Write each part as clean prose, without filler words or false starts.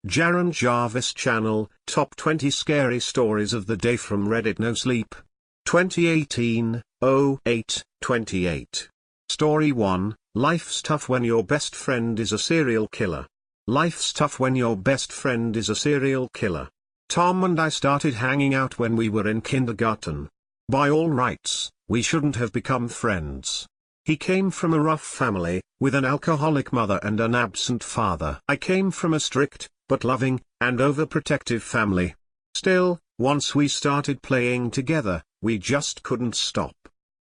Jaron Jarvis Channel, Top 20 Scary Stories of the Day from Reddit nosleep. 2018-08-28. Story 1, Life's tough when your best friend is a serial killer. Life's tough when your best friend is a serial killer. Tom and I started hanging out when we were in kindergarten. By all rights, we shouldn't have become friends. He came from a rough family, with an alcoholic mother and an absent father. I came from a strict, but loving, and overprotective family. Still, once we started playing together, we just couldn't stop.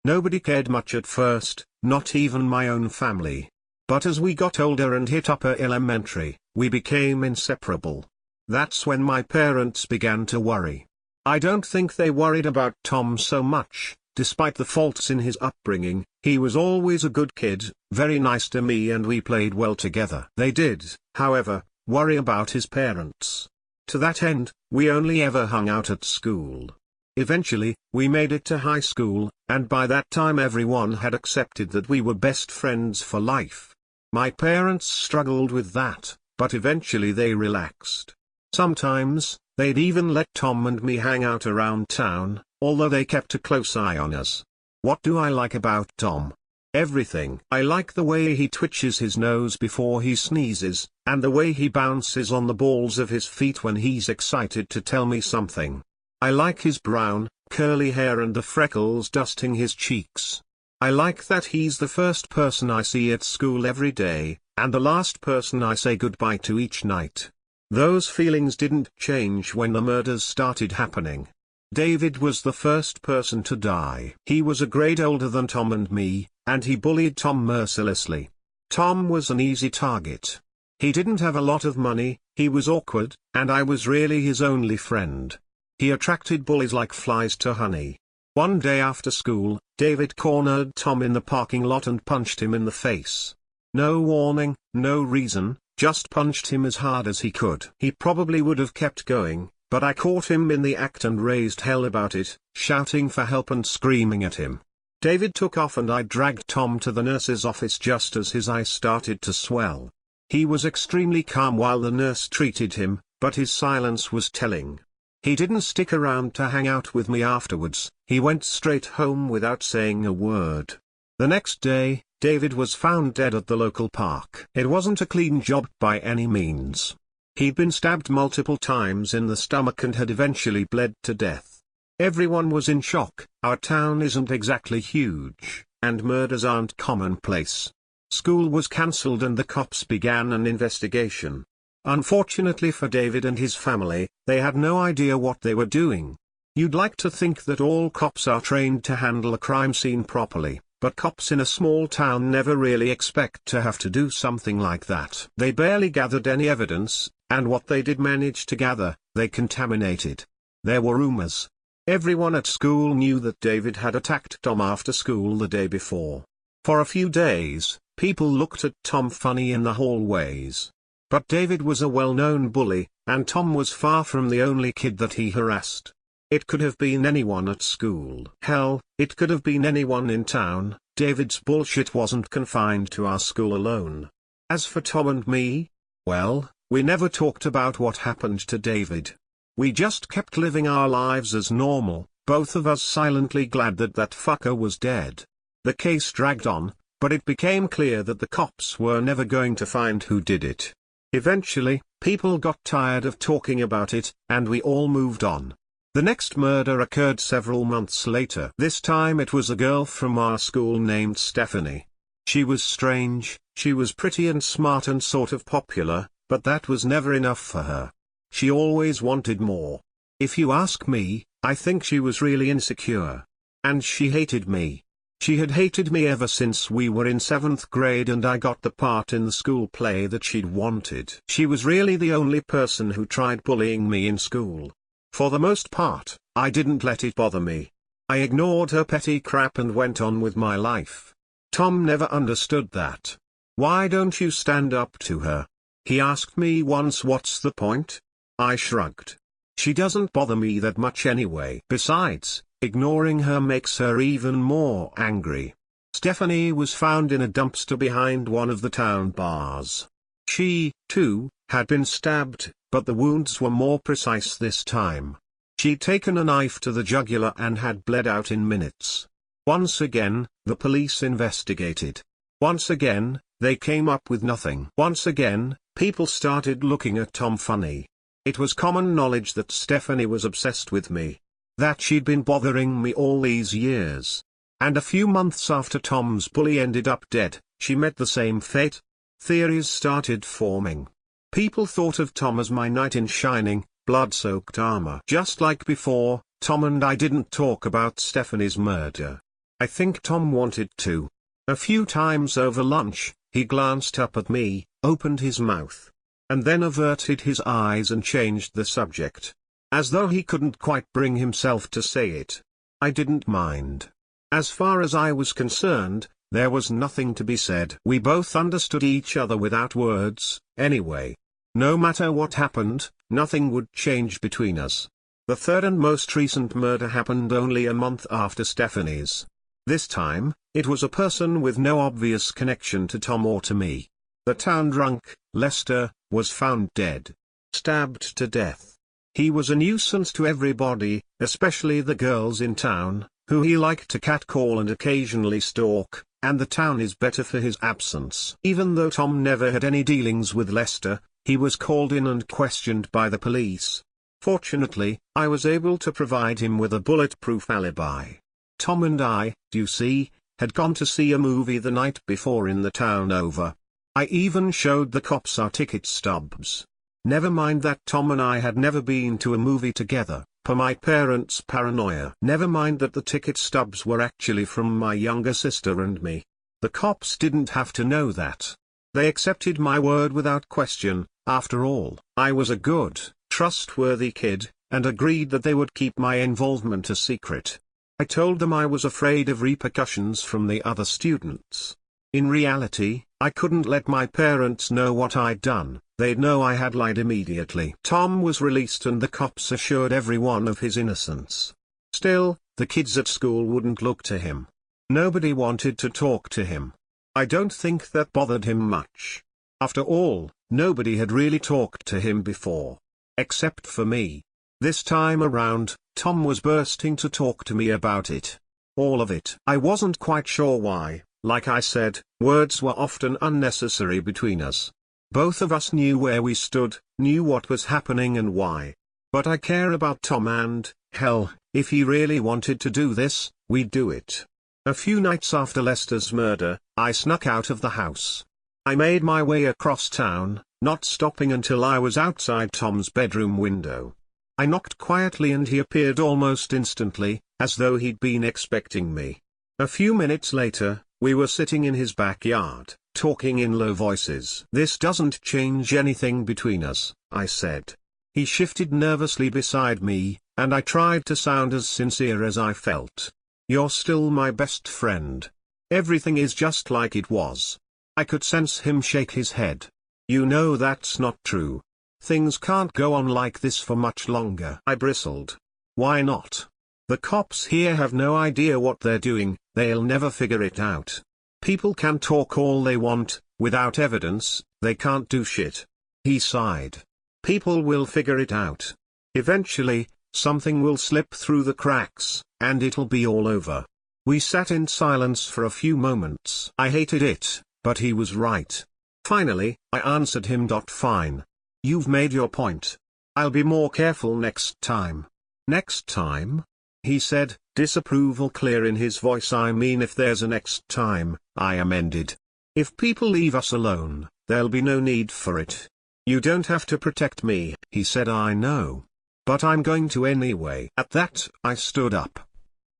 Nobody cared much at first, not even my own family. But as we got older and hit upper elementary, we became inseparable. That's when my parents began to worry. I don't think they worried about Tom so much. Despite the faults in his upbringing, he was always a good kid, very nice to me, and we played well together. They did, however, worry about his parents. To that end, we only ever hung out at school. Eventually, we made it to high school, and by that time everyone had accepted that we were best friends for life. My parents struggled with that, but eventually they relaxed. Sometimes, they'd even let Tom and me hang out around town, although they kept a close eye on us. What do I like about Tom? Everything. I like the way he twitches his nose before he sneezes, and the way he bounces on the balls of his feet when he's excited to tell me something. I like his brown, curly hair and the freckles dusting his cheeks. I like that he's the first person I see at school every day, and the last person I say goodbye to each night. Those feelings didn't change when the murders started happening. David was the first person to die. He was a grade older than Tom and me, and he bullied Tom mercilessly. Tom was an easy target. He didn't have a lot of money, he was awkward, and I was really his only friend. He attracted bullies like flies to honey. One day after school, David cornered Tom in the parking lot and punched him in the face. No warning, no reason, just punched him as hard as he could. He probably would have kept going, but I caught him in the act and raised hell about it, shouting for help and screaming at him. David took off and I dragged Tom to the nurse's office just as his eyes started to swell. He was extremely calm while the nurse treated him, but his silence was telling. He didn't stick around to hang out with me afterwards, he went straight home without saying a word. The next day, David was found dead at the local park. It wasn't a clean job by any means. He'd been stabbed multiple times in the stomach and had eventually bled to death. Everyone was in shock. Our town isn't exactly huge, and murders aren't commonplace. School was cancelled and the cops began an investigation. Unfortunately for David and his family, they had no idea what they were doing. You'd like to think that all cops are trained to handle a crime scene properly, but cops in a small town never really expect to have to do something like that. They barely gathered any evidence, and what they did manage to gather, they contaminated. There were rumors. Everyone at school knew that David had attacked Tom after school the day before. For a few days, people looked at Tom funny in the hallways. But David was a well-known bully, and Tom was far from the only kid that he harassed. It could have been anyone at school. Hell, it could have been anyone in town. David's bullshit wasn't confined to our school alone. As for Tom and me, well, we never talked about what happened to David. We just kept living our lives as normal, both of us silently glad that that fucker was dead. The case dragged on, but it became clear that the cops were never going to find who did it. Eventually, people got tired of talking about it, and we all moved on. The next murder occurred several months later. This time it was a girl from our school named Stephanie. She was strange, she was pretty and smart and sort of popular, but that was never enough for her. She always wanted more. If you ask me, I think she was really insecure. And she hated me. She had hated me ever since we were in 7th grade and I got the part in the school play that she'd wanted. She was really the only person who tried bullying me in school. For the most part, I didn't let it bother me. I ignored her petty crap and went on with my life. Tom never understood that. Why don't you stand up to her? He asked me once, what's the point? I shrugged. She doesn't bother me that much anyway. Besides, ignoring her makes her even more angry. Stephanie was found in a dumpster behind one of the town bars. She, too, had been stabbed, but the wounds were more precise this time. She'd taken a knife to the jugular and had bled out in minutes. Once again, the police investigated. Once again, they came up with nothing. Once again, people started looking at Tom funny. It was common knowledge that Stephanie was obsessed with me. That she'd been bothering me all these years. And a few months after Tom's bully ended up dead, she met the same fate. Theories started forming. People thought of Tom as my knight in shining, blood-soaked armor. Just like before, Tom and I didn't talk about Stephanie's murder. I think Tom wanted to. A few times over lunch, he glanced up at me, opened his mouth, and then averted his eyes and changed the subject. As though he couldn't quite bring himself to say it. I didn't mind. As far as I was concerned, there was nothing to be said. We both understood each other without words, anyway. No matter what happened, nothing would change between us. The third and most recent murder happened only a month after Stephanie's. This time, it was a person with no obvious connection to Tom or to me. The town drunk, Lester, was found dead. Stabbed to death. He was a nuisance to everybody, especially the girls in town, who he liked to catcall and occasionally stalk, and the town is better for his absence. Even though Tom never had any dealings with Lester, he was called in and questioned by the police. Fortunately, I was able to provide him with a bulletproof alibi. Tom and I, you see, had gone to see a movie the night before in the town over. I even showed the cops our ticket stubs. Never mind that Tom and I had never been to a movie together, per my parents' paranoia. Never mind that the ticket stubs were actually from my younger sister and me. The cops didn't have to know that. They accepted my word without question. After all, I was a good, trustworthy kid, and agreed that they would keep my involvement a secret. I told them I was afraid of repercussions from the other students. In reality, I couldn't let my parents know what I'd done. They'd know I had lied immediately. Tom was released and the cops assured everyone of his innocence. Still, the kids at school wouldn't look to him. Nobody wanted to talk to him. I don't think that bothered him much. After all, nobody had really talked to him before. Except for me. This time around, Tom was bursting to talk to me about it. All of it. I wasn't quite sure why. Like I said, words were often unnecessary between us. Both of us knew where we stood, knew what was happening and why. But I care about Tom and, hell, if he really wanted to do this, we'd do it. A few nights after Lester's murder, I snuck out of the house. I made my way across town, not stopping until I was outside Tom's bedroom window. I knocked quietly and he appeared almost instantly, as though he'd been expecting me. A few minutes later, we were sitting in his backyard, talking in low voices. "This doesn't change anything between us," I said. He shifted nervously beside me, and I tried to sound as sincere as I felt. "You're still my best friend. Everything is just like it was." I could sense him shake his head. "You know that's not true. Things can't go on like this for much longer." I bristled. "Why not? The cops here have no idea what they're doing, they'll never figure it out. People can talk all they want, without evidence, they can't do shit." He sighed. "People will figure it out. Eventually, something will slip through the cracks, and it'll be all over." We sat in silence for a few moments. I hated it, but he was right. Finally, I answered him. "Fine. You've made your point. I'll be more careful next time." "Next time?" he said, disapproval clear in his voice. "I mean if there's a next time," I amended. "If people leave us alone, there'll be no need for it. You don't have to protect me," he said. "I know. But I'm going to anyway." At that, I stood up.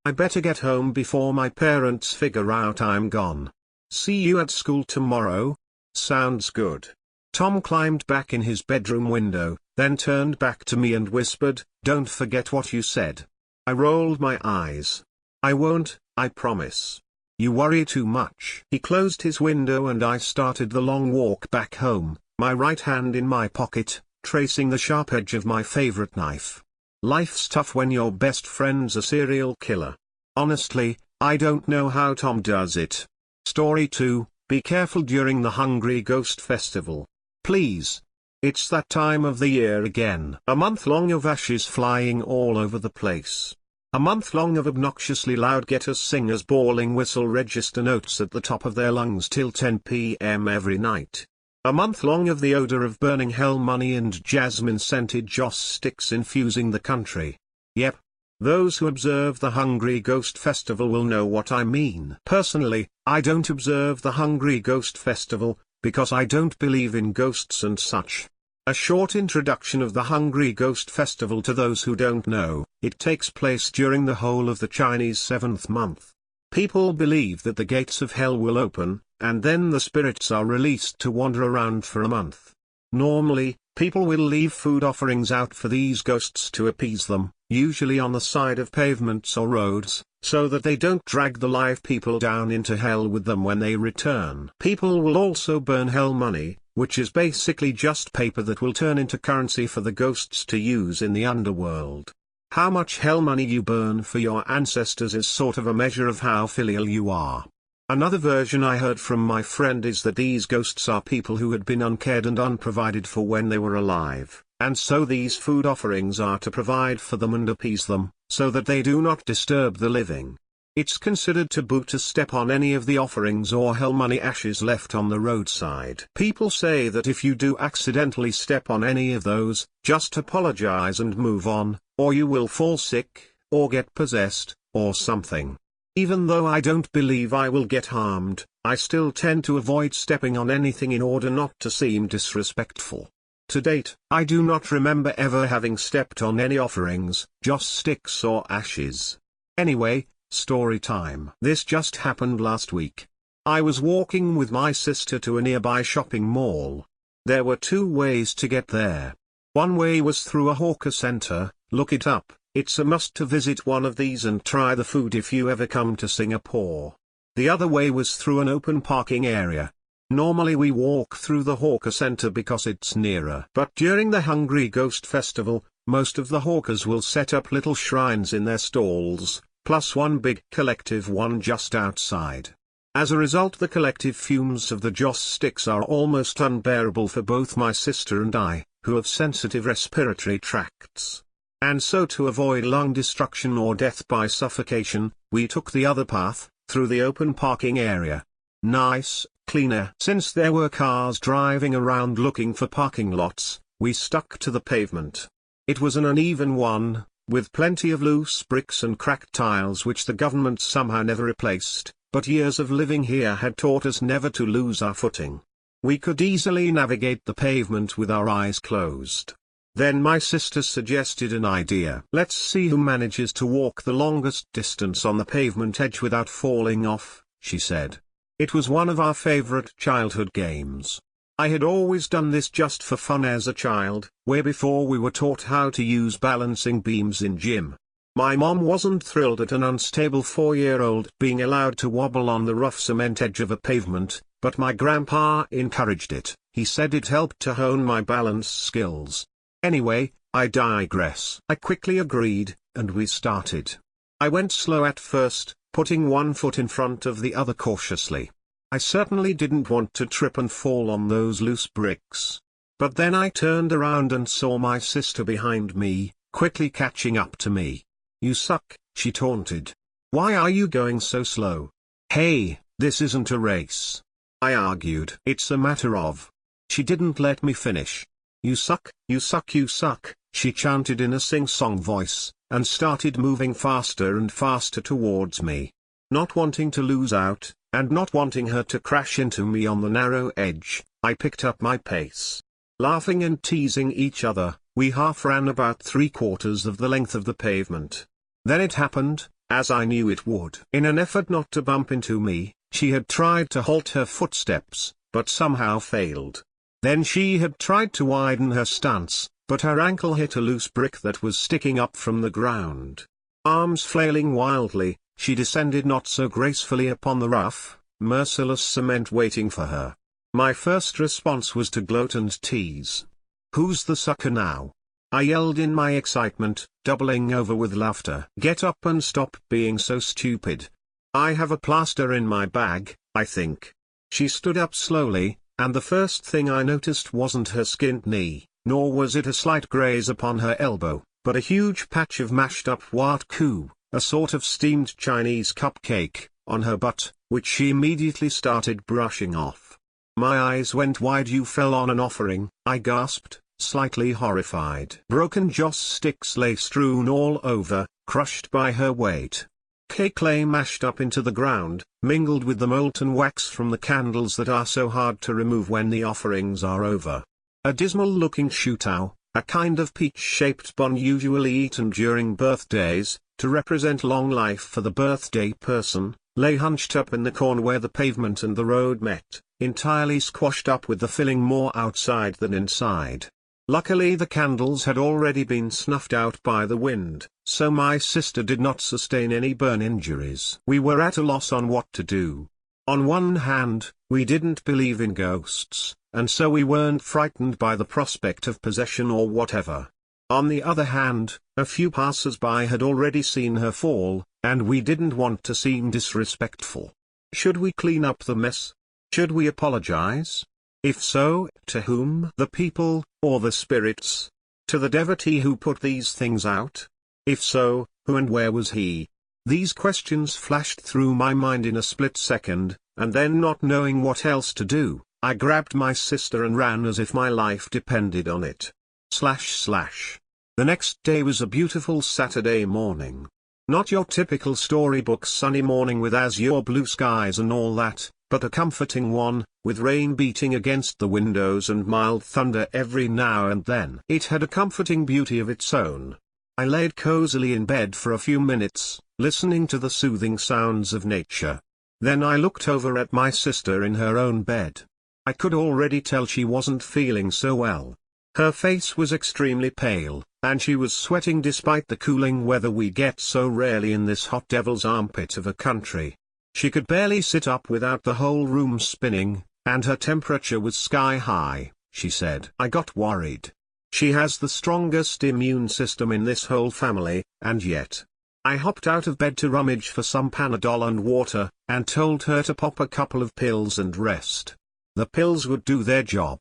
"I better get home before my parents figure out I'm gone. See you at school tomorrow?" "Sounds good." Tom climbed back in his bedroom window, then turned back to me and whispered, "Don't forget what you said." I rolled my eyes. "I won't, I promise. You worry too much." He closed his window and I started the long walk back home, my right hand in my pocket, tracing the sharp edge of my favorite knife. Life's tough when your best friend's a serial killer. Honestly, I don't know how Tom does it. Story 2, be careful during the Hungry Ghost Festival. Please. It's that time of the year again. A month long of ashes flying all over the place. A month long of obnoxiously loud getters singers bawling whistle register notes at the top of their lungs till 10 p.m. every night. A month long of the odor of burning hell money and jasmine-scented joss sticks infusing the country. Yep. Those who observe the Hungry Ghost Festival will know what I mean. Personally, I don't observe the Hungry Ghost Festival, because I don't believe in ghosts and such. A short introduction of the Hungry Ghost Festival to those who don't know: it takes place during the whole of the Chinese 7th month. People believe that the gates of hell will open, and then the spirits are released to wander around for a month. Normally, people will leave food offerings out for these ghosts to appease them, usually on the side of pavements or roads, so that they don't drag the live people down into hell with them when they return. People will also burn hell money, which is basically just paper that will turn into currency for the ghosts to use in the underworld. How much hell money you burn for your ancestors is sort of a measure of how filial you are. Another version I heard from my friend is that these ghosts are people who had been uncared and unprovided for when they were alive, and so these food offerings are to provide for them and appease them, so that they do not disturb the living. It's considered taboo to step on any of the offerings or hell money ashes left on the roadside. People say that if you do accidentally step on any of those, just apologize and move on, or you will fall sick, or get possessed, or something. Even though I don't believe I will get harmed, I still tend to avoid stepping on anything in order not to seem disrespectful. To date, I do not remember ever having stepped on any offerings, joss sticks or ashes. Anyway, story time. This just happened last week. I was walking with my sister to a nearby shopping mall. There were two ways to get there. One way was through a hawker center. Look it up, it's a must to visit one of these and try the food if you ever come to Singapore. The other way was through an open parking area. Normally we walk through the hawker center because it's nearer. But during the Hungry Ghost Festival, most of the hawkers will set up little shrines in their stalls, plus one big collective one just outside. As a result, the collective fumes of the joss sticks are almost unbearable for both my sister and I, who have sensitive respiratory tracts. And so, to avoid lung destruction or death by suffocation, we took the other path, through the open parking area. Nice, cleaner. Since there were cars driving around looking for parking lots, we stuck to the pavement. It was an uneven one, with plenty of loose bricks and cracked tiles which the government somehow never replaced, but years of living here had taught us never to lose our footing. We could easily navigate the pavement with our eyes closed. Then my sister suggested an idea. Let's see who manages to walk the longest distance on the pavement edge without falling off, she said. It was one of our favorite childhood games. I had always done this just for fun as a child, way before we were taught how to use balancing beams in gym. My mom wasn't thrilled at an unstable 4-year-old being allowed to wobble on the rough cement edge of a pavement, but my grandpa encouraged it. He said it helped to hone my balance skills. Anyway, I digress. I quickly agreed, and we started. I went slow at first, putting one foot in front of the other cautiously. I certainly didn't want to trip and fall on those loose bricks. But then I turned around and saw my sister behind me, quickly catching up to me. "You suck," she taunted. "Why are you going so slow?" "Hey, this isn't a race," I argued. "It's a matter of..." She didn't let me finish. "You suck, you suck, you suck," she chanted in a sing-song voice, and started moving faster and faster towards me. Not wanting to lose out, and not wanting her to crash into me on the narrow edge, I picked up my pace. Laughing and teasing each other, we half ran about 3/4 of the length of the pavement. Then it happened, as I knew it would. In an effort not to bump into me, she had tried to halt her footsteps, but somehow failed. Then she had tried to widen her stance, but her ankle hit a loose brick that was sticking up from the ground. Arms flailing wildly, she descended not so gracefully upon the rough, merciless cement waiting for her. My first response was to gloat and tease. "Who's the sucker now?" I yelled in my excitement, doubling over with laughter. "Get up and stop being so stupid. I have a plaster in my bag, I think." She stood up slowly, and the first thing I noticed wasn't her skinned knee, nor was it a slight graze upon her elbow, but a huge patch of mashed up wat ku, a sort of steamed Chinese cupcake, on her butt, which she immediately started brushing off. My eyes went wide. "You fell on an offering," I gasped, slightly horrified. Broken joss sticks lay strewn all over, crushed by her weight. Cake lay mashed up into the ground, mingled with the molten wax from the candles that are so hard to remove when the offerings are over. A dismal-looking shutao, a kind of peach-shaped bun usually eaten during birthdays, to represent long life for the birthday person, lay hunched up in the corner where the pavement and the road met, entirely squashed up with the filling more outside than inside. Luckily the candles had already been snuffed out by the wind, so my sister did not sustain any burn injuries. We were at a loss on what to do. On one hand, we didn't believe in ghosts, and so we weren't frightened by the prospect of possession or whatever. On the other hand, a few passers-by had already seen her fall, and we didn't want to seem disrespectful. Should we clean up the mess? Should we apologize? If so, to whom? The people, or the spirits? To the devotee who put these things out? If so, who and where was he? These questions flashed through my mind in a split second, and then, not knowing what else to do, I grabbed my sister and ran as if my life depended on it. The next day was a beautiful Saturday morning. Not your typical storybook sunny morning with azure blue skies and all that, but a comforting one, with rain beating against the windows and mild thunder every now and then. It had a comforting beauty of its own. I laid cozily in bed for a few minutes, listening to the soothing sounds of nature. Then I looked over at my sister in her own bed. I could already tell she wasn't feeling so well. Her face was extremely pale, and she was sweating despite the cooling weather we get so rarely in this hot devil's armpit of a country. She could barely sit up without the whole room spinning, and her temperature was sky high, she said. I got worried. She has the strongest immune system in this whole family, and yet. I hopped out of bed to rummage for some Panadol and water, and told her to pop a couple of pills and rest. The pills would do their job.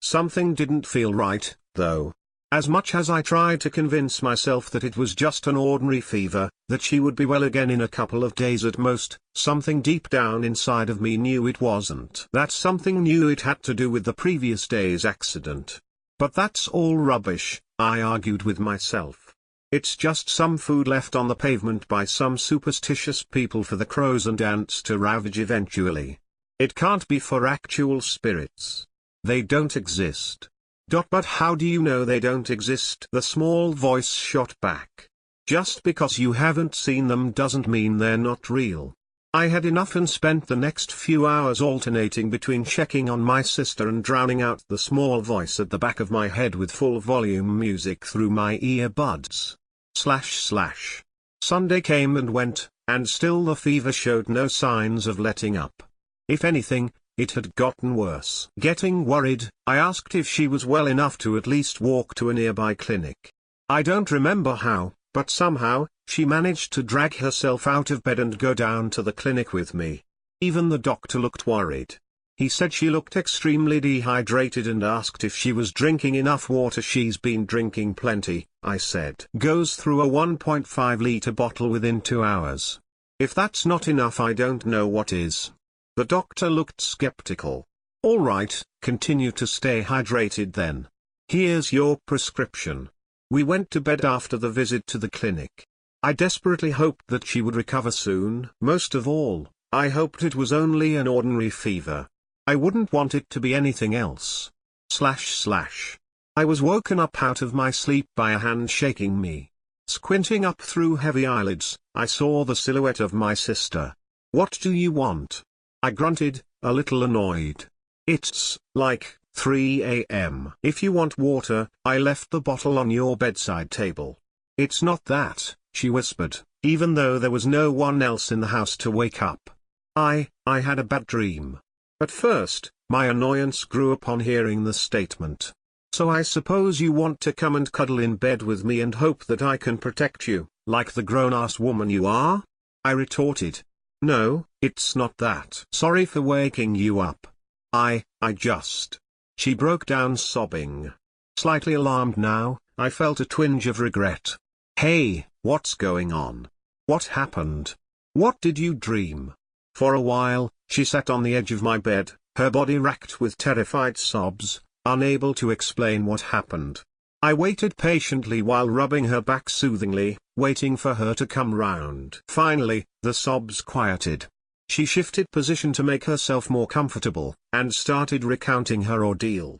Something didn't feel right, though. As much as I tried to convince myself that it was just an ordinary fever, that she would be well again in a couple of days at most, something deep down inside of me knew it wasn't. That something knew it had to do with the previous day's accident. But that's all rubbish, I argued with myself. It's just some food left on the pavement by some superstitious people for the crows and ants to ravage eventually. It can't be for actual spirits. They don't exist. But how do you know they don't exist? The small voice shot back. Just because you haven't seen them doesn't mean they're not real. I had enough and spent the next few hours alternating between checking on my sister and drowning out the small voice at the back of my head with full volume music through my earbuds. Sunday came and went, and still the fever showed no signs of letting up. If anything, it had gotten worse. Getting worried, I asked if she was well enough to at least walk to a nearby clinic. I don't remember how, but somehow, she managed to drag herself out of bed and go down to the clinic with me. Even the doctor looked worried. He said she looked extremely dehydrated and asked if she was drinking enough water. She's been drinking plenty, I said. Goes through a 1.5-liter bottle within 2 hours. If that's not enough, I don't know what is. The doctor looked skeptical. All right, continue to stay hydrated then. Here's your prescription. We went to bed after the visit to the clinic. I desperately hoped that she would recover soon. Most of all, I hoped it was only an ordinary fever. I wouldn't want it to be anything else. I was woken up out of my sleep by a hand shaking me. Squinting up through heavy eyelids, I saw the silhouette of my sister. What do you want? I grunted, a little annoyed. It's like 3 a.m. If you want water, I left the bottle on your bedside table. It's not that, she whispered, even though there was no one else in the house to wake up. I had a bad dream. At first, my annoyance grew upon hearing the statement. So I suppose you want to come and cuddle in bed with me and hope that I can protect you, like the grown-ass woman you are? I retorted. No, it's not that. Sorry for waking you up. I just. She broke down sobbing. Slightly alarmed now, I felt a twinge of regret. Hey, what's going on? What happened? What did you dream? For a while, she sat on the edge of my bed, her body racked with terrified sobs, unable to explain what happened. I waited patiently while rubbing her back soothingly, waiting for her to come round. Finally, the sobs quieted. She shifted position to make herself more comfortable, and started recounting her ordeal.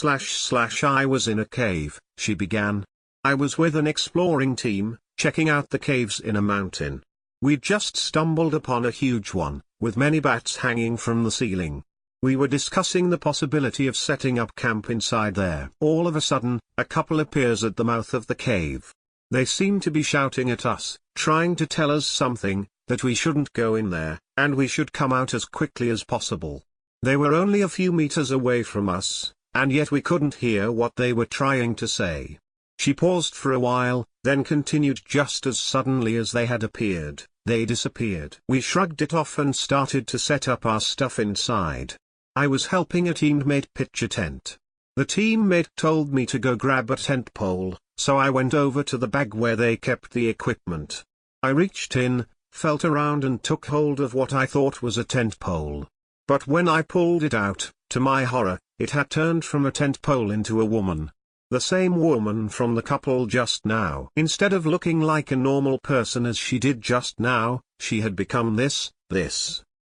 I was in a cave, she began. I was with an exploring team, checking out the caves in a mountain. We'd just stumbled upon a huge one, with many bats hanging from the ceiling. We were discussing the possibility of setting up camp inside there. All of a sudden, a couple appears at the mouth of the cave. They seem to be shouting at us, trying to tell us something, that we shouldn't go in there, and we should come out as quickly as possible. They were only a few meters away from us, and yet we couldn't hear what they were trying to say. She paused for a while, then continued just as suddenly as they had appeared, they disappeared. We shrugged it off and started to set up our stuff inside. I was helping a teammate pitch a tent. The teammate told me to go grab a tent pole, so I went over to the bag where they kept the equipment. I reached in, felt around and took hold of what I thought was a tent pole. But when I pulled it out, to my horror, it had turned from a tent pole into a woman. The same woman from the couple just now. Instead of looking like a normal person as she did just now, she had become this.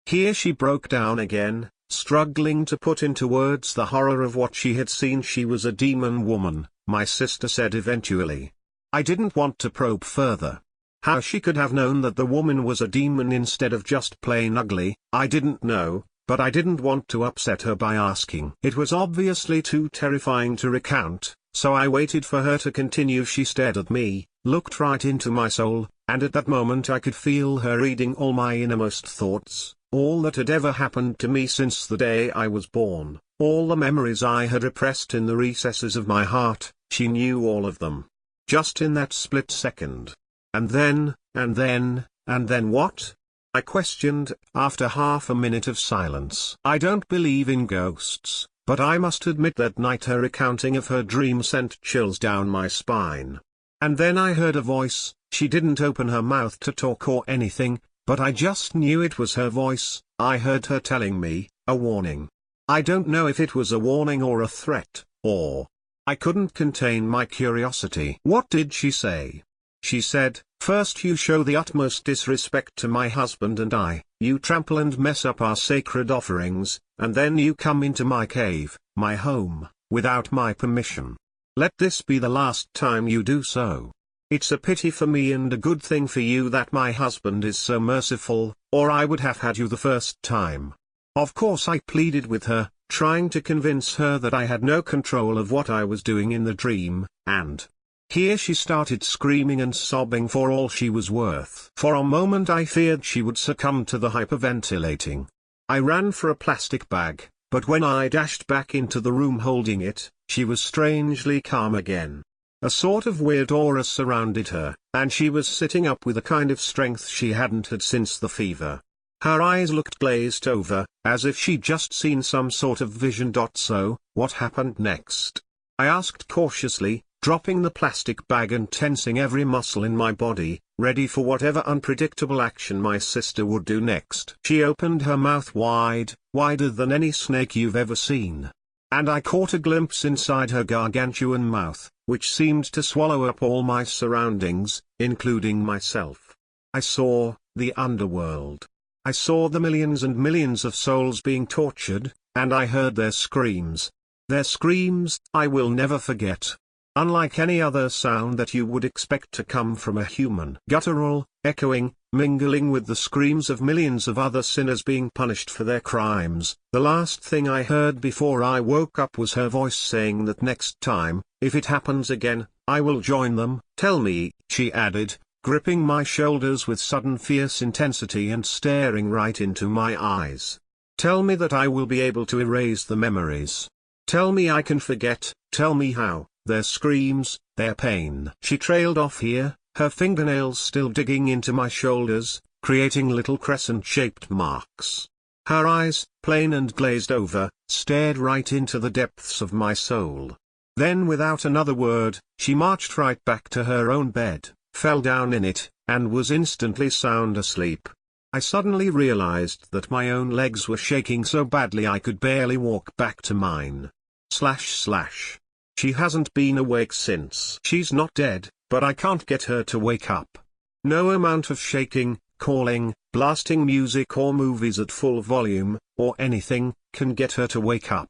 Here she broke down again, struggling to put into words the horror of what she had seen. She was a demon woman, my sister said eventually. I didn't want to probe further. How she could have known that the woman was a demon instead of just plain ugly, I didn't know, but I didn't want to upset her by asking. It was obviously too terrifying to recount, so I waited for her to continue. She stared at me, looked right into my soul, and at that moment I could feel her reading all my innermost thoughts, all that had ever happened to me since the day I was born, all the memories I had repressed in the recesses of my heart. She knew all of them. Just in that split second. And then what? I questioned, after half a minute of silence. I don't believe in ghosts, but I must admit that night her recounting of her dream sent chills down my spine. And then I heard a voice. She didn't open her mouth to talk or anything, but I just knew it was her voice. I heard her telling me, a warning. I don't know if it was a warning or a threat, or... I couldn't contain my curiosity. What did she say? She said, first you show the utmost disrespect to my husband and I, you trample and mess up our sacred offerings, and then you come into my cave, my home, without my permission. Let this be the last time you do so. It's a pity for me and a good thing for you that my husband is so merciful, or I would have had you the first time. Of course I pleaded with her, trying to convince her that I had no control of what I was doing in the dream, and... Here she started screaming and sobbing for all she was worth. For a moment I feared she would succumb to the hyperventilating. I ran for a plastic bag, but when I dashed back into the room holding it, she was strangely calm again. A sort of weird aura surrounded her, and she was sitting up with a kind of strength she hadn't had since the fever. Her eyes looked glazed over, as if she'd just seen some sort of vision. So, what happened next? I asked cautiously, dropping the plastic bag and tensing every muscle in my body, ready for whatever unpredictable action my sister would do next. She opened her mouth wide, wider than any snake you've ever seen. And I caught a glimpse inside her gargantuan mouth, which seemed to swallow up all my surroundings, including myself. I saw the underworld. I saw the millions and millions of souls being tortured, and I heard their screams. Their screams I will never forget. Unlike any other sound that you would expect to come from a human. Guttural, echoing, mingling with the screams of millions of other sinners being punished for their crimes. The last thing I heard before I woke up was her voice saying that next time, if it happens again, I will join them. Tell me, she added, gripping my shoulders with sudden fierce intensity and staring right into my eyes. Tell me that I will be able to erase the memories. Tell me I can forget. Tell me how. Their screams, their pain. She trailed off here, her fingernails still digging into my shoulders, creating little crescent-shaped marks. Her eyes, plain and glazed over, stared right into the depths of my soul. Then without another word, she marched right back to her own bed, fell down in it, and was instantly sound asleep. I suddenly realized that my own legs were shaking so badly I could barely walk back to mine. She hasn't been awake since. She's not dead, but I can't get her to wake up. No amount of shaking, calling, blasting music or movies at full volume, or anything, can get her to wake up.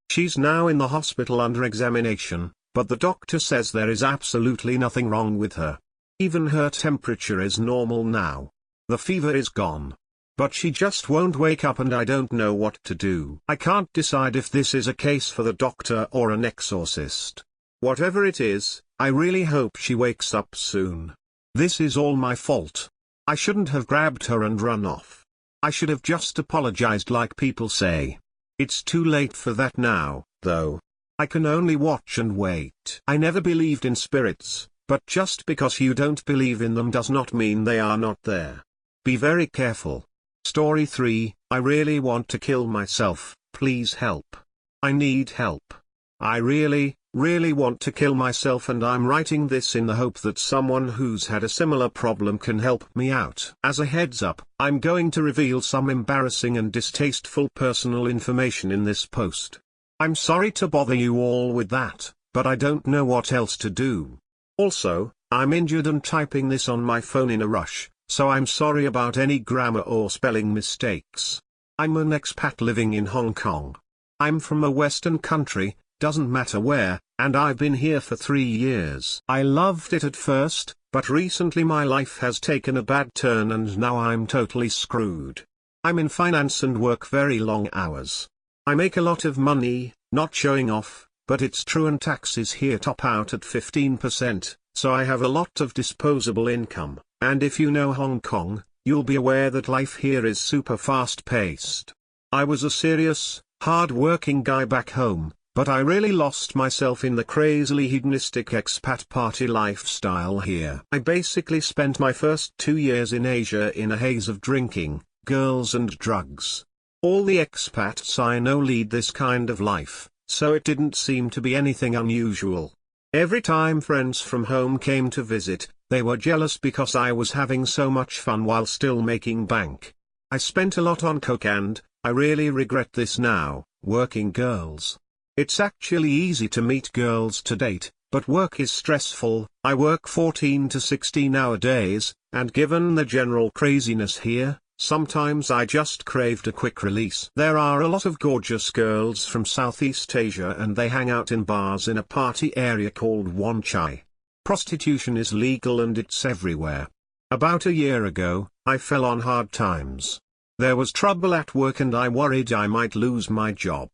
She's now in the hospital under examination, but the doctor says there is absolutely nothing wrong with her. Even her temperature is normal now. The fever is gone. But she just won't wake up and I don't know what to do. I can't decide if this is a case for the doctor or an exorcist. Whatever it is, I really hope she wakes up soon. This is all my fault. I shouldn't have grabbed her and run off. I should have just apologized like people say. It's too late for that now, though. I can only watch and wait. I never believed in spirits, but just because you don't believe in them does not mean they are not there. Be very careful. Story 3, I really want to kill myself, please help. I need help. I really want to kill myself and I'm writing this in the hope that someone who's had a similar problem can help me out. As a heads up, I'm going to reveal some embarrassing and distasteful personal information in this post. I'm sorry to bother you all with that, but I don't know what else to do. Also, I'm injured and typing this on my phone in a rush, so I'm sorry about any grammar or spelling mistakes. I'm an expat living in Hong Kong. I'm from a Western country, doesn't matter where, and I've been here for 3 years. I loved it at first, but recently my life has taken a bad turn and now I'm totally screwed. I'm in finance and work very long hours. I make a lot of money, not showing off, but it's true and taxes here top out at 15%, so I have a lot of disposable income. And if you know Hong Kong, you'll be aware that life here is super fast-paced. I was a serious, hard-working guy back home, but I really lost myself in the crazily hedonistic expat party lifestyle here. I basically spent my first 2 years in Asia in a haze of drinking, girls and drugs. All the expats I know lead this kind of life, so it didn't seem to be anything unusual. Every time friends from home came to visit, they were jealous because I was having so much fun while still making bank. I spent a lot on coke and, I really regret this now, working girls. It's actually easy to meet girls to date, but work is stressful. I work 14 to 16-hour days, and given the general craziness here, sometimes I just craved a quick release. There are a lot of gorgeous girls from Southeast Asia and they hang out in bars in a party area called Wan Chai. Prostitution is legal and it's everywhere. About a year ago, I fell on hard times. There was trouble at work and I worried I might lose my job.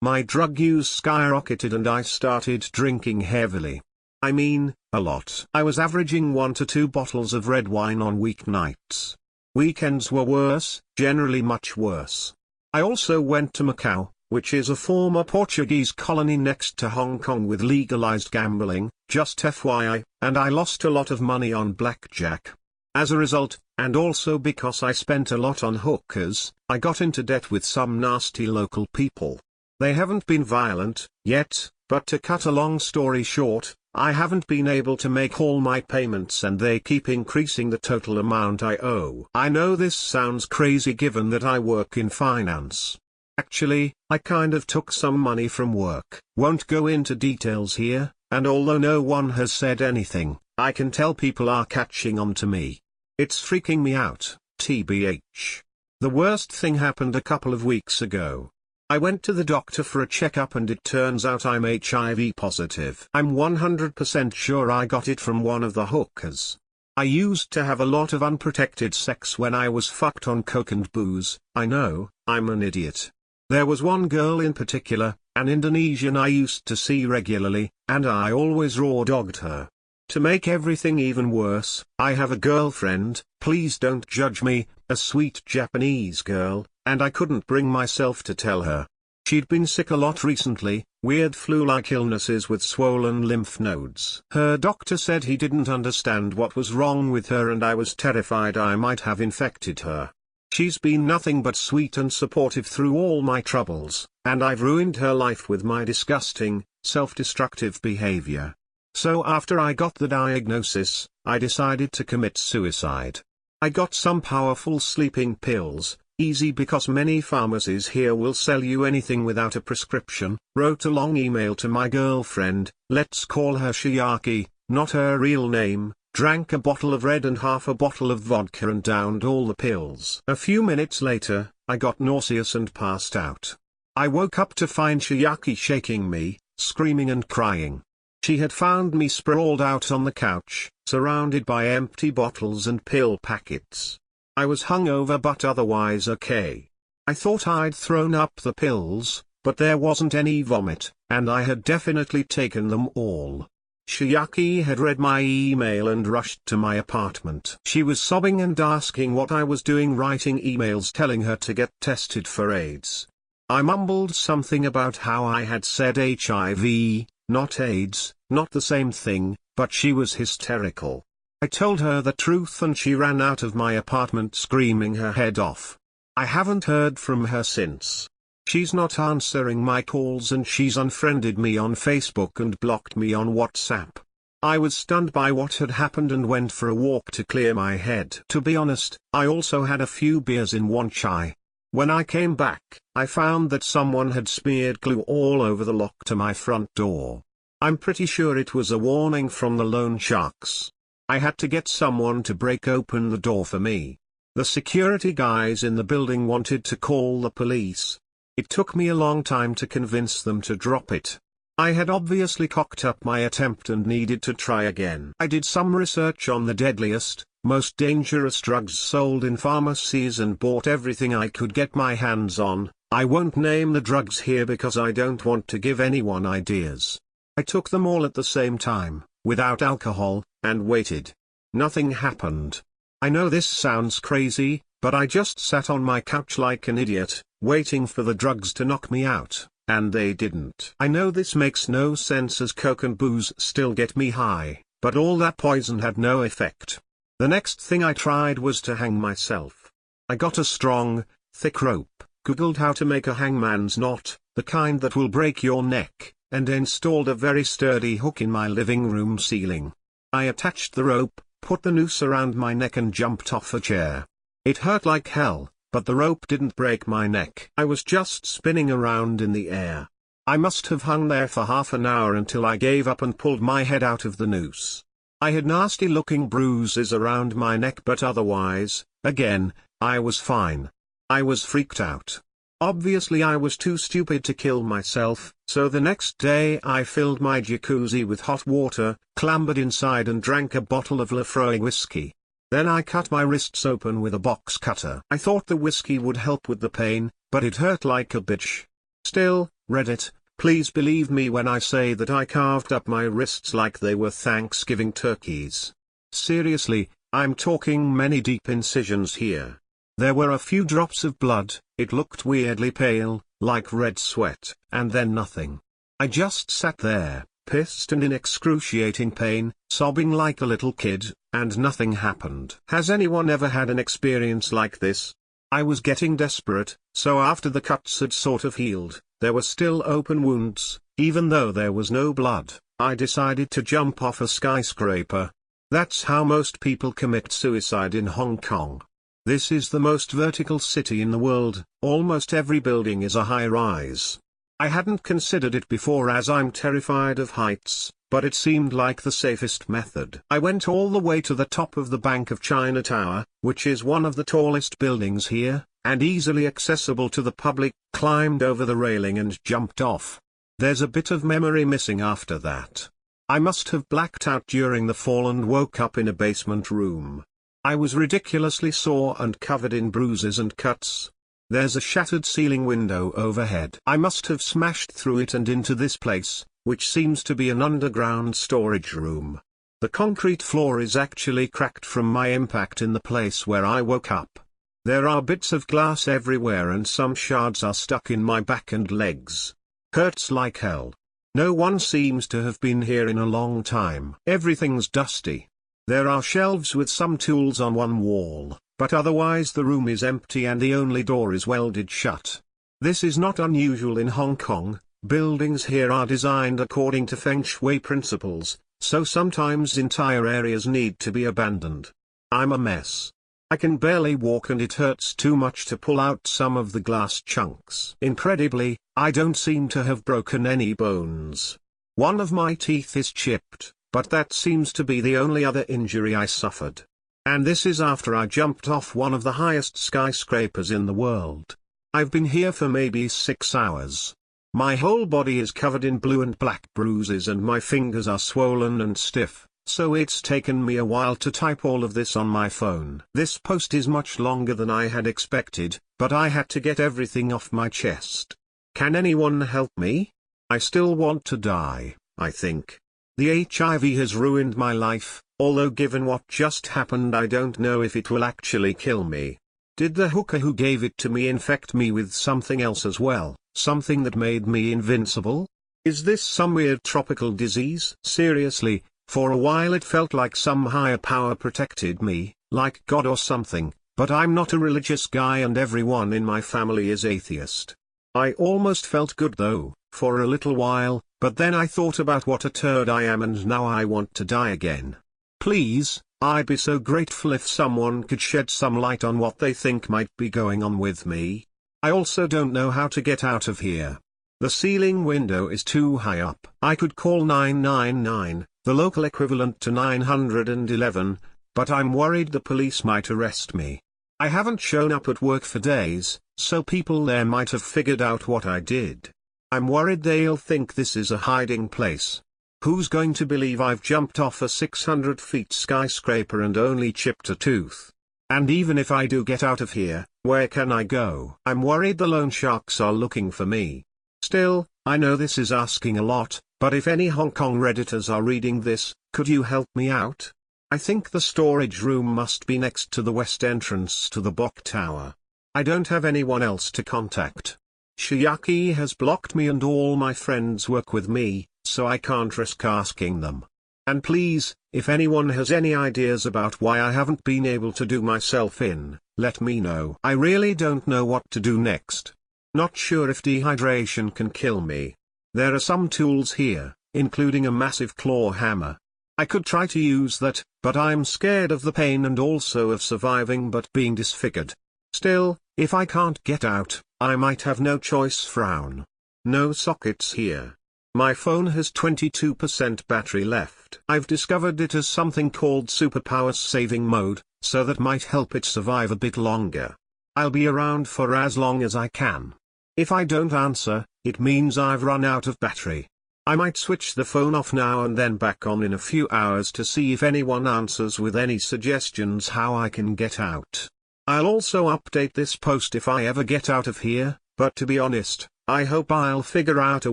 My drug use skyrocketed and I started drinking heavily. I mean, a lot. I was averaging 1 to 2 bottles of red wine on weeknights. Weekends were worse, generally much worse. I also went to Macau, which is a former Portuguese colony next to Hong Kong with legalized gambling, just FYI, and I lost a lot of money on blackjack. As a result, and also because I spent a lot on hookers, I got into debt with some nasty local people. They haven't been violent, yet, but to cut a long story short, I haven't been able to make all my payments and they keep increasing the total amount I owe. I know this sounds crazy given that I work in finance. Actually, I kind of took some money from work. Won't go into details here, and although no one has said anything, I can tell people are catching on to me. It's freaking me out, TBH. The worst thing happened a couple of weeks ago. I went to the doctor for a checkup and it turns out I'm HIV positive. I'm 100% sure I got it from one of the hookers. I used to have a lot of unprotected sex when I was fucked on coke and booze. I know, I'm an idiot. There was one girl in particular, an Indonesian I used to see regularly, and I always raw-dogged her. To make everything even worse, I have a girlfriend, please don't judge me, a sweet Japanese girl, and I couldn't bring myself to tell her. She'd been sick a lot recently, weird flu-like illnesses with swollen lymph nodes. Her doctor said he didn't understand what was wrong with her and I was terrified I might have infected her. She's been nothing but sweet and supportive through all my troubles, and I've ruined her life with my disgusting, self-destructive behavior. So after I got the diagnosis, I decided to commit suicide. I got some powerful sleeping pills, easy because many pharmacies here will sell you anything without a prescription, wrote a long email to my girlfriend, let's call her Shiaki, not her real name, drank a bottle of red and half a bottle of vodka and downed all the pills. A few minutes later, I got nauseous and passed out. I woke up to find Shiaki shaking me, screaming and crying. She had found me sprawled out on the couch, surrounded by empty bottles and pill packets. I was hungover but otherwise okay. I thought I'd thrown up the pills, but there wasn't any vomit, and I had definitely taken them all. Shiaki had read my email and rushed to my apartment. She was sobbing and asking what I was doing, writing emails telling her to get tested for AIDS. I mumbled something about how I had said HIV, not AIDS, not the same thing, but she was hysterical. I told her the truth and she ran out of my apartment screaming her head off. I haven't heard from her since. She's not answering my calls and she's unfriended me on Facebook and blocked me on WhatsApp. I was stunned by what had happened and went for a walk to clear my head. To be honest, I also had a few beers in one chai. When I came back, I found that someone had smeared glue all over the lock to my front door. I'm pretty sure it was a warning from the loan sharks. I had to get someone to break open the door for me. The security guys in the building wanted to call the police. It took me a long time to convince them to drop it. I had obviously cocked up my attempt and needed to try again. I did some research on the deadliest, most dangerous drugs sold in pharmacies and bought everything I could get my hands on. I won't name the drugs here because I don't want to give anyone ideas. I took them all at the same time, without alcohol, and waited. Nothing happened. I know this sounds crazy, but I just sat on my couch like an idiot, waiting for the drugs to knock me out, and they didn't. I know this makes no sense as coke and booze still get me high, but all that poison had no effect. The next thing I tried was to hang myself. I got a strong, thick rope, googled how to make a hangman's knot, the kind that will break your neck, and installed a very sturdy hook in my living room ceiling. I attached the rope, put the noose around my neck and jumped off a chair. It hurt like hell, but the rope didn't break my neck. I was just spinning around in the air. I must have hung there for half an hour until I gave up and pulled my head out of the noose. I had nasty-looking bruises around my neck but otherwise, again, I was fine. I was freaked out. Obviously I was too stupid to kill myself, so the next day I filled my jacuzzi with hot water, clambered inside and drank a bottle of Lafroy whiskey. Then I cut my wrists open with a box cutter. I thought the whiskey would help with the pain, but it hurt like a bitch. Still, Reddit, please believe me when I say that I carved up my wrists like they were Thanksgiving turkeys. Seriously, I'm talking many deep incisions here. There were a few drops of blood, it looked weirdly pale, like red sweat, and then nothing. I just sat there, pissed and in excruciating pain, sobbing like a little kid, and nothing happened. Has anyone ever had an experience like this? I was getting desperate, so after the cuts had sort of healed, there were still open wounds, even though there was no blood. I decided to jump off a skyscraper. That's how most people commit suicide in Hong Kong. This is the most vertical city in the world, almost every building is a high-rise. I hadn't considered it before as I'm terrified of heights, but it seemed like the safest method. I went all the way to the top of the Bank of China Tower, which is one of the tallest buildings here, and easily accessible to the public, climbed over the railing and jumped off. There's a bit of memory missing after that. I must have blacked out during the fall and woke up in a basement room. I was ridiculously sore and covered in bruises and cuts. There's a shattered ceiling window overhead. I must have smashed through it and into this place, which seems to be an underground storage room. The concrete floor is actually cracked from my impact in the place where I woke up. There are bits of glass everywhere and some shards are stuck in my back and legs. Hurts like hell. No one seems to have been here in a long time. Everything's dusty. There are shelves with some tools on one wall, but otherwise the room is empty and the only door is welded shut. This is not unusual in Hong Kong. Buildings here are designed according to Feng Shui principles, so sometimes entire areas need to be abandoned. I'm a mess. I can barely walk and it hurts too much to pull out some of the glass chunks. Incredibly, I don't seem to have broken any bones. One of my teeth is chipped, but that seems to be the only other injury I suffered. And this is after I jumped off one of the highest skyscrapers in the world. I've been here for maybe 6 hours. My whole body is covered in blue and black bruises and my fingers are swollen and stiff, so it's taken me a while to type all of this on my phone. This post is much longer than I had expected, but I had to get everything off my chest. Can anyone help me? I still want to die, I think. The HIV has ruined my life, although given what just happened I don't know if it will actually kill me. Did the hooker who gave it to me infect me with something else as well, something that made me invincible? Is this some weird tropical disease? Seriously, for a while it felt like some higher power protected me, like God or something, but I'm not a religious guy and everyone in my family is atheist. I almost felt good though, for a little while, but then I thought about what a turd I am and now I want to die again. Please, I'd be so grateful if someone could shed some light on what they think might be going on with me. I also don't know how to get out of here. The ceiling window is too high up. I could call 999, the local equivalent to 911, but I'm worried the police might arrest me. I haven't shown up at work for days, so people there might have figured out what I did. I'm worried they'll think this is a hiding place. Who's going to believe I've jumped off a 600 feet skyscraper and only chipped a tooth? And even if I do get out of here, where can I go? I'm worried the loan sharks are looking for me. Still, I know this is asking a lot, but if any Hong Kong Redditors are reading this, could you help me out? I think the storage room must be next to the west entrance to the Bok Tower. I don't have anyone else to contact. Shiyaki has blocked me and all my friends work with me, so I can't risk asking them. And please, if anyone has any ideas about why I haven't been able to do myself in, let me know. I really don't know what to do next. Not sure if dehydration can kill me. There are some tools here, including a massive claw hammer. I could try to use that, but I'm scared of the pain and also of surviving but being disfigured. Still, if I can't get out, I might have no choice. Frown. No sockets here. My phone has 22% battery left. I've discovered it has something called superpower saving mode, so that might help it survive a bit longer. I'll be around for as long as I can. If I don't answer, it means I've run out of battery. I might switch the phone off now and then back on in a few hours to see if anyone answers with any suggestions how I can get out. I'll also update this post if I ever get out of here, but to be honest, I hope I'll figure out a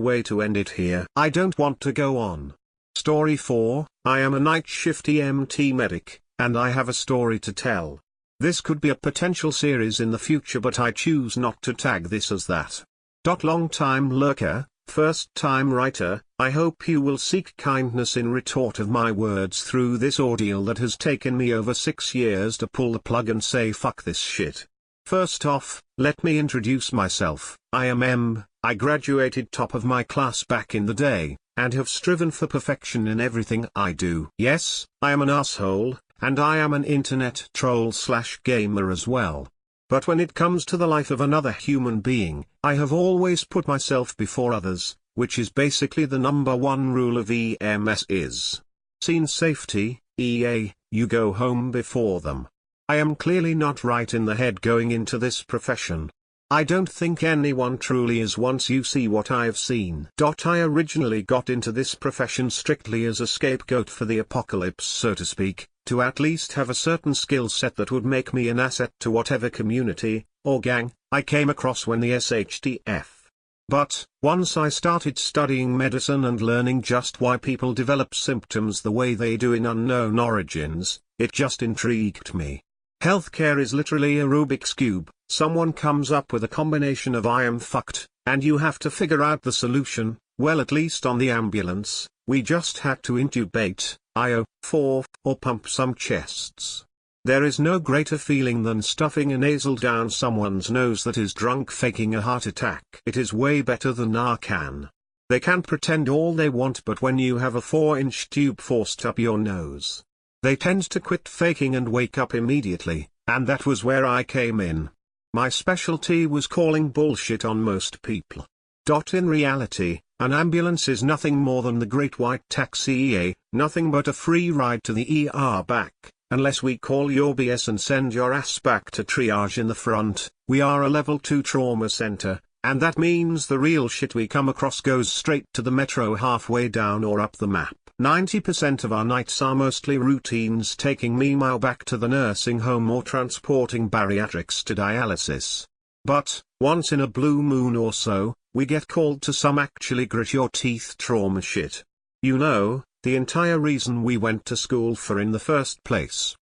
way to end it here. I don't want to go on. Story 4, I am a night shift EMT medic, and I have a story to tell. This could be a potential series in the future but I choose not to tag this as that. Long time lurker, first time writer, I hope you will seek kindness in retort of my words through this ordeal that has taken me over 6 years to pull the plug and say fuck this shit. First off, let me introduce myself. I am M. I graduated top of my class back in the day, and have striven for perfection in everything I do. Yes, I am an asshole, and I am an internet troll/gamer as well. But when it comes to the life of another human being, I have always put myself before others, which is basically the #1 rule of EMS is. Scene safety, EA, you go home before them. I am clearly not right in the head going into this profession. I don't think anyone truly is once you see what I've seen. I originally got into this profession strictly as a scapegoat for the apocalypse, so to speak, to at least have a certain skill set that would make me an asset to whatever community, or gang, I came across when the SHTF. But, once I started studying medicine and learning just why people develop symptoms the way they do in unknown origins, it just intrigued me. Healthcare is literally a Rubik's Cube. Someone comes up with a combination of I am fucked, and you have to figure out the solution. Well, at least on the ambulance, we just had to intubate, IO, or pump some chests. There is no greater feeling than stuffing a nasal down someone's nose that is drunk faking a heart attack. It is way better than Narcan. They can pretend all they want, but when you have a 4-inch tube forced up your nose, they tend to quit faking and wake up immediately, and that was where I came in. My specialty was calling bullshit on most people. In reality, an ambulance is nothing more than the Great White Taxi, nothing but a free ride to the ER back, unless we call your BS and send your ass back to triage in the front. We are a level 2 trauma center, and that means the real shit we come across goes straight to the metro halfway down or up the map. 90% of our nights are mostly routines, taking Meow back to the nursing home or transporting bariatrics to dialysis. But, once in a blue moon or so, we get called to some actually grit your teeth trauma shit. You know, the entire reason we went to school for in the first place.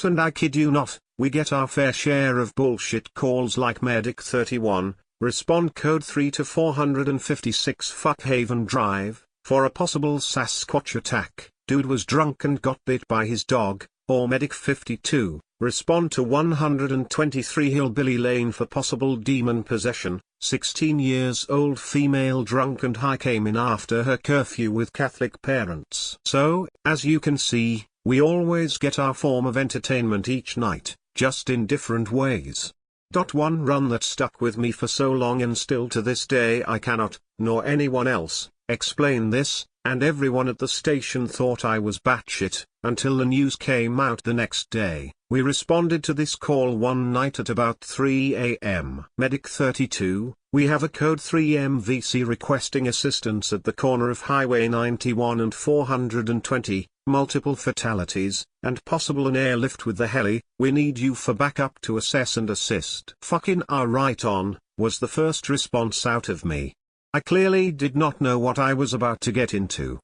And I kid you not, we get our fair share of bullshit calls like Medic 31, respond code 3 to 456 Fuckhaven Drive, for a possible Sasquatch attack, dude was drunk and got bit by his dog, or Medic 52, respond to 123 Hillbilly Lane for possible demon possession, 16 years old female drunk and high came in after her curfew with Catholic parents. So, as you can see, we always get our form of entertainment each night, just in different ways. One run that stuck with me for so long and still to this day I cannot, nor anyone else, explain this, and everyone at the station thought I was batshit, until the news came out the next day. We responded to this call one night at about 3 a.m. Medic 32, we have a code 3 MVC requesting assistance at the corner of Highway 91 and 420, multiple fatalities, and possible an airlift with the heli. We need you for backup to assess and assist. Fucking right on, was the first response out of me. I clearly did not know what I was about to get into.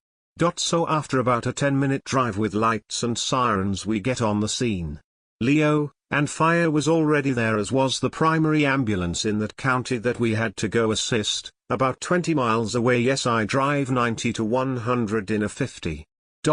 So after about a 10-minute drive with lights and sirens we get on the scene. Leo, and fire was already there, as was the primary ambulance in that county that we had to go assist, about 20 miles away. Yes, I drive 90 to 100 in a 50.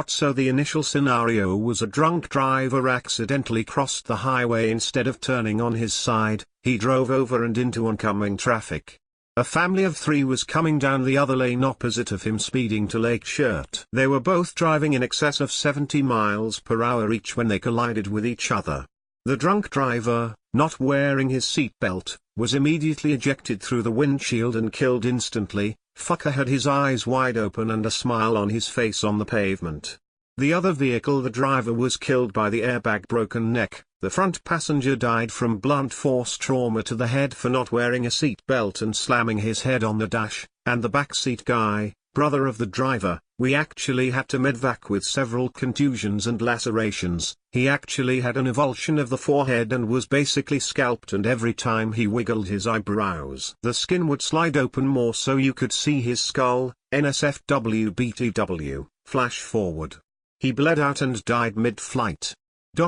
So the initial scenario was a drunk driver accidentally crossed the highway instead of turning on his side, he drove over and into oncoming traffic. A family of 3 was coming down the other lane opposite of him speeding to Lake Shirt. They were both driving in excess of 70 miles per hour each when they collided with each other. The drunk driver, not wearing his seatbelt, was immediately ejected through the windshield and killed instantly. Fucker had his eyes wide open and a smile on his face on the pavement. The other vehicle, the driver was killed by the airbag broken neck. The front passenger died from blunt force trauma to the head for not wearing a seat belt and slamming his head on the dash, and the backseat guy, brother of the driver, we actually had to medvac with several contusions and lacerations. He actually had an avulsion of the forehead and was basically scalped, and every time he wiggled his eyebrows the skin would slide open more so you could see his skull. NSFW BTW, flash forward. He bled out and died mid-flight.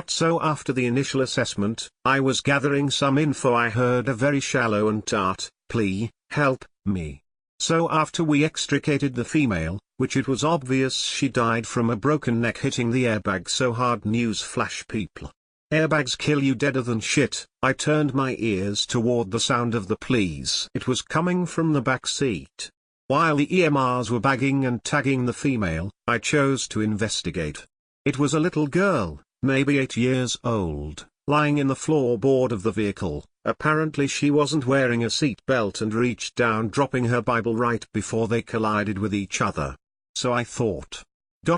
So after the initial assessment, I was gathering some info. I heard a very shallow and tart plea, help me. So after we extricated the female, which it was obvious she died from a broken neck hitting the airbag so hard, news flash people. Airbags kill you deader than shit. I turned my ears toward the sound of the pleas. It was coming from the back seat. While the EMRs were bagging and tagging the female, I chose to investigate. It was a little girl, maybe 8 years old, lying in the floorboard of the vehicle. Apparently she wasn't wearing a seat belt and reached down, dropping her Bible right before they collided with each other. So I thought.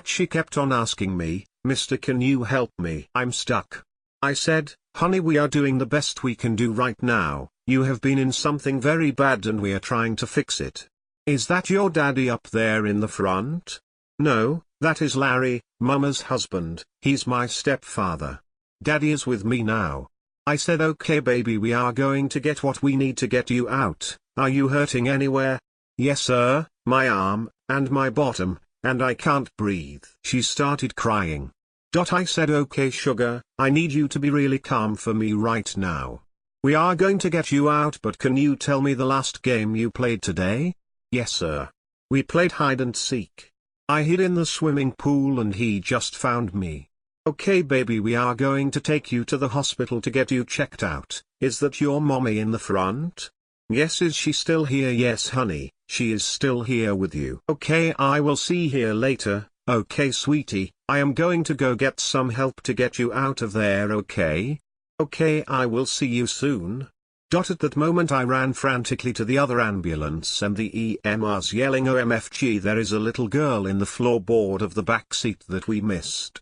She kept on asking me, "Mister, can you help me? I'm stuck." I said, "Honey, we are doing the best we can do right now. You have been in something very bad and we are trying to fix it." "Is that your daddy up there in the front?" "No, that is Larry, Mama's husband. He's my stepfather. Daddy is with me now." I said, "Okay baby, we are going to get what we need to get you out. Are you hurting anywhere?" "Yes sir, my arm, and my bottom, and I can't breathe." She started crying. I said, "Okay sugar, I need you to be really calm for me right now. We are going to get you out, but can you tell me the last game you played today?" "Yes sir. We played hide and seek. I hid in the swimming pool and he just found me. Okay baby, we are going to take you to the hospital to get you checked out. Is that your mommy in the front? Yes. Is she still here? Yes honey, she is still here with you. Okay, I will see here later. Okay sweetie, I am going to go get some help to get you out of there, okay? Okay, I will see you soon. At that moment I ran frantically to the other ambulance and the EMRs yelling OMFG, there is a little girl in the floorboard of the back seat that we missed.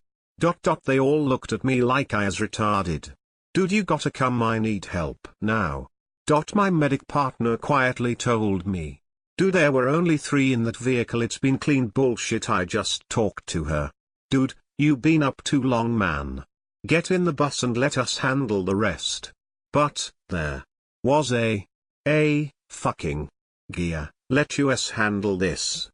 They all looked at me like I was retarded. Dude, you gotta come, I need help now. My medic partner quietly told me. Dude, there were only 3 in that vehicle, it's been clean bullshit, I just talked to her. Dude, you been up too long man. Get in the bus and let us handle the rest. But, there was a fucking gear, let us handle this.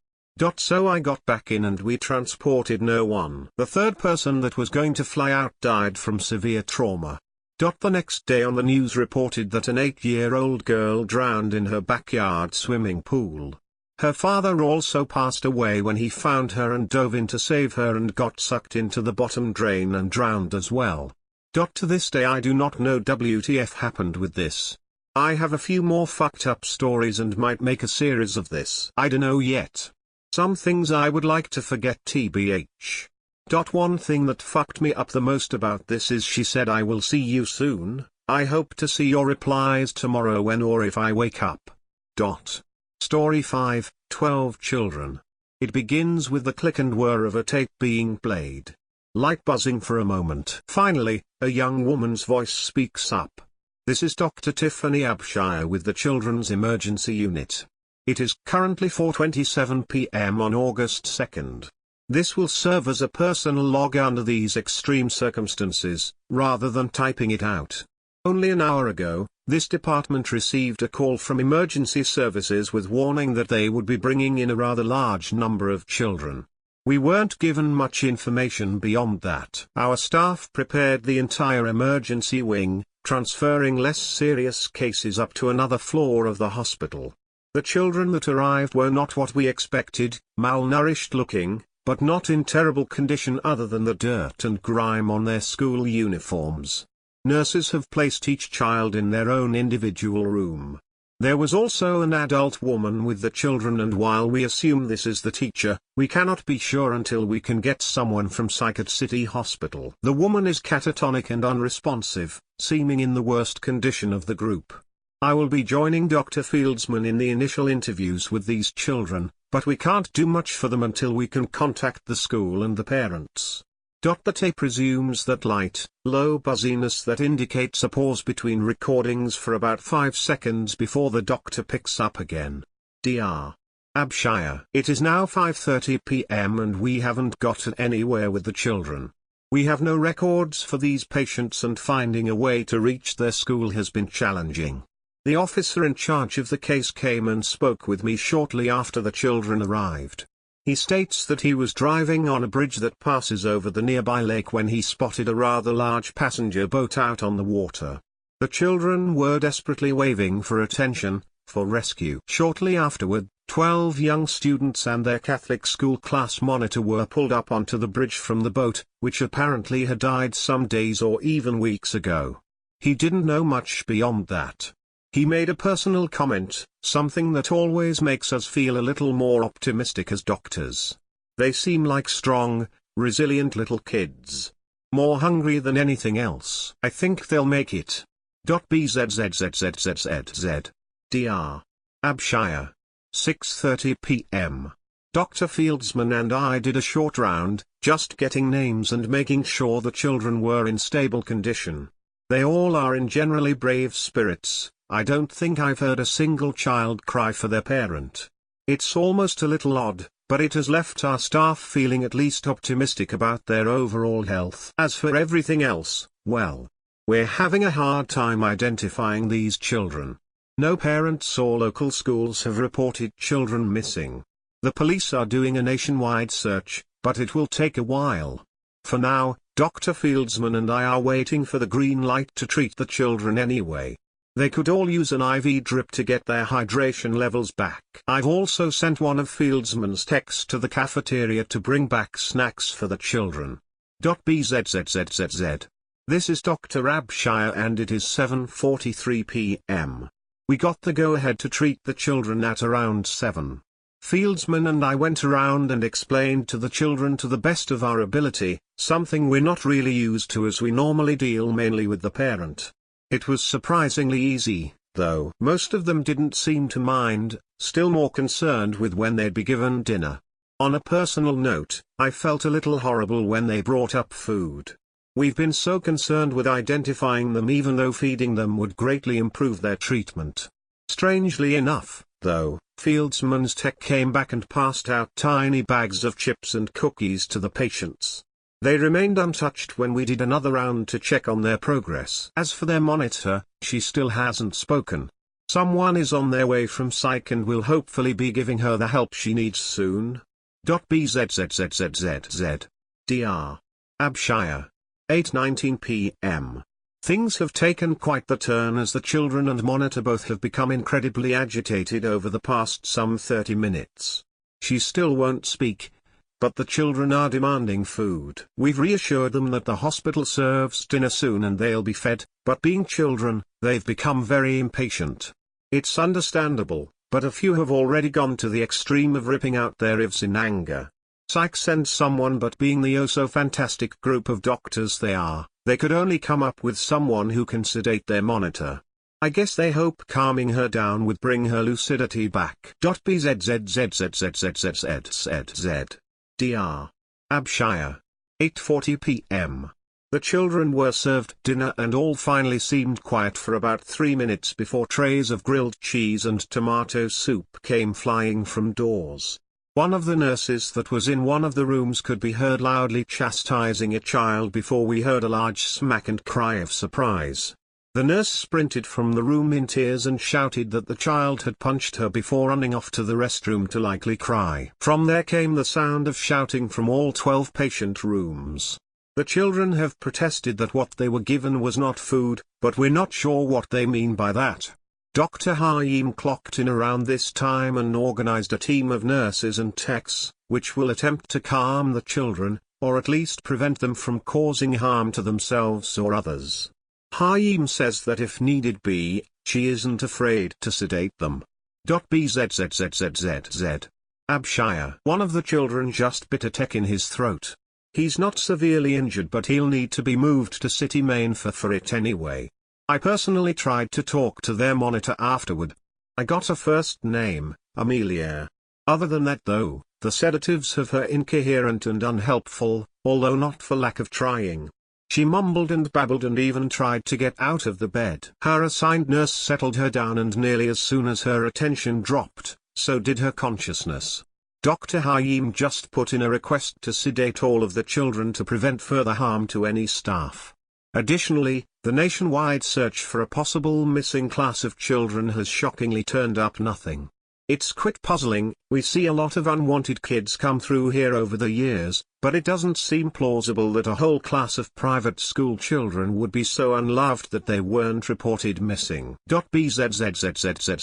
So I got back in and we transported no one. The third person that was going to fly out died from severe trauma. The next day on the news reported that an 8-year-old girl drowned in her backyard swimming pool. Her father also passed away when he found her and dove in to save her and got sucked into the bottom drain and drowned as well. To this day I do not know WTF happened with this. I have a few more fucked up stories and might make a series of this. I don't know yet. Some things I would like to forget tbh. One thing that fucked me up the most about this is she said I will see you soon. I hope to see your replies tomorrow when or if I wake up. Story 5, 12 children. It begins with the click and whir of a tape being played. Light buzzing for a moment. Finally, a young woman's voice speaks up. This is Dr. Tiffany Abshire with the Children's Emergency Unit. It is currently 4:27 p.m. on August 2nd. This will serve as a personal log under these extreme circumstances, rather than typing it out. Only an hour ago, this department received a call from emergency services with warning that they would be bringing in a rather large number of children. We weren't given much information beyond that. Our staff prepared the entire emergency wing, transferring less serious cases up to another floor of the hospital. The children that arrived were not what we expected, malnourished looking, but not in terrible condition other than the dirt and grime on their school uniforms. Nurses have placed each child in their own individual room. There was also an adult woman with the children, and while we assume this is the teacher, we cannot be sure until we can get someone from Psychiat City Hospital. The woman is catatonic and unresponsive, seeming in the worst condition of the group. I will be joining Dr. Fieldsman in the initial interviews with these children, but we can't do much for them until we can contact the school and the parents. The tape resumes that light, low buzziness that indicates a pause between recordings for about 5 seconds before the doctor picks up again. Dr. Abshire. It is now 5:30 p.m. and we haven't gotten anywhere with the children. We have no records for these patients and finding a way to reach their school has been challenging. The officer in charge of the case came and spoke with me shortly after the children arrived. He states that he was driving on a bridge that passes over the nearby lake when he spotted a rather large passenger boat out on the water. The children were desperately waving for attention, for rescue. Shortly afterward, 12 young students and their Catholic school class monitor were pulled up onto the bridge from the boat, which apparently had died some days or even weeks ago. He didn't know much beyond that. He made a personal comment, something that always makes us feel a little more optimistic as doctors. They seem like strong, resilient little kids. More hungry than anything else. I think they'll make it. BZZZZZZZ. Dr. Abshire. 6:30 p.m. Dr. Fieldsman and I did a short round, just getting names and making sure the children were in stable condition. They all are in generally brave spirits. I don't think I've heard a single child cry for their parent. It's almost a little odd, but it has left our staff feeling at least optimistic about their overall health. As for everything else, well, we're having a hard time identifying these children. No parents or local schools have reported children missing. The police are doing a nationwide search, but it will take a while. For now, Dr. Fieldsman and I are waiting for the green light to treat the children anyway. They could all use an IV drip to get their hydration levels back. I've also sent one of Fieldsman's techs to the cafeteria to bring back snacks for the children. BZZZZZ. This is Dr. Abshire and it is 7:43 p.m. We got the go-ahead to treat the children at around 7. Fieldsman and I went around and explained to the children to the best of our ability, something we're not really used to as we normally deal mainly with the parent. It was surprisingly easy, though most of them didn't seem to mind, still more concerned with when they'd be given dinner. On a personal note, I felt a little horrible when they brought up food. We've been so concerned with identifying them even though feeding them would greatly improve their treatment. Strangely enough, though, Fieldsman's tech came back and passed out tiny bags of chips and cookies to the patients. They remained untouched when we did another round to check on their progress. As for their monitor, she still hasn't spoken. Someone is on their way from psych and will hopefully be giving her the help she needs soon. BZZZZZZ. Dr. Abshire. 8:19 p.m. Things have taken quite the turn as the children and monitor both have become incredibly agitated over the past some 30 minutes. She still won't speak, but the children are demanding food. We've reassured them that the hospital serves dinner soon and they'll be fed, but being children, they've become very impatient. It's understandable, but a few have already gone to the extreme of ripping out their ribs in anger. Psych sends someone, but being the oh-so-fantastic group of doctors they are, they could only come up with someone who can sedate their monitor. I guess they hope calming her down would bring her lucidity back. BZZZZZZZZZ. Dr. Abshire. 8:40 p.m. The children were served dinner and all finally seemed quiet for about 3 minutes before trays of grilled cheese and tomato soup came flying from doors. One of the nurses that was in one of the rooms could be heard loudly chastising a child before we heard a large smack and cry of surprise. The nurse sprinted from the room in tears and shouted that the child had punched her before running off to the restroom to likely cry. From there came the sound of shouting from all 12 patient rooms. The children have protested that what they were given was not food, but we're not sure what they mean by that. Dr. Haim clocked in around this time and organized a team of nurses and techs, which will attempt to calm the children, or at least prevent them from causing harm to themselves or others. Haim says that if needed be, she isn't afraid to sedate them. BZZZZZZ. Abshire. One of the children just bit a tech in his throat. He's not severely injured but he'll need to be moved to City Main for it anyway. I personally tried to talk to their monitor afterward. I got a first name, Amelia. Other than that though, the sedatives have her incoherent and unhelpful, although not for lack of trying. She mumbled and babbled and even tried to get out of the bed. Her assigned nurse settled her down and nearly as soon as her attention dropped, so did her consciousness. Dr. Haim just put in a request to sedate all of the children to prevent further harm to any staff. Additionally, the nationwide search for a possible missing class of children has shockingly turned up nothing. It's quite puzzling. We see a lot of unwanted kids come through here over the years, but it doesn't seem plausible that a whole class of private school children would be so unloved that they weren't reported missing. BZZZZZZZ.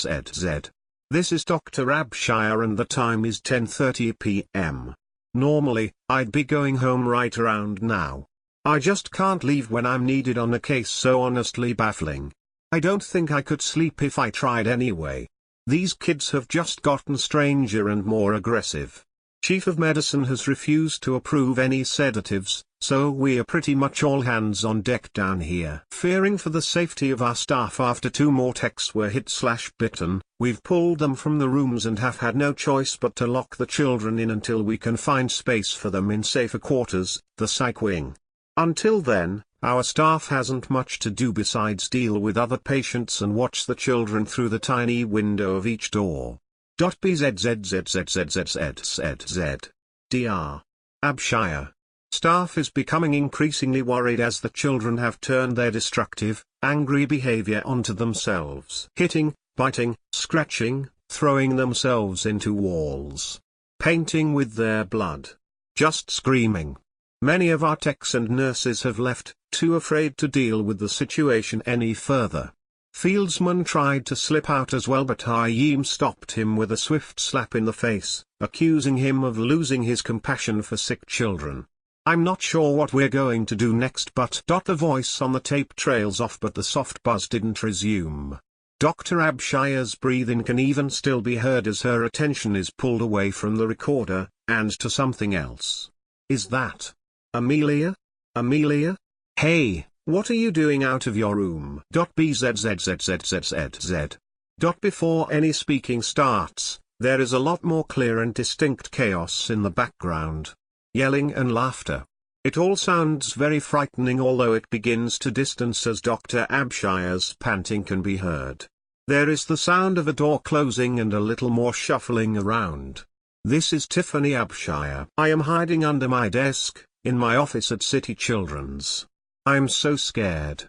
This is Dr. Abshire and the time is 10:30 p.m. Normally, I'd be going home right around now. I just can't leave when I'm needed on a case so honestly baffling. I don't think I could sleep if I tried anyway. These kids have just gotten stranger and more aggressive. Chief of Medicine has refused to approve any sedatives, so we are pretty much all hands on deck down here. Fearing for the safety of our staff after 2 more techs were hit/bitten, we've pulled them from the rooms and have had no choice but to lock the children in until we can find space for them in safer quarters, the psych wing. Until then, our staff hasn't much to do besides deal with other patients and watch the children through the tiny window of each door. BZZZZZZZZ. Dr. Abshire. Staff is becoming increasingly worried as the children have turned their destructive, angry behavior onto themselves. Hitting, biting, scratching, throwing themselves into walls. Painting with their blood. Just screaming. Many of our techs and nurses have left, too afraid to deal with the situation any further. Fieldsman tried to slip out as well but Haim stopped him with a swift slap in the face, accusing him of losing his compassion for sick children. I'm not sure what we're going to do next, but the voice on the tape trails off, but the soft buzz didn't resume. Dr. Abshire's breathing can even still be heard as her attention is pulled away from the recorder, and to something else. Is that Amelia? Amelia? Hey, what are you doing out of your room? Bzzzzzzzzz. Before any speaking starts, there is a lot more clear and distinct chaos in the background. Yelling and laughter. It all sounds very frightening, although it begins to distance as Dr. Abshire's panting can be heard. There is the sound of a door closing and a little more shuffling around. This is Tiffany Abshire. I am hiding under my desk, in my office at City Children's. I'm so scared.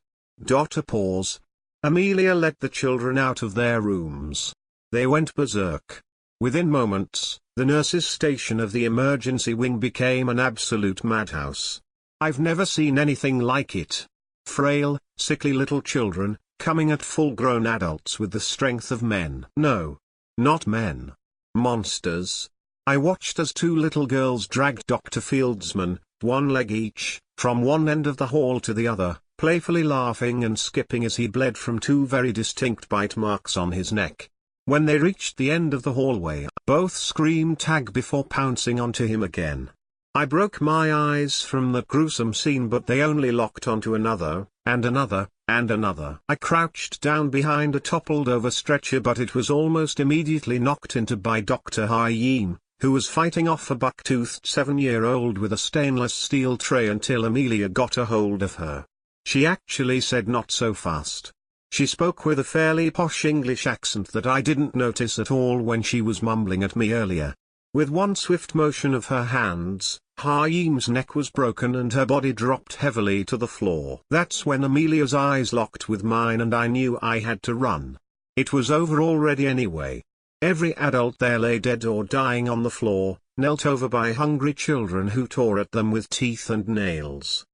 A pause. Amelia let the children out of their rooms. They went berserk. Within moments, the nurses' station of the emergency wing became an absolute madhouse. I've never seen anything like it. Frail, sickly little children, coming at full-grown adults with the strength of men. No. Not men. Monsters. I watched as two little girls dragged Dr. Fieldsman, one leg each, from one end of the hall to the other, playfully laughing and skipping as he bled from two very distinct bite marks on his neck. When they reached the end of the hallway, both screamed tag before pouncing onto him again. I broke my eyes from the gruesome scene, but they only locked onto another, and another, and another. I crouched down behind a toppled-over stretcher, but it was almost immediately knocked into by Dr. Hayim, who was fighting off a buck-toothed 7-year-old with a stainless steel tray until Amelia got a hold of her. She actually said, "Not so fast." She spoke with a fairly posh English accent that I didn't notice at all when she was mumbling at me earlier. With one swift motion of her hands, Hayim's neck was broken and her body dropped heavily to the floor. That's when Amelia's eyes locked with mine and I knew I had to run. It was over already anyway. Every adult there lay dead or dying on the floor, knelt over by hungry children who tore at them with teeth and nails.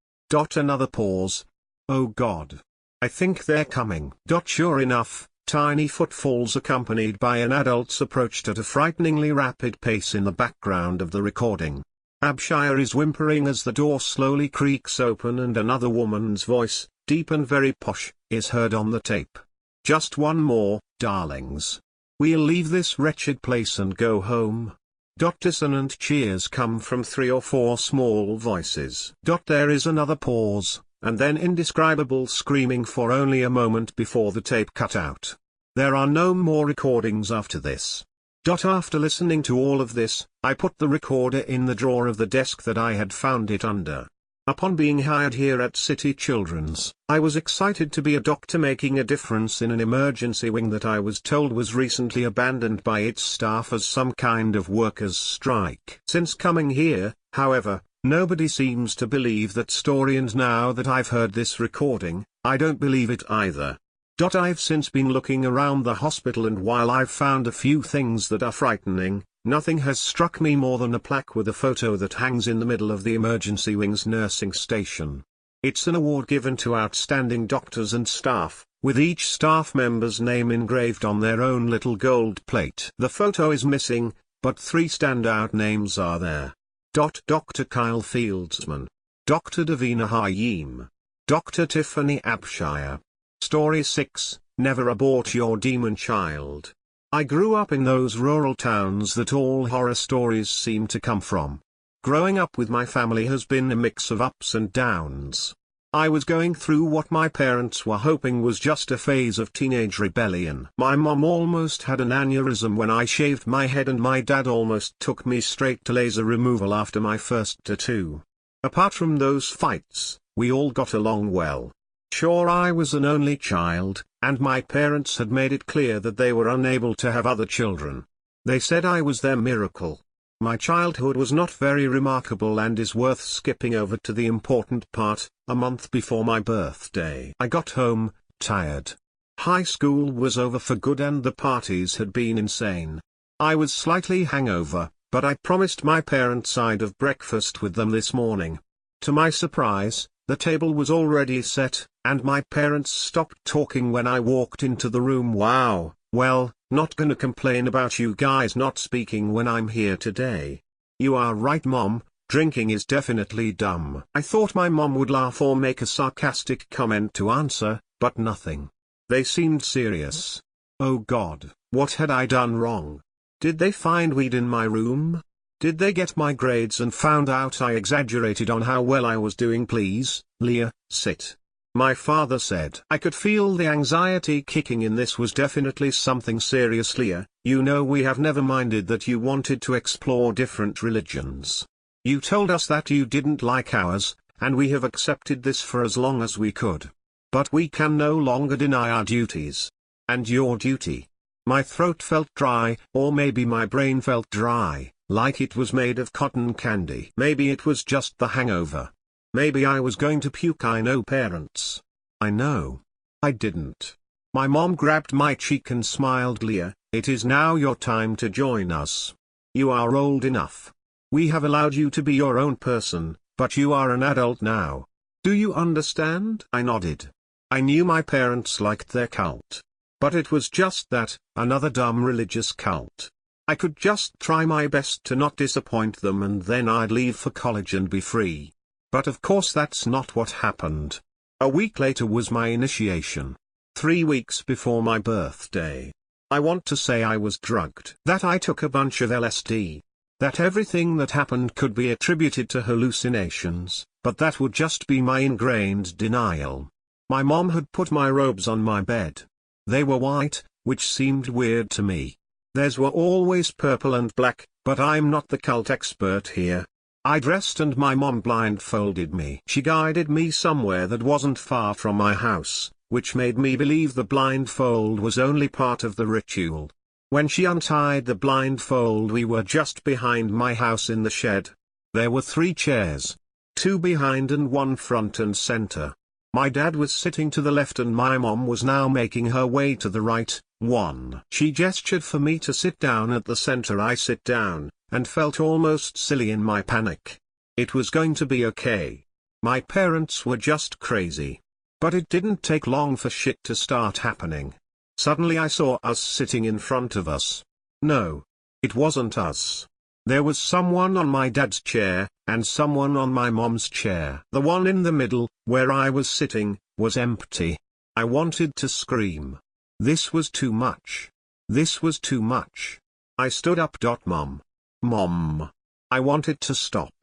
Another pause. Oh God. I think they're coming. Sure enough, tiny footfalls accompanied by an adult's approached at a frighteningly rapid pace in the background of the recording. Abshire is whimpering as the door slowly creaks open and another woman's voice, deep and very posh, is heard on the tape. Just one more, darlings. We'll leave this wretched place and go home. Dissonant cheers come from 3 or 4 small voices. There is another pause, and then indescribable screaming for only a moment before the tape cut out. There are no more recordings after this. After listening to all of this, I put the recorder in the drawer of the desk that I had found it under. Upon being hired here at City Children's, I was excited to be a doctor making a difference in an emergency wing that I was told was recently abandoned by its staff as some kind of workers' strike. Since coming here, however, nobody seems to believe that story, and now that I've heard this recording, I don't believe it either. I've since been looking around the hospital, and while I've found a few things that are frightening, nothing has struck me more than a plaque with a photo that hangs in the middle of the emergency wing's nursing station. It's an award given to outstanding doctors and staff, with each staff member's name engraved on their own little gold plate. The photo is missing, but 3 standout names are there. Dr. Kyle Fieldsman, Dr. Davina Hayim, Dr. Tiffany Abshire. Story 6, Never Abort Your Demon Child. I grew up in those rural towns that all horror stories seem to come from. Growing up with my family has been a mix of ups and downs. I was going through what my parents were hoping was just a phase of teenage rebellion. My mom almost had an aneurysm when I shaved my head, and my dad almost took me straight to laser removal after my first tattoo. Apart from those fights, we all got along well. Sure, I was an only child, and my parents had made it clear that they were unable to have other children. They said I was their miracle. My childhood was not very remarkable and is worth skipping over to the important part. A month before my birthday, I got home, tired. High school was over for good and the parties had been insane. I was slightly hangover, but I promised my parents I'd have breakfast with them this morning. To my surprise, the table was already set, and my parents stopped talking when I walked into the room. Wow, well, not gonna complain about you guys not speaking when I'm here today. You are right, Mom, Drinking is definitely dumb. I thought my mom would laugh or make a sarcastic comment to answer, but nothing. They seemed serious. Oh God, what had I done wrong? Did they find weed in my room? Did they get my grades and found out I exaggerated on how well I was doing? Please, Leah, sit. My father said. I could feel the anxiety kicking in. This was definitely something serious. Leah, you know we have never minded that you wanted to explore different religions. You told us that you didn't like ours, and we have accepted this for as long as we could. But we can no longer deny our duties. And your duty. My throat felt dry, or maybe my brain felt dry, like it was made of cotton candy. Maybe it was just the hangover. Maybe I was going to puke. I know parents. I know. I didn't. My mom grabbed my cheek and smiled. Leah, it is now your time to join us. You are old enough. We have allowed you to be your own person, but you are an adult now. Do you understand? I nodded. I knew my parents liked their cult. But it was just that, another dumb religious cult. I could just try my best to not disappoint them and then I'd leave for college and be free. But of course that's not what happened. A week later was my initiation. 3 weeks before my birthday. I want to say I was drugged. That I took a bunch of LSD. That everything that happened could be attributed to hallucinations, but that would just be my ingrained denial. My mom had put my robes on my bed. They were white, which seemed weird to me. Theirs were always purple and black, but I'm not the cult expert here. I dressed and my mom blindfolded me. She guided me somewhere that wasn't far from my house, which made me believe the blindfold was only part of the ritual. When she untied the blindfold, we were just behind my house in the shed. There were 3 chairs. 2 behind and 1 front and center. My dad was sitting to the left and my mom was now making her way to the right. 1. She gestured for me to sit down at the center. I sit down, and felt almost silly in my panic. It was going to be okay. My parents were just crazy. But it didn't take long for shit to start happening. Suddenly I saw us sitting in front of us. No. It wasn't us. There was someone on my dad's chair, and someone on my mom's chair. The one in the middle, where I was sitting, was empty. I wanted to scream. This was too much. This was too much. I stood up. Mom. Mom. I wanted to stop.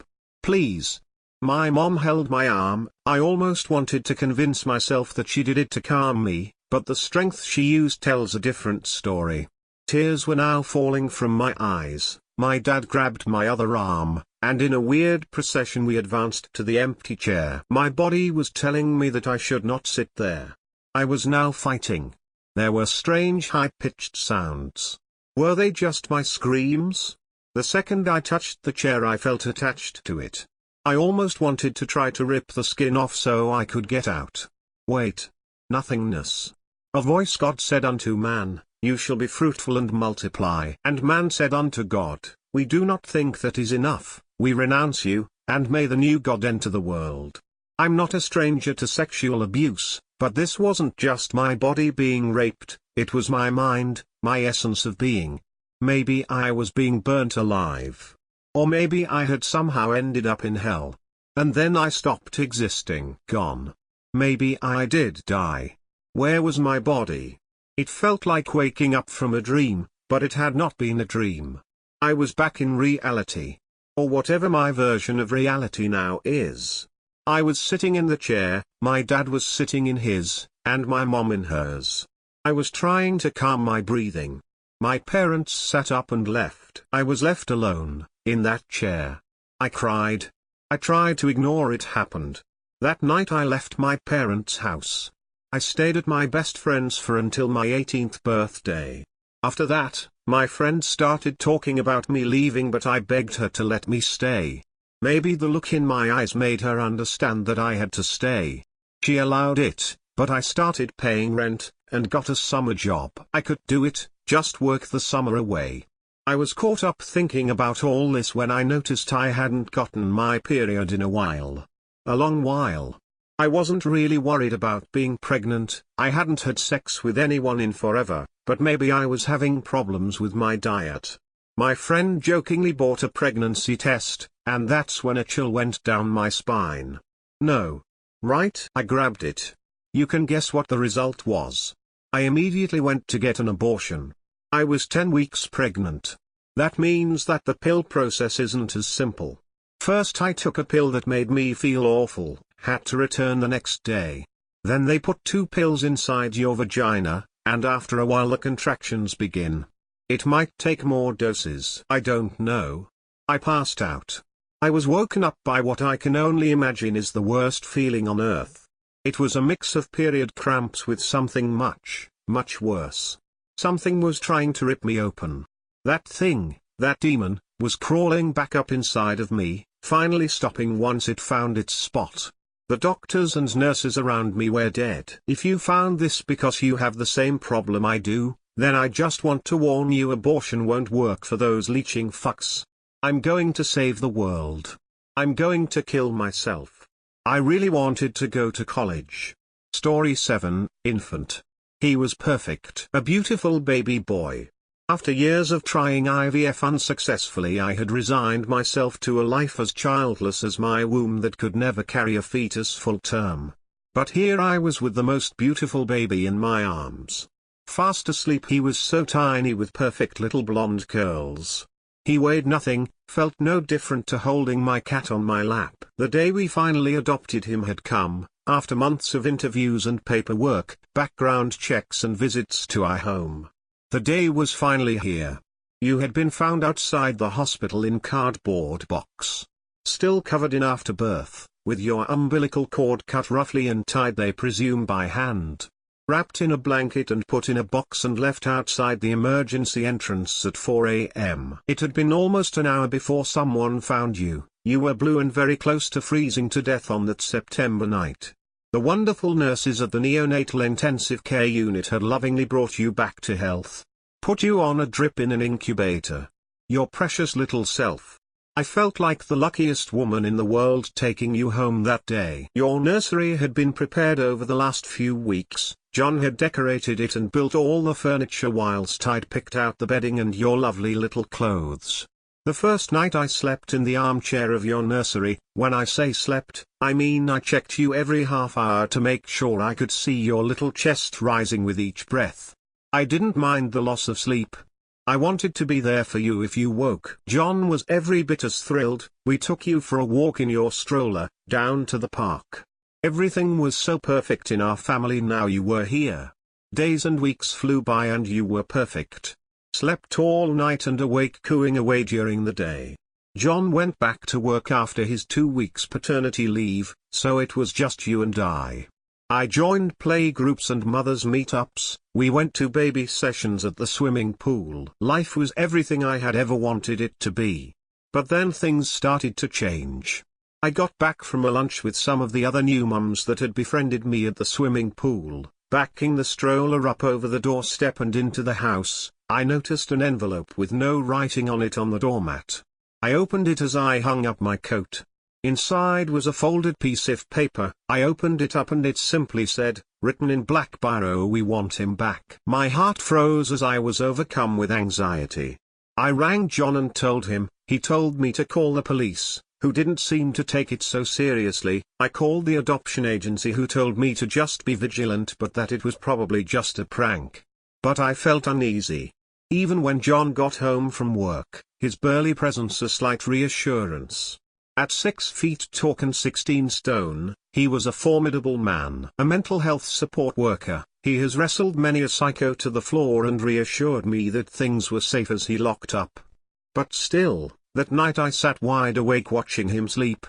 Please. My mom held my arm. I almost wanted to convince myself that she did it to calm me, but the strength she used tells a different story. Tears were now falling from my eyes. My dad grabbed my other arm, and in a weird procession we advanced to the empty chair. My body was telling me that I should not sit there. I was now fighting. There were strange high-pitched sounds. Were they just my screams? The second I touched the chair I felt attached to it. I almost wanted to try to rip the skin off so I could get out. Wait. Nothingness. A voice. God said unto man, you shall be fruitful and multiply. And man said unto God, we do not think that is enough, we renounce you, and may the new God enter the world. I'm not a stranger to sexual abuse, but this wasn't just my body being raped, it was my mind, my essence of being. Maybe I was being burnt alive. Or maybe I had somehow ended up in hell. And then I stopped existing. Gone. Maybe I did die. Where was my body? It felt like waking up from a dream, but it had not been a dream. I was back in reality. Or whatever my version of reality now is. I was sitting in the chair, my dad was sitting in his, and my mom in hers. I was trying to calm my breathing. My parents sat up and left. I was left alone, in that chair. I cried. I tried to ignore it happened. That night I left my parents' house. I stayed at my best friend's for until my 18th birthday. After that, my friend started talking about me leaving, but I begged her to let me stay. Maybe the look in my eyes made her understand that I had to stay. She allowed it, but I started paying rent, and got a summer job. I could do it, just work the summer away. I was caught up thinking about all this when I noticed I hadn't gotten my period in a while. A long while. I wasn't really worried about being pregnant, I hadn't had sex with anyone in forever, but maybe I was having problems with my diet. My friend jokingly bought a pregnancy test, and that's when a chill went down my spine. No. Right? I grabbed it. You can guess what the result was. I immediately went to get an abortion. I was 10 weeks pregnant. That means that the pill process isn't as simple. First I took a pill that made me feel awful, had to return the next day. Then they put 2 pills inside your vagina, and after a while the contractions begin. It might take more doses. I don't know. I passed out. I was woken up by what I can only imagine is the worst feeling on earth. It was a mix of period cramps with something much, much worse. Something was trying to rip me open. That thing, that demon, was crawling back up inside of me, finally stopping once it found its spot. The doctors and nurses around me were dead. If you found this because you have the same problem I do, then I just want to warn you, abortion won't work for those leeching fucks. I'm going to save the world. I'm going to kill myself. I really wanted to go to college. Story 7, Infant. He was perfect. A beautiful baby boy. After years of trying IVF unsuccessfully, I had resigned myself to a life as childless as my womb that could never carry a fetus full term. But here I was with the most beautiful baby in my arms. Fast asleep, he was so tiny with perfect little blonde curls. He weighed nothing, felt no different to holding my cat on my lap. The day we finally adopted him had come, after months of interviews and paperwork, background checks and visits to our home. The day was finally here. You had been found outside the hospital in cardboard box. Still covered in afterbirth, with your umbilical cord cut roughly and tied, they presume by hand. Wrapped in a blanket and put in a box and left outside the emergency entrance at 4 a.m. It had been almost an hour before someone found you. You were blue and very close to freezing to death on that September night. The wonderful nurses at the neonatal intensive care unit had lovingly brought you back to health. Put you on a drip in an incubator. Your precious little self. I felt like the luckiest woman in the world taking you home that day. Your nursery had been prepared over the last few weeks. John had decorated it and built all the furniture whilst I'd picked out the bedding and your lovely little clothes. The first night I slept in the armchair of your nursery. When I say slept, I mean I checked you every half hour to make sure I could see your little chest rising with each breath. I didn't mind the loss of sleep. I wanted to be there for you if you woke. John was every bit as thrilled. We took you for a walk in your stroller, down to the park. Everything was so perfect in our family now you were here. Days and weeks flew by and you were perfect. Slept all night and awake cooing away during the day. John went back to work after his 2 weeks paternity leave, so it was just you and I. I joined play groups and mothers meetups. We went to baby sessions at the swimming pool. Life was everything I had ever wanted it to be. But then things started to change. I got back from a lunch with some of the other new mums that had befriended me at the swimming pool. Backing the stroller up over the doorstep and into the house, I noticed an envelope with no writing on it on the doormat. I opened it as I hung up my coat. Inside was a folded piece of paper. I opened it up and it simply said, written in black biro, "We want him back." My heart froze as I was overcome with anxiety. I rang John and told him. He told me to call the police, who didn't seem to take it so seriously. I called the adoption agency, who told me to just be vigilant but that it was probably just a prank. But I felt uneasy. Even when John got home from work, his burly presence a slight reassurance. At 6 feet tall and 16 stone, he was a formidable man. A mental health support worker, he has wrestled many a psycho to the floor and reassured me that things were safe as he locked up. But still, that night I sat wide awake watching him sleep.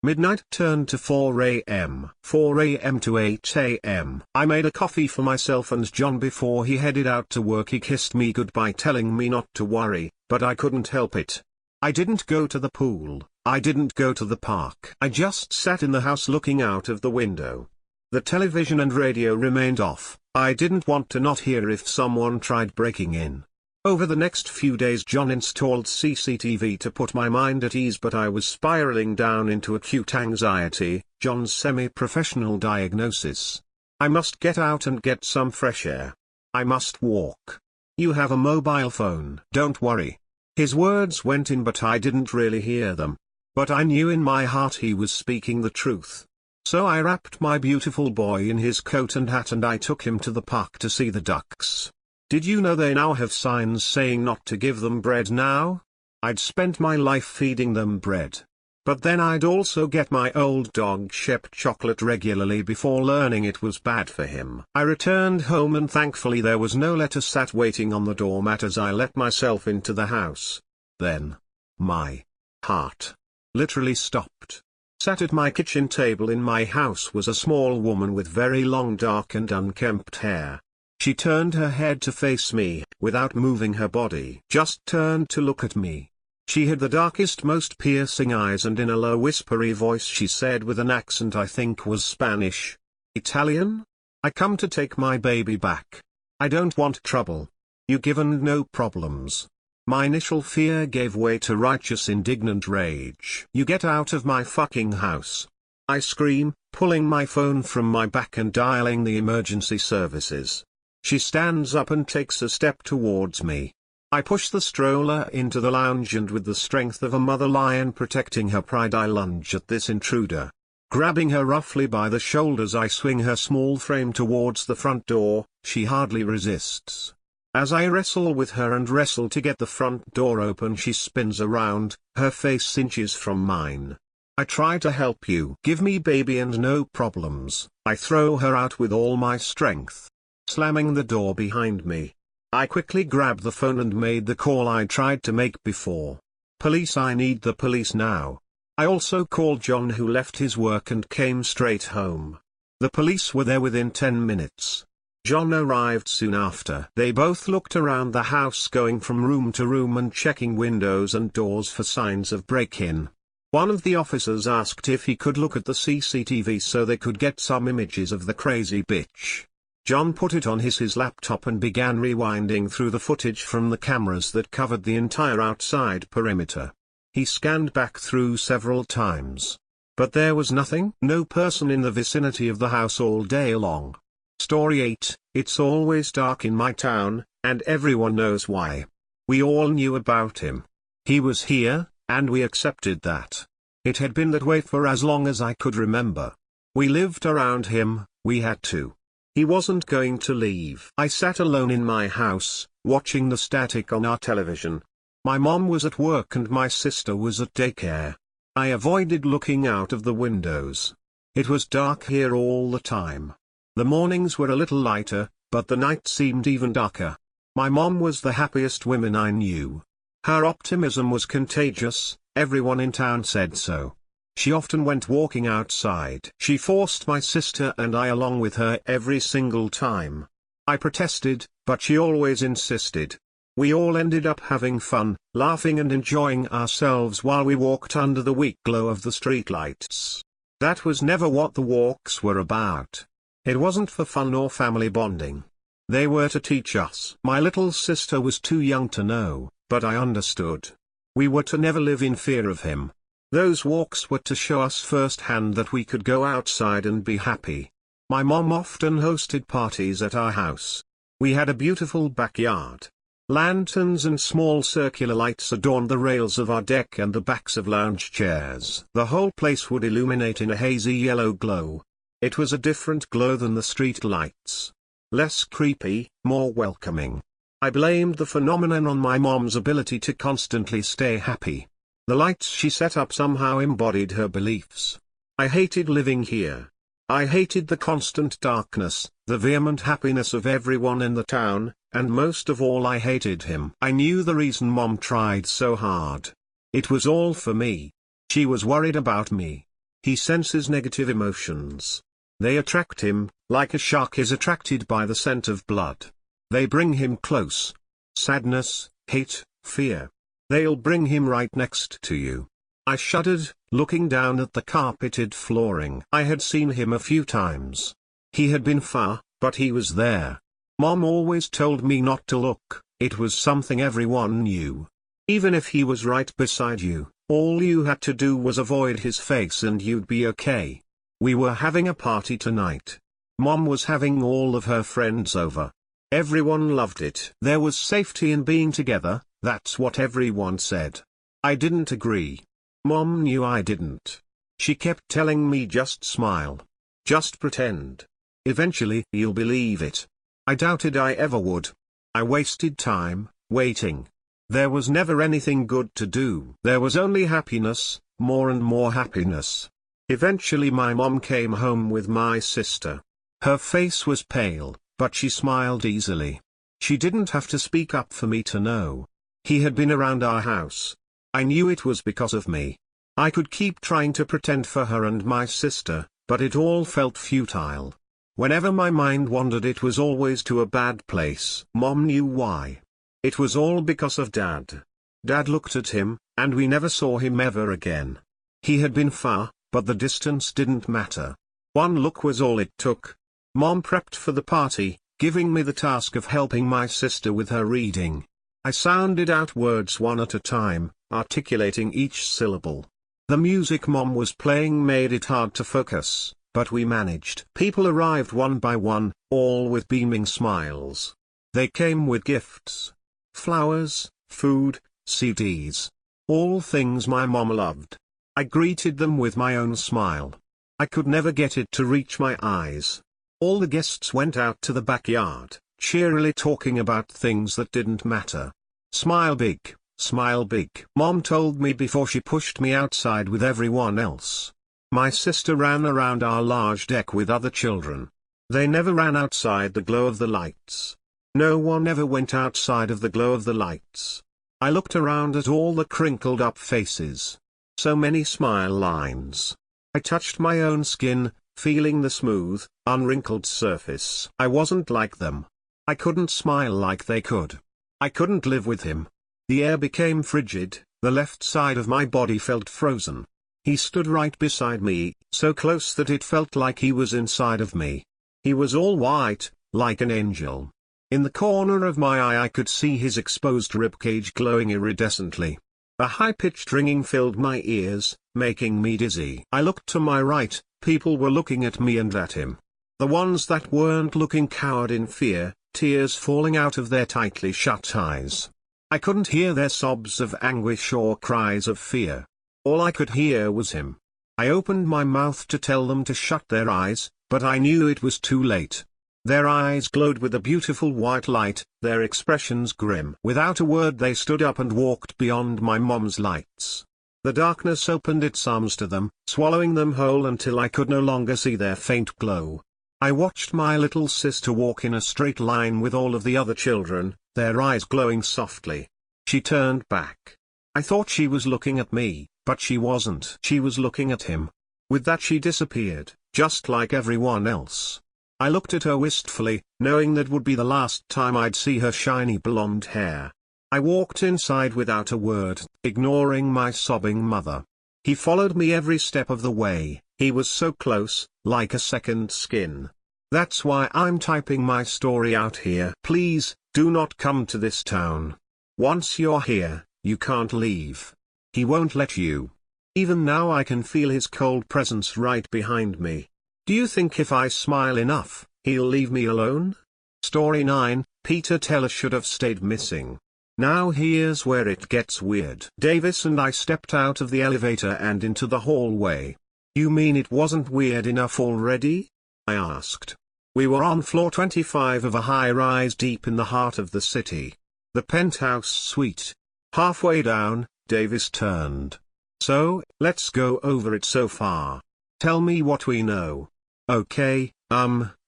Midnight turned to 4 a.m. 4 a.m. to 8 a.m. I made a coffee for myself and John before he headed out to work. He kissed me goodbye, telling me not to worry, but I couldn't help it. I didn't go to the pool. I didn't go to the park. I just sat in the house looking out of the window. The television and radio remained off. I didn't want to not hear if someone tried breaking in. Over the next few days John installed CCTV to put my mind at ease, but I was spiraling down into acute anxiety. John's semi-professional diagnosis. I must get out and get some fresh air. I must walk. You have a mobile phone. Don't worry. His words went in but I didn't really hear them. But I knew in my heart he was speaking the truth. So I wrapped my beautiful boy in his coat and hat and I took him to the park to see the ducks. Did you know they now have signs saying not to give them bread now? I'd spent my life feeding them bread. But then I'd also get my old dog Shep chocolate regularly before learning it was bad for him. I returned home and thankfully there was no letter sat waiting on the doormat as I let myself into the house. Then, my heart literally stopped. Sat at my kitchen table in my house was a small woman with very long dark and unkempt hair. She turned her head to face me, without moving her body. Just turned to look at me. She had the darkest most piercing eyes and in a low whispery voice she said with an accent I think was Spanish. Italian? I come to take my baby back. I don't want trouble. You given no problems. My initial fear gave way to righteous indignant rage. You get out of my fucking house. I scream, pulling my phone from my back and dialing the emergency services. She stands up and takes a step towards me. I push the stroller into the lounge and with the strength of a mother lion protecting her pride I lunge at this intruder. Grabbing her roughly by the shoulders I swing her small frame towards the front door, she hardly resists. As I wrestle with her and wrestle to get the front door open she spins around, her face inches from mine. I try to help you. Give me baby and no problems. I throw her out with all my strength. Slamming the door behind me. I quickly grabbed the phone and made the call I tried to make before. Police, I need the police now. I also called John who left his work and came straight home. The police were there within 10 minutes. John arrived soon after. They both looked around the house going from room to room and checking windows and doors for signs of break-in. One of the officers asked if he could look at the CCTV so they could get some images of the crazy bitch. John put it on his laptop and began rewinding through the footage from the cameras that covered the entire outside perimeter. He scanned back through several times. But there was nothing, no person in the vicinity of the house all day long. Story 8, it's always dark in my town, and everyone knows why. We all knew about him. He was here, and we accepted that. It had been that way for as long as I could remember. We lived around him, we had to. He wasn't going to leave. I sat alone in my house, watching the static on our television. My mom was at work and my sister was at daycare. I avoided looking out of the windows. It was dark here all the time. The mornings were a little lighter, but the night seemed even darker. My mom was the happiest woman I knew. Her optimism was contagious, everyone in town said so. She often went walking outside. She forced my sister and I along with her every single time. I protested, but she always insisted. We all ended up having fun, laughing and enjoying ourselves while we walked under the weak glow of the streetlights. That was never what the walks were about. It wasn't for fun or family bonding. They were to teach us. My little sister was too young to know, but I understood. We were to never live in fear of him. Those walks were to show us firsthand that we could go outside and be happy. My mom often hosted parties at our house. We had a beautiful backyard. Lanterns and small circular lights adorned the rails of our deck and the backs of lounge chairs. The whole place would illuminate in a hazy yellow glow. It was a different glow than the street lights. Less creepy, more welcoming. I blamed the phenomenon on my mom's ability to constantly stay happy. The lights she set up somehow embodied her beliefs. I hated living here. I hated the constant darkness, the vehement happiness of everyone in the town, and most of all I hated him. I knew the reason Mom tried so hard. It was all for me. She was worried about me. He senses negative emotions. They attract him, like a shark is attracted by the scent of blood. They bring him close. Sadness, hate, fear. They'll bring him right next to you. I shuddered, looking down at the carpeted flooring. I had seen him a few times. He had been far, but he was there. Mom always told me not to look, it was something everyone knew. Even if he was right beside you, all you had to do was avoid his face and you'd be okay. We were having a party tonight. Mom was having all of her friends over. Everyone loved it. There was safety in being together, That's what everyone said. I didn't agree. Mom knew I didn't. She kept telling me just smile. Just pretend. Eventually you'll believe it. I doubted I ever would. I wasted time, waiting. There was never anything good to do. There was only happiness, more and more happiness. Eventually my mom came home with my sister. Her face was pale, but she smiled easily. She didn't have to speak up for me to know. He had been around our house. I knew it was because of me. I could keep trying to pretend for her and my sister, but it all felt futile. Whenever my mind wandered, it was always to a bad place. Mom knew why. It was all because of Dad. Dad looked at him, and we never saw him ever again. He had been far, but the distance didn't matter. One look was all it took. Mom prepped for the party, giving me the task of helping my sister with her reading. I sounded out words one at a time, articulating each syllable. The music Mom was playing made it hard to focus, but we managed. People arrived one by one, all with beaming smiles. They came with gifts. Flowers, food, CDs. All things my mom loved. I greeted them with my own smile. I could never get it to reach my eyes. All the guests went out to the backyard, cheerily talking about things that didn't matter. Smile big, smile big. Mom told me before she pushed me outside with everyone else. My sister ran around our large deck with other children. They never ran outside the glow of the lights. No one ever went outside of the glow of the lights. I looked around at all the crinkled up faces. So many smile lines. I touched my own skin, feeling the smooth, unwrinkled surface. I wasn't like them. I couldn't smile like they could. I couldn't live with him. The air became frigid, the left side of my body felt frozen. He stood right beside me, so close that it felt like he was inside of me. He was all white, like an angel. In the corner of my eye I could see his exposed ribcage glowing iridescently. A high-pitched ringing filled my ears, making me dizzy. I looked to my right, people were looking at me and at him. The ones that weren't looking cowered in fear, tears falling out of their tightly shut eyes. I couldn't hear their sobs of anguish or cries of fear. All I could hear was him. I opened my mouth to tell them to shut their eyes, but I knew it was too late. Their eyes glowed with a beautiful white light, their expressions grim. Without a word they stood up and walked beyond my mom's lights. The darkness opened its arms to them, swallowing them whole until I could no longer see their faint glow. I watched my little sister walk in a straight line with all of the other children, their eyes glowing softly. She turned back. I thought she was looking at me, but she wasn't. She was looking at him. With that she disappeared, just like everyone else. I looked at her wistfully, knowing that would be the last time I'd see her shiny blonde hair. I walked inside without a word, ignoring my sobbing mother. He followed me every step of the way, he was so close, like a second skin. That's why I'm typing my story out here. Please, do not come to this town. Once you're here, you can't leave. He won't let you. Even now I can feel his cold presence right behind me. Do you think if I smile enough, he'll leave me alone? Story 9, Peter Teller should have stayed missing. Now here's where it gets weird. Davis and I stepped out of the elevator and into the hallway. You mean it wasn't weird enough already? I asked. We were on floor 25 of a high-rise deep in the heart of the city. The penthouse suite. Halfway down, Davis turned. So, let's go over it so far. Tell me what we know. Okay,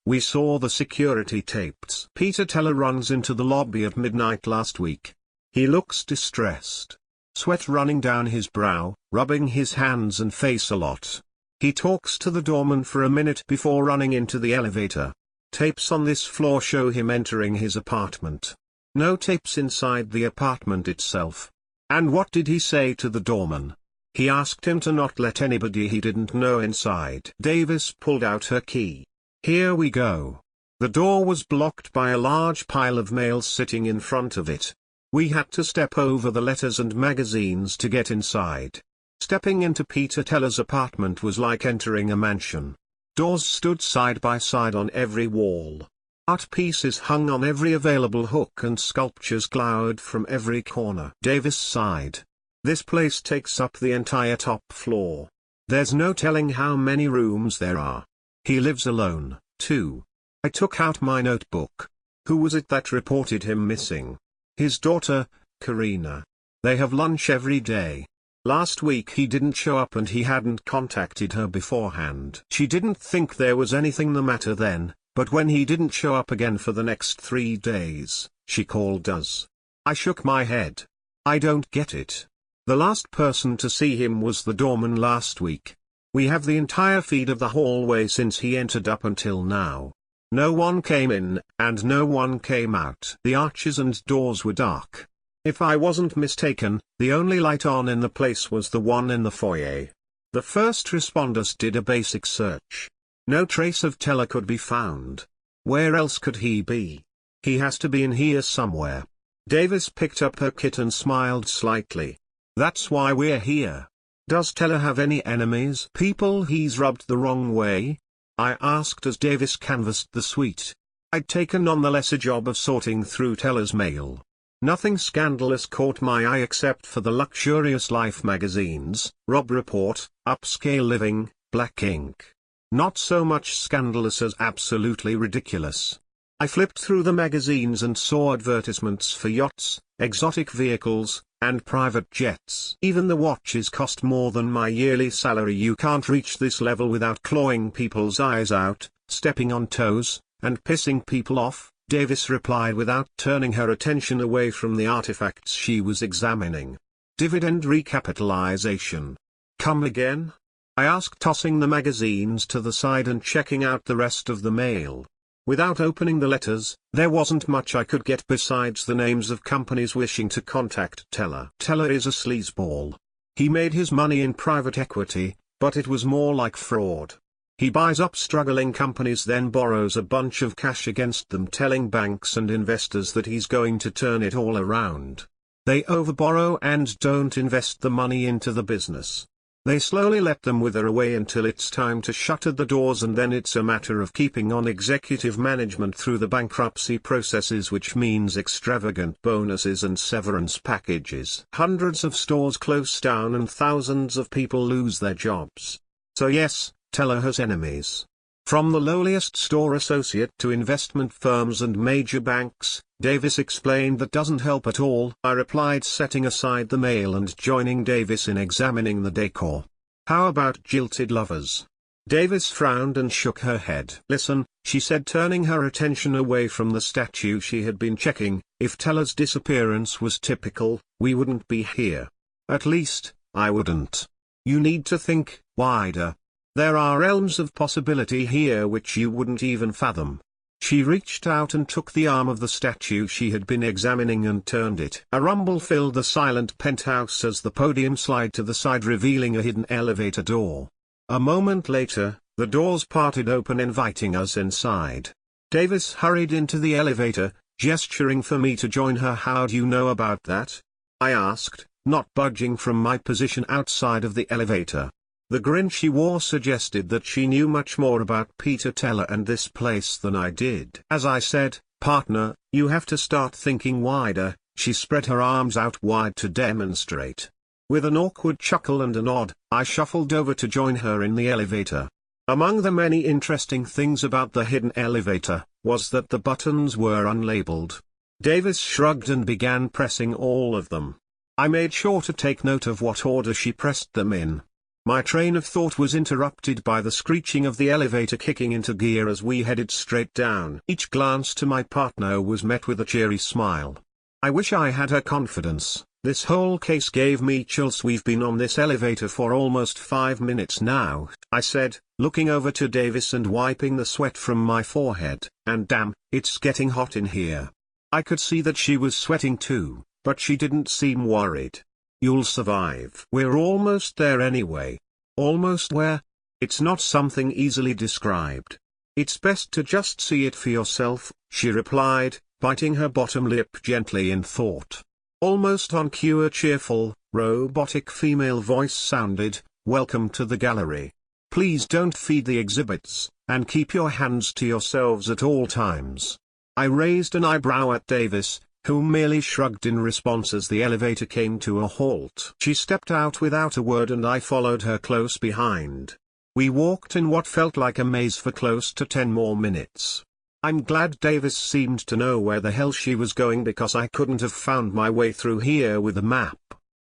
we saw the security tapes. Peter Teller runs into the lobby at midnight last week. He looks distressed. Sweat running down his brow, rubbing his hands and face a lot. He talks to the doorman for a minute before running into the elevator. Tapes on this floor show him entering his apartment. No tapes inside the apartment itself. And what did he say to the doorman? He asked him to not let anybody he didn't know inside. Davis pulled out her key. Here we go. The door was blocked by a large pile of mail sitting in front of it. We had to step over the letters and magazines to get inside. Stepping into Peter Teller's apartment was like entering a mansion. Doors stood side by side on every wall. Art pieces hung on every available hook and sculptures glowered from every corner. Davis sighed. This place takes up the entire top floor. There's no telling how many rooms there are. He lives alone, too. I took out my notebook. Who was it that reported him missing? His daughter, Karina. They have lunch every day. Last week he didn't show up and he hadn't contacted her beforehand. She didn't think there was anything the matter then, but when he didn't show up again for the next 3 days, she called us. I shook my head. I don't get it. The last person to see him was the doorman last week. We have the entire feed of the hallway since he entered up until now. No one came in, and no one came out. The arches and doors were dark. If I wasn't mistaken, the only light on in the place was the one in the foyer. The first responders did a basic search. No trace of Teller could be found. Where else could he be? He has to be in here somewhere. Davis picked up her kit and smiled slightly. That's why we're here. Does Teller have any enemies? People he's rubbed the wrong way? I asked as Davis canvassed the suite. I'd taken on the lesser job of sorting through Teller's mail. Nothing scandalous caught my eye except for the luxurious Life magazines, Rob Report, Upscale Living, Black Ink. Not so much scandalous as absolutely ridiculous. I flipped through the magazines and saw advertisements for yachts, exotic vehicles, and private jets. Even the watches cost more than my yearly salary. You can't reach this level without clawing people's eyes out, stepping on toes, and pissing people off, Davis replied without turning her attention away from the artifacts she was examining. Dividend recapitalization. Come again? I asked, tossing the magazines to the side and checking out the rest of the mail. Without opening the letters, there wasn't much I could get besides the names of companies wishing to contact Teller. Teller is a sleazeball. He made his money in private equity, but it was more like fraud. He buys up struggling companies, then borrows a bunch of cash against them, telling banks and investors that he's going to turn it all around. They overborrow and don't invest the money into the business. They slowly let them wither away until it's time to shutter the doors, and then it's a matter of keeping on executive management through the bankruptcy processes, which means extravagant bonuses and severance packages. Hundreds of stores close down and thousands of people lose their jobs. So yes, Teller has enemies. From the lowliest store associate to investment firms and major banks, Davis explained. That doesn't help at all, I replied, setting aside the mail and joining Davis in examining the decor. How about jilted lovers? Davis frowned and shook her head. Listen, she said, turning her attention away from the statue she had been checking, if Teller's disappearance was typical, we wouldn't be here. At least, I wouldn't. You need to think wider. There are realms of possibility here which you wouldn't even fathom. She reached out and took the arm of the statue she had been examining and turned it. A rumble filled the silent penthouse as the podium slid to the side, revealing a hidden elevator door. A moment later, the doors parted open, inviting us inside. Davis hurried into the elevator, gesturing for me to join her. How do you know about that? I asked, not budging from my position outside of the elevator. The grin she wore suggested that she knew much more about Peter Teller and this place than I did. As I said, partner, you have to start thinking wider. She spread her arms out wide to demonstrate. With an awkward chuckle and a nod, I shuffled over to join her in the elevator. Among the many interesting things about the hidden elevator, was that the buttons were unlabeled. Davis shrugged and began pressing all of them. I made sure to take note of what order she pressed them in. My train of thought was interrupted by the screeching of the elevator kicking into gear as we headed straight down. Each glance to my partner was met with a cheery smile. I wish I had her confidence. This whole case gave me chills. We've been on this elevator for almost 5 minutes now, I said, looking over to Davis and wiping the sweat from my forehead. And damn, it's getting hot in here. I could see that she was sweating too, but she didn't seem worried. You'll survive. We're almost there anyway. Almost where? It's not something easily described. It's best to just see it for yourself, she replied, biting her bottom lip gently in thought. Almost on cue, a cheerful, robotic female voice sounded, "Welcome to the gallery." Please don't feed the exhibits, and keep your hands to yourselves at all times." I raised an eyebrow at Davis, who merely shrugged in response as the elevator came to a halt. She stepped out without a word and I followed her close behind. We walked in what felt like a maze for close to 10 more minutes. I'm glad Davis seemed to know where the hell she was going, because I couldn't have found my way through here with a map.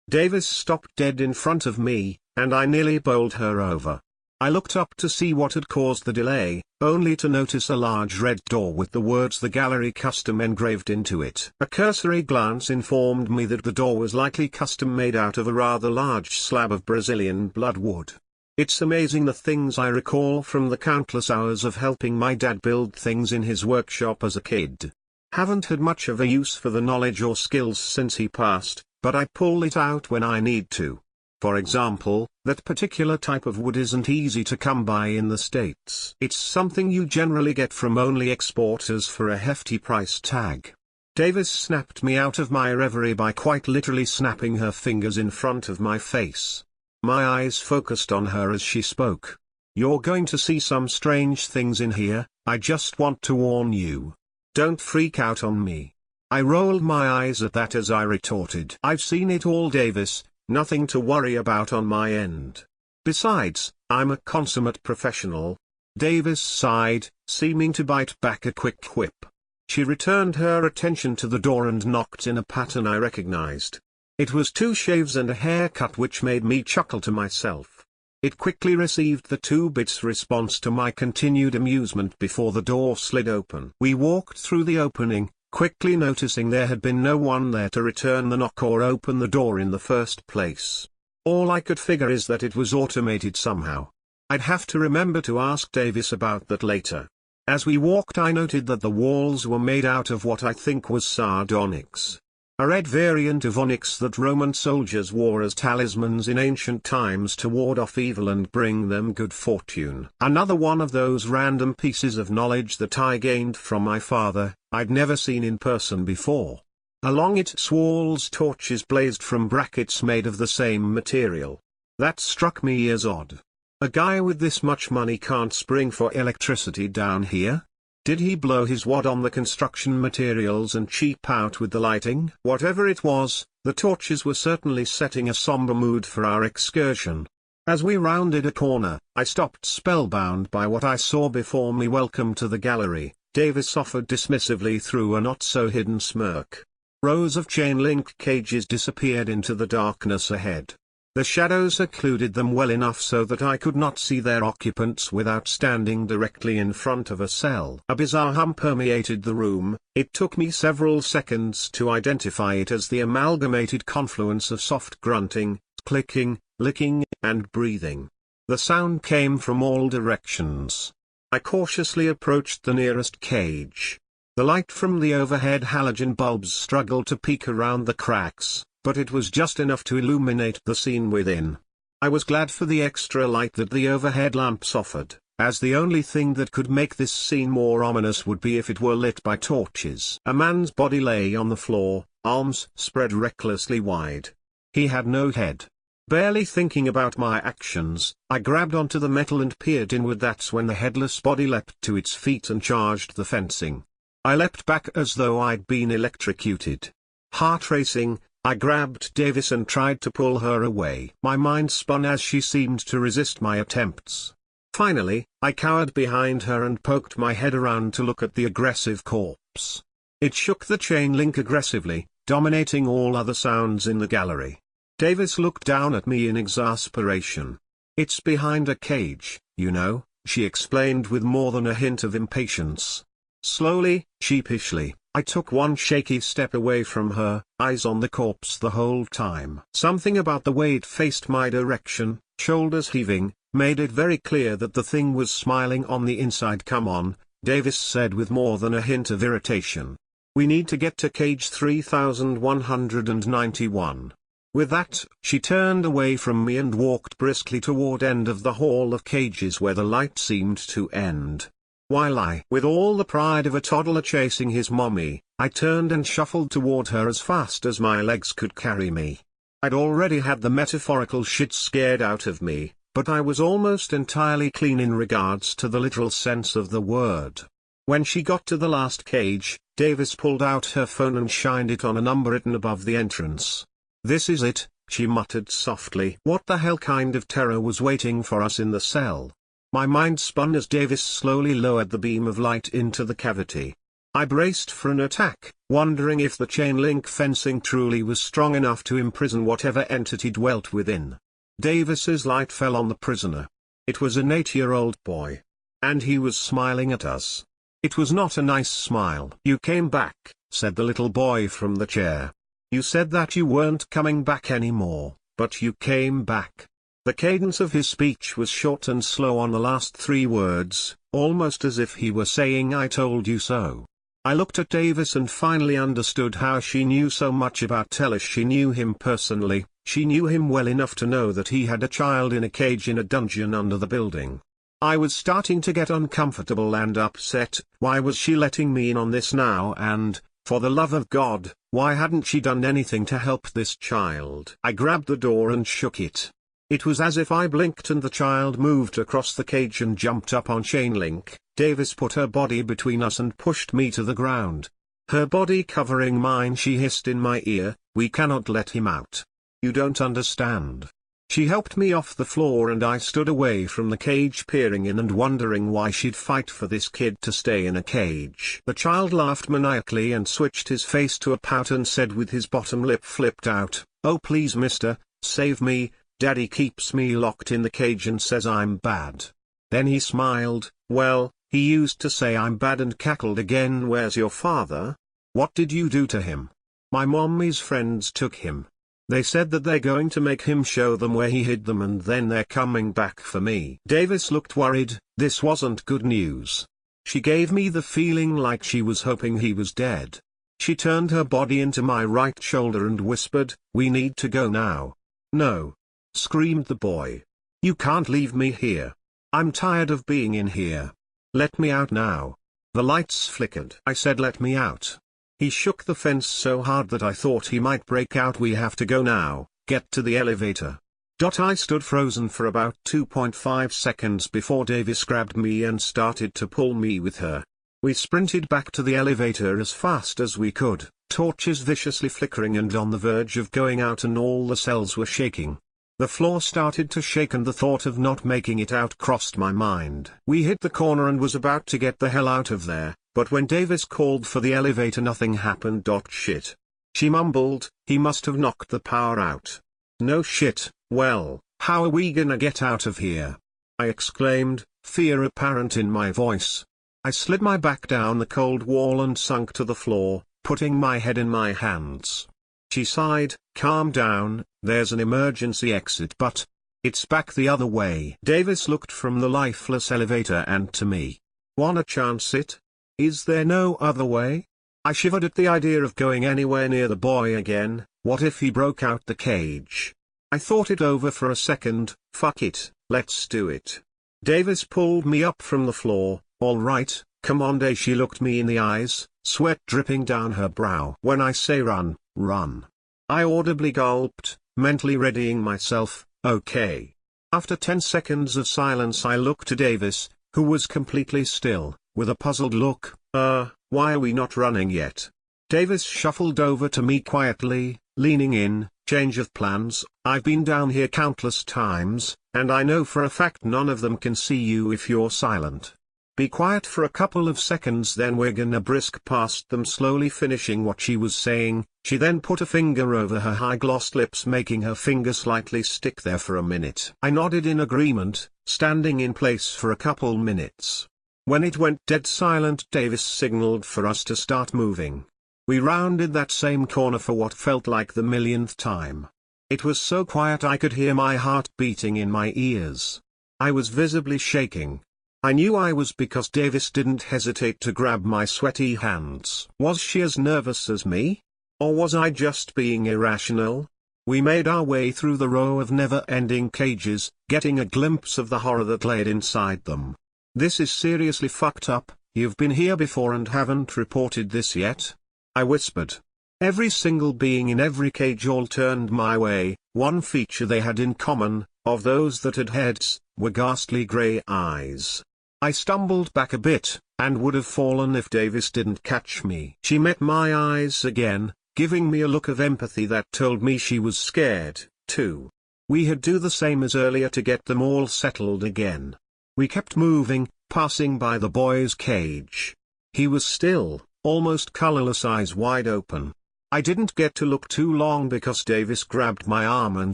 Davis stopped dead in front of me, and I nearly bowled her over. I looked up to see what had caused the delay, only to notice a large red door with the words "The Gallery Custom" engraved into it. A cursory glance informed me that the door was likely custom made out of a rather large slab of Brazilian bloodwood. It's amazing the things I recall from the countless hours of helping my dad build things in his workshop as a kid. Haven't had much of a use for the knowledge or skills since he passed, but I pull it out when I need to. For example, that particular type of wood isn't easy to come by in the States. It's something you generally get from only exporters for a hefty price tag. Davis snapped me out of my reverie by quite literally snapping her fingers in front of my face. My eyes focused on her as she spoke. "You're going to see some strange things in here, I just want to warn you. Don't freak out on me." I rolled my eyes at that as I retorted, "I've seen it all, Davis. Nothing to worry about on my end. Besides, I'm a consummate professional." Davis sighed, seeming to bite back a quick whip. She returned her attention to the door and knocked in a pattern I recognized. It was 2 shaves and a haircut, which made me chuckle to myself. It quickly received the 2 bits response to my continued amusement before the door slid open. We walked through the opening, quickly noticing there had been no one there to return the knock or open the door in the first place. All I could figure is that it was automated somehow. I'd have to remember to ask Davis about that later. As we walked, I noted that the walls were made out of what I think was sardonyx, a red variant of onyx that Roman soldiers wore as talismans in ancient times to ward off evil and bring them good fortune. Another one of those random pieces of knowledge that I gained from my father, I'd never seen in person before. Along its walls torches blazed from brackets made of the same material. That struck me as odd. A guy with this much money can't spring for electricity down here? Did he blow his wad on the construction materials and cheap out with the lighting? Whatever it was, the torches were certainly setting a somber mood for our excursion. As we rounded a corner, I stopped spellbound by what I saw before me. "Welcome to the gallery," Davis offered dismissively through a not-so-hidden smirk. Rows of chain-link cages disappeared into the darkness ahead. The shadows occluded them well enough so that I could not see their occupants without standing directly in front of a cell. A bizarre hum permeated the room. It took me several seconds to identify it as the amalgamated confluence of soft grunting, clicking, licking, and breathing. The sound came from all directions. I cautiously approached the nearest cage. The light from the overhead halogen bulbs struggled to peek around the cracks, but it was just enough to illuminate the scene within. I was glad for the extra light that the overhead lamps offered, as the only thing that could make this scene more ominous would be if it were lit by torches. A man's body lay on the floor, arms spread recklessly wide. He had no head. Barely thinking about my actions, I grabbed onto the metal and peered inward. That's when the headless body leapt to its feet and charged the fencing. I leapt back as though I'd been electrocuted. Heart racing, I grabbed Davis and tried to pull her away. My mind spun as she seemed to resist my attempts. Finally, I cowered behind her and poked my head around to look at the aggressive corpse. It shook the chain link aggressively, dominating all other sounds in the gallery. Davis looked down at me in exasperation. "It's behind a cage, you know," she explained with more than a hint of impatience. Slowly, sheepishly, I took one shaky step away from her, eyes on the corpse the whole time. Something about the way it faced my direction, shoulders heaving, made it very clear that the thing was smiling on the inside. "Come on," Davis said with more than a hint of irritation. "We need to get to cage 3191. With that, she turned away from me and walked briskly toward end of the hall of cages where the light seemed to end. While I, with all the pride of a toddler chasing his mommy, I turned and shuffled toward her as fast as my legs could carry me. I'd already had the metaphorical shit scared out of me, but I was almost entirely clean in regards to the literal sense of the word. When she got to the last cage, Davis pulled out her phone and shined it on a number written above the entrance. "This is it," she muttered softly. What the hell kind of terror was waiting for us in the cell? My mind spun as Davis slowly lowered the beam of light into the cavity. I braced for an attack, wondering if the chain-link fencing truly was strong enough to imprison whatever entity dwelt within. Davis's light fell on the prisoner. It was an 8-year-old boy. And he was smiling at us. It was not a nice smile. "You came back," said the little boy from the chair. "You said that you weren't coming back anymore, but you came back." The cadence of his speech was short and slow on the last 3 words, almost as if he were saying "I told you so." I looked at Davis and finally understood how she knew so much about Tellis. She knew him personally, she knew him well enough to know that he had a child in a cage in a dungeon under the building. I was starting to get uncomfortable and upset. Why was she letting me in on this now, and, for the love of God, why hadn't she done anything to help this child? I grabbed the door and shook it. It was as if I blinked and the child moved across the cage and jumped up on chain link. Davis put her body between us and pushed me to the ground. Her body covering mine, she hissed in my ear, "We cannot let him out. You don't understand." She helped me off the floor and I stood away from the cage peering in and wondering why she'd fight for this kid to stay in a cage. The child laughed maniacally and switched his face to a pout and said with his bottom lip flipped out, "Oh please mister, save me. Daddy keeps me locked in the cage and says I'm bad." Then he smiled. "Well, he used to say I'm bad," and cackled again. "Where's your father? What did you do to him?" "My mommy's friends took him. They said that they're going to make him show them where he hid them and then they're coming back for me." Davis looked worried. This wasn't good news. She gave me the feeling like she was hoping he was dead. She turned her body into my right shoulder and whispered, "We need to go now." "No," screamed the boy. "You can't leave me here. I'm tired of being in here. Let me out now." The lights flickered. I said, "Let me out." He shook the fence so hard that I thought he might break out. "We have to go now, get to the elevator." I stood frozen for about 2.5 seconds before Davis grabbed me and started to pull me with her. We sprinted back to the elevator as fast as we could, torches viciously flickering and on the verge of going out, and all the cells were shaking. The floor started to shake and the thought of not making it out crossed my mind. We hit the corner and was about to get the hell out of there, but when Davis called for the elevator nothing happened. Shit. She mumbled, "He must have knocked the power out." "No shit. Well, how are we gonna get out of here?" I exclaimed, fear apparent in my voice. I slid my back down the cold wall and sunk to the floor, putting my head in my hands. She sighed, "Calm down, there's an emergency exit, but it's back the other way." Davis looked from the lifeless elevator and to me. "Wanna chance it? Is there no other way?" I shivered at the idea of going anywhere near the boy again. What if he broke out the cage? I thought it over for a second. "Fuck it, let's do it." Davis pulled me up from the floor. "All right, come on, Day." She looked me in the eyes, sweat dripping down her brow. "When I say run, run." I audibly gulped, mentally readying myself. "Okay." After 10 seconds of silence I looked to Davis, who was completely still, with a puzzled look. Why are we not running yet?" Davis shuffled over to me quietly, leaning in. "Change of plans. I've been down here countless times, and I know for a fact none of them can see you if you're silent. Be quiet for a couple of seconds, then we're gonna brisk past them." Slowly finishing what she was saying, she then put a finger over her high-glossed lips, making her finger slightly stick there for a minute. I nodded in agreement, standing in place for a couple minutes. When it went dead silent, Davis signaled for us to start moving. We rounded that same corner for what felt like the millionth time. It was so quiet I could hear my heart beating in my ears. I was visibly shaking. I knew I was because Davis didn't hesitate to grab my sweaty hands. Was she as nervous as me? Or was I just being irrational? We made our way through the row of never-ending cages, getting a glimpse of the horror that laid inside them. "This is seriously fucked up. You've been here before and haven't reported this yet?" I whispered. Every single being in every cage all turned my way, One feature they had in common, of those that had heads, were ghastly grey eyes. I stumbled back a bit, and would have fallen if Davis didn't catch me. She met my eyes again, giving me a look of empathy that told me she was scared, too. We had do the same as earlier to get them all settled again. We kept moving, passing by the boy's cage. He was still, almost colorless, eyes wide open. I didn't get to look too long because Davis grabbed my arm and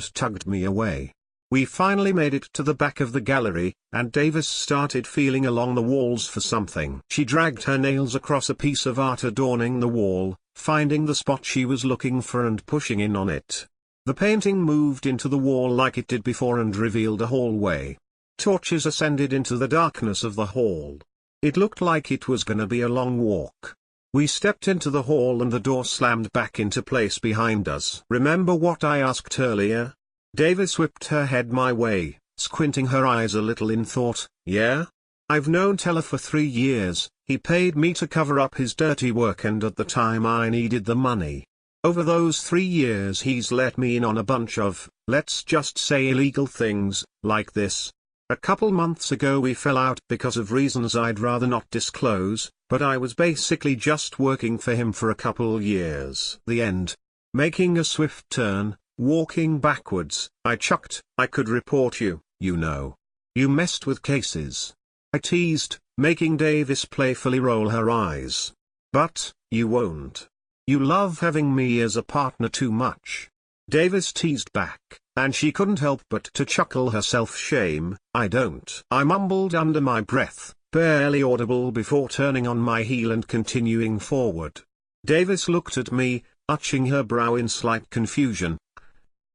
tugged me away. We finally made it to the back of the gallery, and Davis started feeling along the walls for something. She dragged her nails across a piece of art adorning the wall, finding the spot she was looking for and pushing in on it. The painting moved into the wall like it did before and revealed a hallway. Torches ascended into the darkness of the hall. It looked like it was gonna be a long walk. We stepped into the hall and the door slammed back into place behind us. "Remember what I asked earlier?" Davis whipped her head my way, squinting her eyes a little in thought. "Yeah? I've known Teller for 3 years, he paid me to cover up his dirty work and at the time I needed the money. Over those 3 years he's let me in on a bunch of, let's just say illegal things, like this. A couple months ago we fell out because of reasons I'd rather not disclose, but I was basically just working for him for a couple years." The end. Making a swift turn, walking backwards, I chucked, "I could report you, you know. You messed with cases." I teased, making Davis playfully roll her eyes. "But, you won't. You love having me as a partner too much." Davis teased back, and she couldn't help but to chuckle her self-shame. "I don't." I mumbled under my breath, barely audible before turning on my heel and continuing forward. Davis looked at me, arching her brow in slight confusion.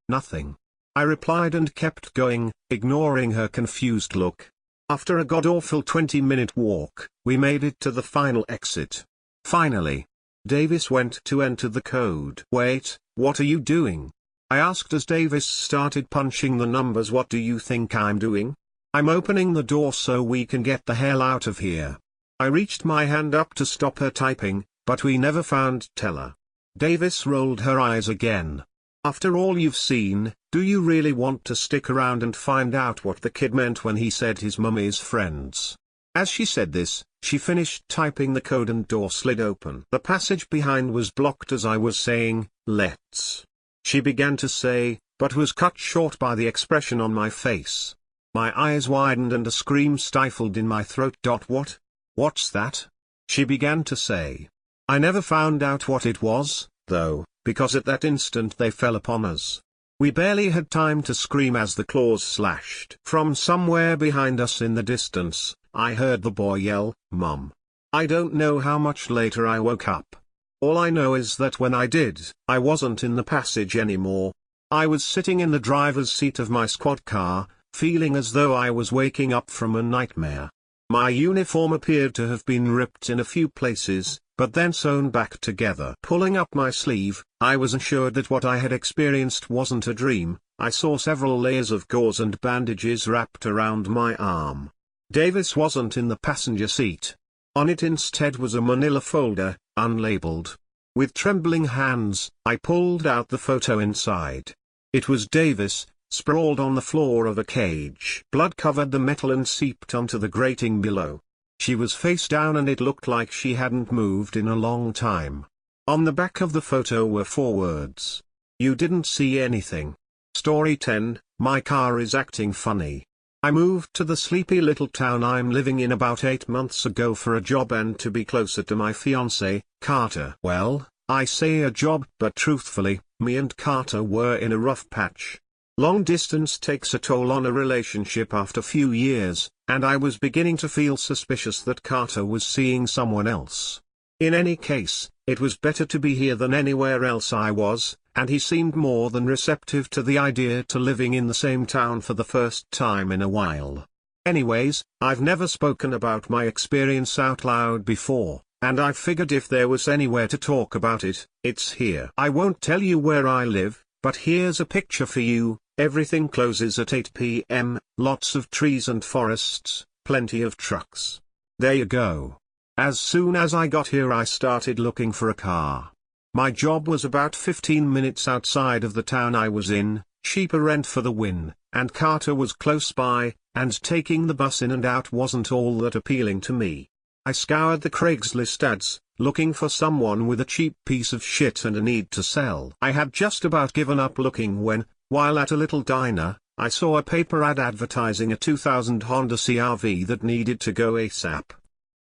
"Nothing," I replied and kept going, ignoring her confused look. After a god-awful 20-minute walk, we made it to the final exit. Finally, Davis went to enter the code. "Wait, what are you doing?" I asked as Davis started punching the numbers. "What do you think I'm doing?" "I'm opening the door so we can get the hell out of here." I reached my hand up to stop her typing, but we never found Teller. Davis rolled her eyes again. "After all you've seen, do you really want to stick around and find out what the kid meant when he said his mummy's friends?" As she said this, she finished typing the code and door slid open. The passage behind was blocked as I was saying, "Let's." She began to say, but was cut short by the expression on my face. My eyes widened and a scream stifled in my throat. "What? What's that?" she began to say. I never found out what it was, though, because at that instant they fell upon us. We barely had time to scream as the claws slashed. From somewhere behind us in the distance, I heard the boy yell, "Mom." I don't know how much later I woke up. All I know is that when I did, I wasn't in the passage anymore. I was sitting in the driver's seat of my squad car, feeling as though I was waking up from a nightmare. My uniform appeared to have been ripped in a few places, but then sewn back together. Pulling up my sleeve, I was assured that what I had experienced wasn't a dream. I saw several layers of gauze and bandages wrapped around my arm. Davis wasn't in the passenger seat. On it instead was a manila folder, unlabeled. With trembling hands, I pulled out the photo inside. It was Davis, sprawled on the floor of a cage. Blood covered the metal and seeped onto the grating below. She was face down and it looked like she hadn't moved in a long time. On the back of the photo were 4 words. "You didn't see anything." Story 10, My car is acting funny. I moved to the sleepy little town I'm living in about 8 months ago for a job and to be closer to my fiancée, Carter. Well, I say a job, but truthfully, me and Carter were in a rough patch. Long distance takes a toll on a relationship after few years, and I was beginning to feel suspicious that Carter was seeing someone else. In any case, it was better to be here than anywhere else I was, and he seemed more than receptive to the idea to living in the same town for the first time in a while. Anyways, I've never spoken about my experience out loud before, and I figured if there was anywhere to talk about it, it's here. I won't tell you where I live, but here's a picture for you. Everything closes at 8 p.m., lots of trees and forests, plenty of trucks. There you go. As soon as I got here I started looking for a car. My job was about 15 minutes outside of the town I was in, Cheaper rent for the win, and Carter was close by, and taking the bus in and out wasn't all that appealing to me. I scoured the Craigslist ads, looking for someone with a cheap piece of shit and a need to sell. I had just about given up looking when, while at a little diner, I saw a paper ad advertising a 2000 Honda CR-V that needed to go ASAP.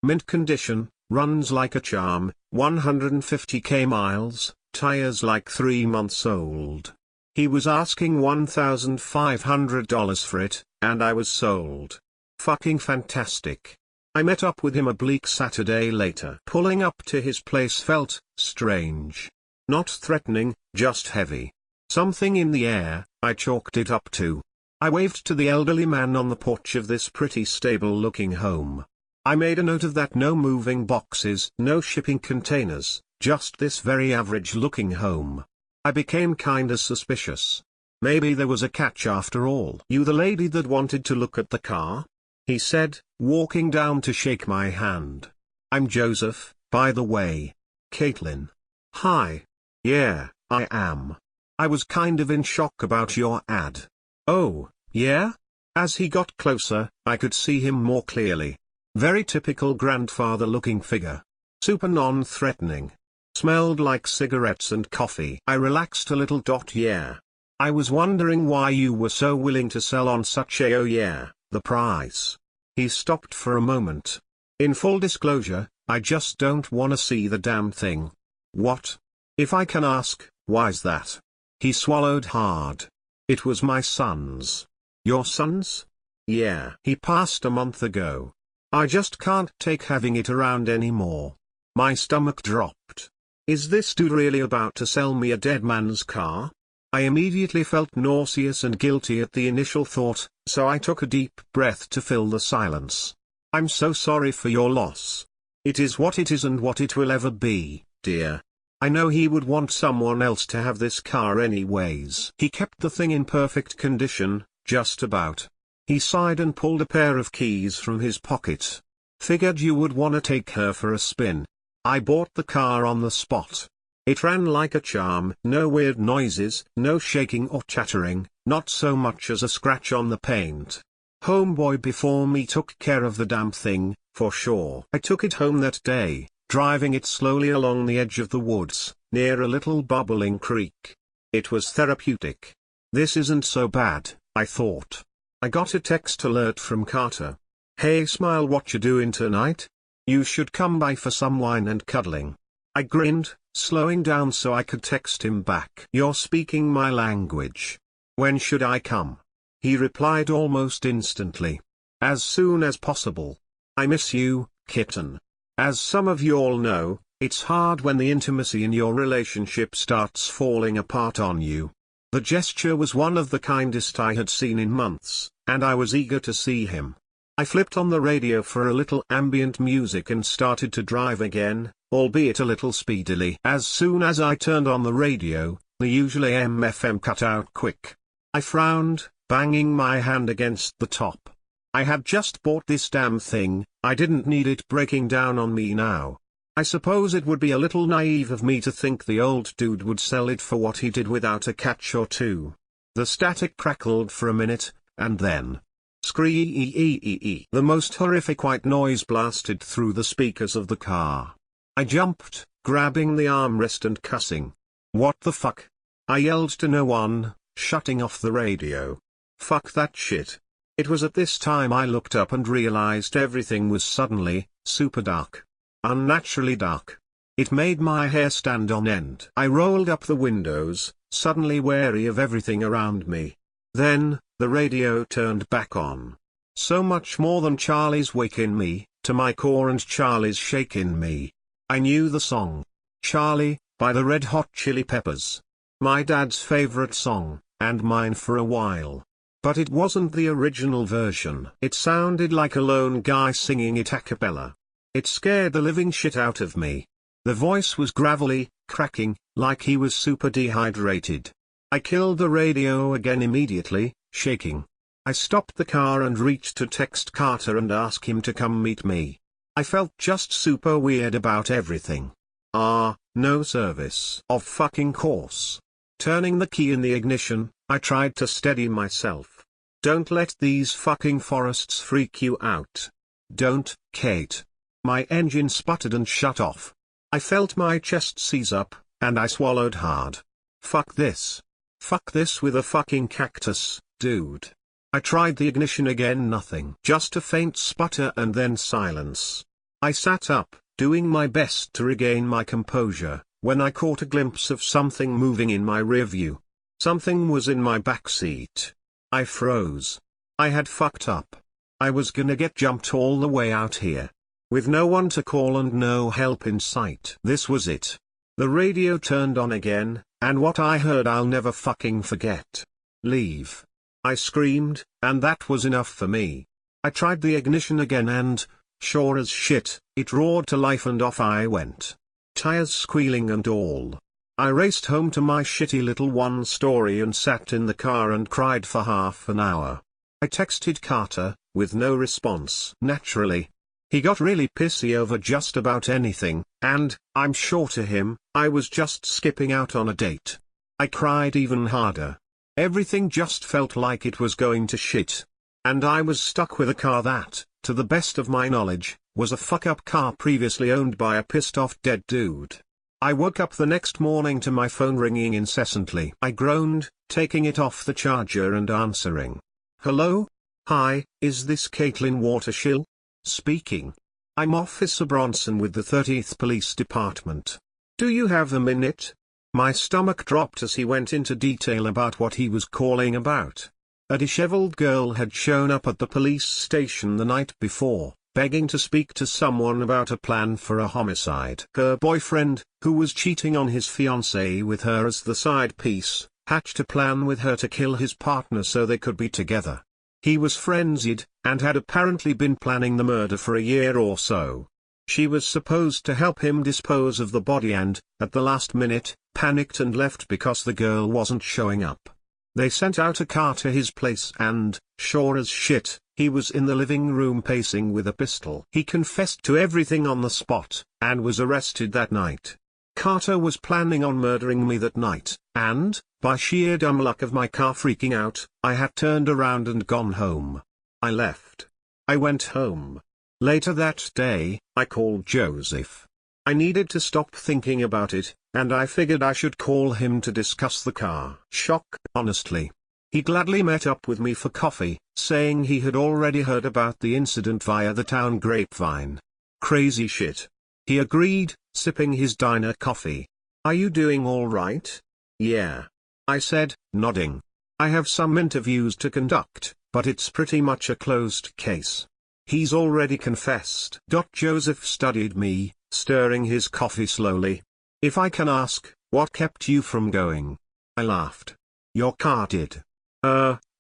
Mint condition, runs like a charm, 150k miles, tires like 3 months old. He was asking $1,500 for it, and I was sold. Fucking fantastic. I met up with him a bleak Saturday later. Pulling up to his place felt strange. Not threatening, just heavy. Something in the air, I chalked it up to. I waved to the elderly man on the porch of this pretty stable-looking home. I made a note of that: no moving boxes, no shipping containers, just this very average-looking home. I became kinda suspicious. Maybe there was a catch after all. "You the lady that wanted to look at the car?" he said, walking down to shake my hand. "I'm Joseph, by the way." "Caitlin." "Hi. Yeah, I am. I was kind of in shock about your ad." "Oh, yeah?" As he got closer, I could see him more clearly. Very typical grandfather-looking figure. Super non-threatening. Smelled like cigarettes and coffee. I relaxed a little. "Yeah. I was wondering why you were so willing to sell on such a oh yeah, the price." He stopped for a moment. "In full disclosure, I just don't wanna see the damn thing." "What? If I can ask, why's that?" He swallowed hard. "It was my son's." "Your son's?" "Yeah. He passed a month ago. I just can't take having it around anymore." My stomach dropped. Is this dude really about to sell me a dead man's car? I immediately felt nauseous and guilty at the initial thought, so I took a deep breath to fill the silence. "I'm so sorry for your loss. It is what it is and what it will ever be, dear. I know he would want someone else to have this car anyways." He kept the thing in perfect condition, just about. He sighed and pulled a pair of keys from his pocket. "Figured you would wanna take her for a spin. I bought the car on the spot. It ran like a charm, no weird noises, no shaking or chattering, not so much as a scratch on the paint. Homeboy before me took care of the damn thing, for sure." I took it home that day, driving it slowly along the edge of the woods, near a little bubbling creek. It was therapeutic. This isn't so bad, I thought. I got a text alert from Carter. "Hey Smile, what you doing tonight? You should come by for some wine and cuddling." I grinned, slowing down so I could text him back. "You're speaking my language. When should I come?" He replied almost instantly. "As soon as possible. I miss you, kitten. As some of y'all know, it's hard when the intimacy in your relationship starts falling apart on you." The gesture was one of the kindest I had seen in months, and I was eager to see him. I flipped on the radio for a little ambient music and started to drive again, albeit a little speedily. As soon as I turned on the radio, the usual AM/FM cut out quick. I frowned, banging my hand against the top. I had just bought this damn thing, I didn't need it breaking down on me now. I suppose it would be a little naive of me to think the old dude would sell it for what he did without a catch or two. The static crackled for a minute, and then screech. The most horrific white noise blasted through the speakers of the car. I jumped, grabbing the armrest and cussing. "What the fuck?" I yelled to no one, shutting off the radio. "Fuck that shit." It was at this time I looked up and realized everything was suddenly super dark. Unnaturally dark. It made my hair stand on end. I rolled up the windows, suddenly wary of everything around me. Then, the radio turned back on. So much more than Charlie's Wake in Me, to my core and Charlie's Shake in Me. I knew the song. Charlie, by the Red Hot Chili Peppers. My dad's favorite song, and mine for a while. But it wasn't the original version. It sounded like a lone guy singing it a cappella. It scared the living shit out of me. The voice was gravelly, cracking, like he was super dehydrated. I killed the radio again immediately, shaking. I stopped the car and reached to text Carter and ask him to come meet me. I felt just super weird about everything. No service. Of fucking course. Turning the key in the ignition, I tried to steady myself. Don't let these fucking forests freak you out. Don't, Kate. My engine sputtered and shut off. I felt my chest seize up, and I swallowed hard. Fuck this. Fuck this with a fucking cactus, dude. I tried the ignition again, nothing. Just a faint sputter and then silence. I sat up, doing my best to regain my composure, when I caught a glimpse of something moving in my rearview. Something was in my backseat. I froze. I had fucked up. I was gonna get jumped all the way out here. With no one to call and no help in sight. This was it. The radio turned on again, and what I heard I'll never fucking forget. Leave. I screamed, and that was enough for me. I tried the ignition again and, sure as shit, it roared to life and off I went. Tires squealing and all. I raced home to my shitty little one-story and sat in the car and cried for half an hour. I texted Carter, with no response. Naturally. He got really pissy over just about anything, and, I'm sure to him, I was just skipping out on a date. I cried even harder. Everything just felt like it was going to shit. And I was stuck with a car that, to the best of my knowledge, was a fuck-up car previously owned by a pissed-off dead dude. I woke up the next morning to my phone ringing incessantly. I groaned, taking it off the charger and answering. Hello? Hi, is this Caitlin Watershill? Speaking. I'm Officer Bronson with the 30th Police Department. Do you have a minute? My stomach dropped as he went into detail about what he was calling about. A disheveled girl had shown up at the police station the night before, begging to speak to someone about a plan for a homicide. Her boyfriend, who was cheating on his fiancée with her as the side piece, hatched a plan with her to kill his partner so they could be together. He was frenzied, and had apparently been planning the murder for a year or so. She was supposed to help him dispose of the body and, at the last minute, panicked and left because the girl wasn't showing up. They sent out a car to his place and, sure as shit, he was in the living room pacing with a pistol. He confessed to everything on the spot, and was arrested that night. Carter was planning on murdering me that night, and, by sheer dumb luck of my car freaking out, I had turned around and gone home. I left. I went home. Later that day, I called Joseph. I needed to stop thinking about it, and I figured I should call him to discuss the car. Shock, honestly. He gladly met up with me for coffee, saying he had already heard about the incident via the town grapevine. Crazy shit. He agreed, sipping his diner coffee. Are you doing all right? Yeah. I said, nodding. I have some interviews to conduct, but it's pretty much a closed case. He's already confessed. Joseph studied me, stirring his coffee slowly. If I can ask, what kept you from going? I laughed. Your car did.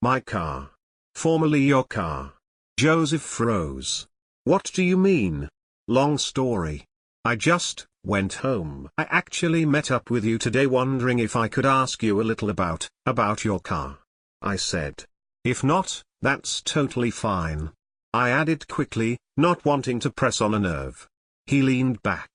My car. Formerly your car. Joseph froze. What do you mean? Long story. I just went home. I actually met up with you today wondering if I could ask you a little about your car. I said. If not, that's totally fine. I added quickly, not wanting to press on a nerve. He leaned back.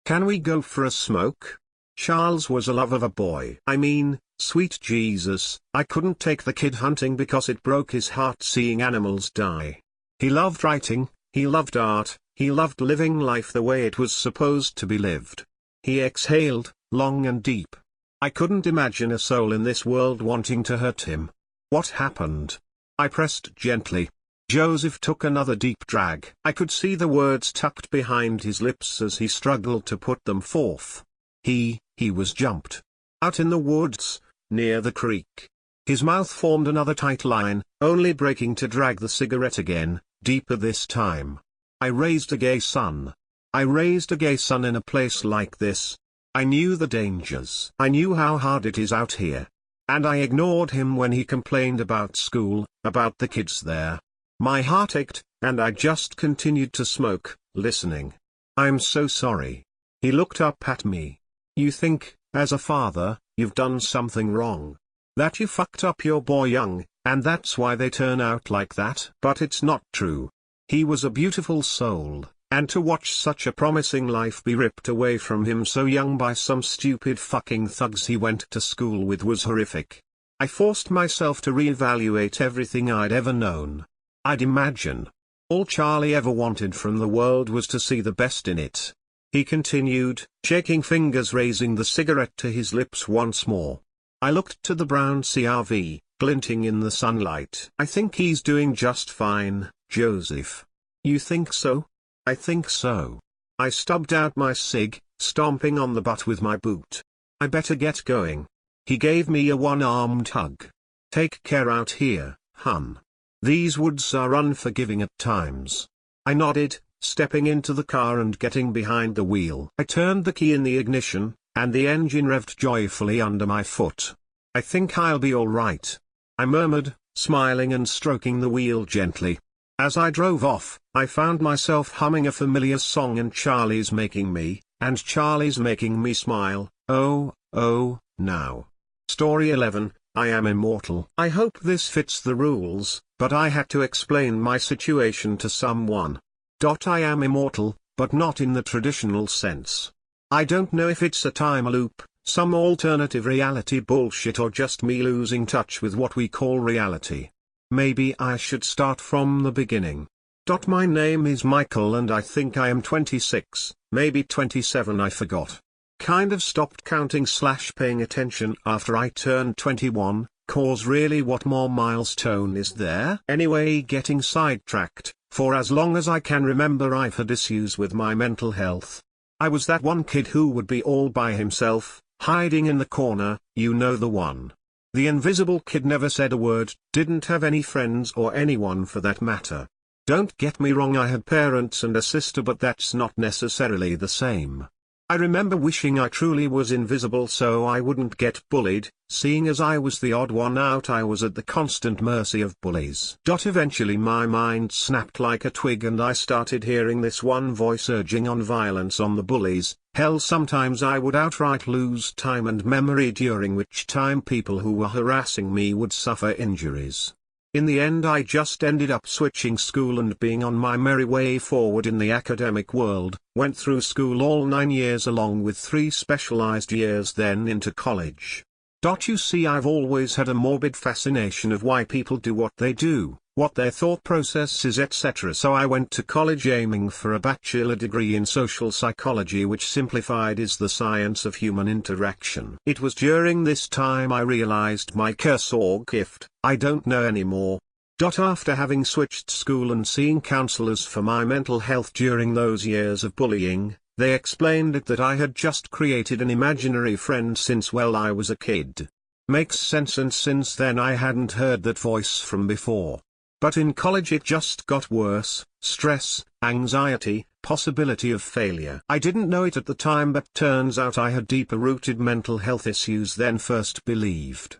Can we go for a smoke? Charles was a love of a boy. I mean, sweet Jesus, I couldn't take the kid hunting because it broke his heart seeing animals die. He loved writing, he loved art, he loved living life the way it was supposed to be lived. He exhaled, long and deep. I couldn't imagine a soul in this world wanting to hurt him. What happened? I pressed gently. Joseph took another deep drag. I could see the words tucked behind his lips as he struggled to put them forth. He was jumped. Out in the woods, near the creek. His mouth formed another tight line, only breaking to drag the cigarette again, deeper this time. I raised a gay son. I raised a gay son in a place like this. I knew the dangers. I knew how hard it is out here. And I ignored him when he complained about school, about the kids there. My heart ached, and I just continued to smoke, listening. I'm so sorry. He looked up at me. You think, as a father, you've done something wrong. That you fucked up your boy young, and that's why they turn out like that. But it's not true. He was a beautiful soul, and to watch such a promising life be ripped away from him so young by some stupid fucking thugs he went to school with was horrific. I forced myself to reevaluate everything I'd ever known. I'd imagine. All Charlie ever wanted from the world was to see the best in it. He continued, shaking fingers, raising the cigarette to his lips once more. I looked to the brown CRV, glinting in the sunlight. I think he's doing just fine, Joseph. You think so? I think so. I stubbed out my cig, stomping on the butt with my boot. I better get going. He gave me a one-armed hug. Take care out here, hun. These woods are unforgiving at times. I nodded, stepping into the car and getting behind the wheel. I turned the key in the ignition, and the engine revved joyfully under my foot. I think I'll be all right, I murmured, smiling and stroking the wheel gently. As I drove off, I found myself humming a familiar song, and Charlie's making me smile. Oh, now. Story 11, I am immortal. I hope this fits the rules, but I had to explain my situation to someone. I am immortal, but not in the traditional sense. I don't know if it's a time loop, some alternative reality bullshit, or just me losing touch with what we call reality. Maybe I should start from the beginning. My name is Michael and I think I am 26, maybe 27, I forgot. Kind of stopped counting / paying attention after I turned 21, cause really what more milestone is there? Anyway, getting sidetracked, for as long as I can remember I've had issues with my mental health. I was that one kid who would be all by himself, hiding in the corner, you know the one. The invisible kid, never said a word, didn't have any friends or anyone for that matter. Don't get me wrong, I had parents and a sister, but that's not necessarily the same. I remember wishing I truly was invisible so I wouldn't get bullied. Seeing as I was the odd one out, I was at the constant mercy of bullies. Eventually my mind snapped like a twig and I started hearing this one voice urging on violence on the bullies. Hell, sometimes I would outright lose time and memory, during which time people who were harassing me would suffer injuries. In the end I just ended up switching school and being on my merry way forward in the academic world. Went through school all 9 years along with 3 specialized years then into college. You see, I've always had a morbid fascination of why people do what they do, what their thought process is, etc. So I went to college aiming for a bachelor degree in social psychology, which simplified is the science of human interaction. It was during this time I realized my curse or gift, I don't know anymore. After having switched school and seeing counselors for my mental health during those years of bullying, they explained that I had just created an imaginary friend since, well, I was a kid. Makes sense, and since then I hadn't heard that voice from before. But in college it just got worse: stress, anxiety, possibility of failure. I didn't know it at the time, but turns out I had deeper rooted mental health issues than first believed.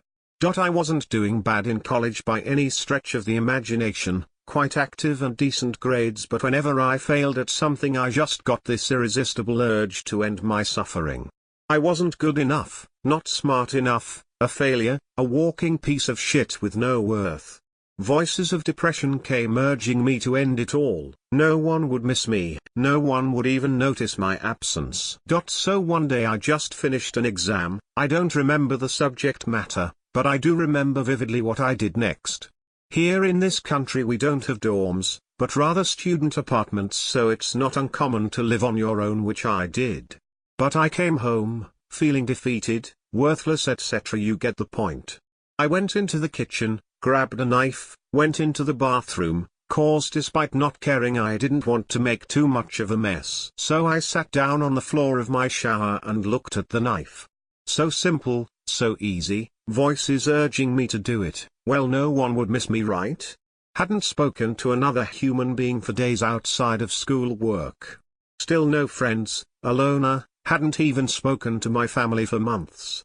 I wasn't doing bad in college by any stretch of the imagination, quite active and decent grades, but whenever I failed at something I just got this irresistible urge to end my suffering. I wasn't good enough, not smart enough, a failure, a walking piece of shit with no worth. Voices of depression came urging me to end it all. No one would miss me, no one would even notice my absence. So one day I just finished an exam. I don't remember the subject matter, but I do remember vividly what I did next. Here in this country we don't have dorms, but rather student apartments, so it's not uncommon to live on your own, which I did. But I came home, feeling defeated, worthless, etc. You get the point. I went into the kitchen, grabbed a knife, went into the bathroom, cause despite not caring I didn't want to make too much of a mess. So I sat down on the floor of my shower and looked at the knife. So simple, so easy, voices urging me to do it. Well, no one would miss me, right? Hadn't spoken to another human being for days outside of school work. Still no friends, a loner, hadn't even spoken to my family for months.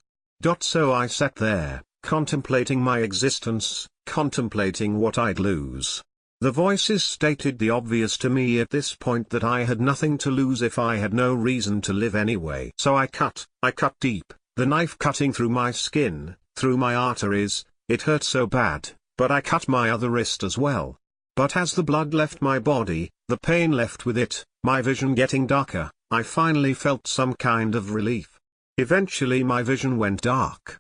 So I sat there, contemplating my existence, contemplating what I'd lose. The voices stated the obvious to me at this point, that I had nothing to lose if I had no reason to live anyway. So I cut deep, the knife cutting through my skin, through my arteries. It hurt so bad, but I cut my other wrist as well. But as the blood left my body, the pain left with it, my vision getting darker, I finally felt some kind of relief. Eventually my vision went dark.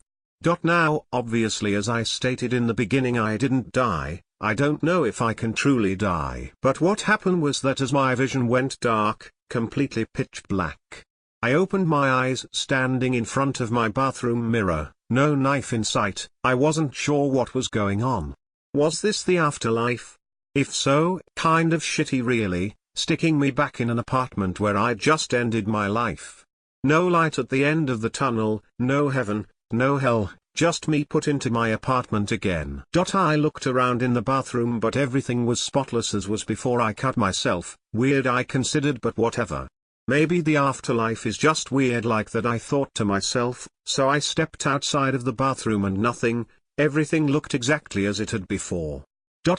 Now, obviously, as I stated in the beginning, I didn't die. I don't know if I can truly die. But what happened was that as my vision went dark, completely pitch black, I opened my eyes standing in front of my bathroom mirror, no knife in sight. I wasn't sure what was going on. Was this the afterlife? If so, kind of shitty really, sticking me back in an apartment where I'd just ended my life. No light at the end of the tunnel, no heaven, no hell, just me put into my apartment again. I looked around in the bathroom but everything was spotless as was before I cut myself. Weird, I considered, but whatever. Maybe the afterlife is just weird like that, I thought to myself, so I stepped outside of the bathroom and everything looked exactly as it had before.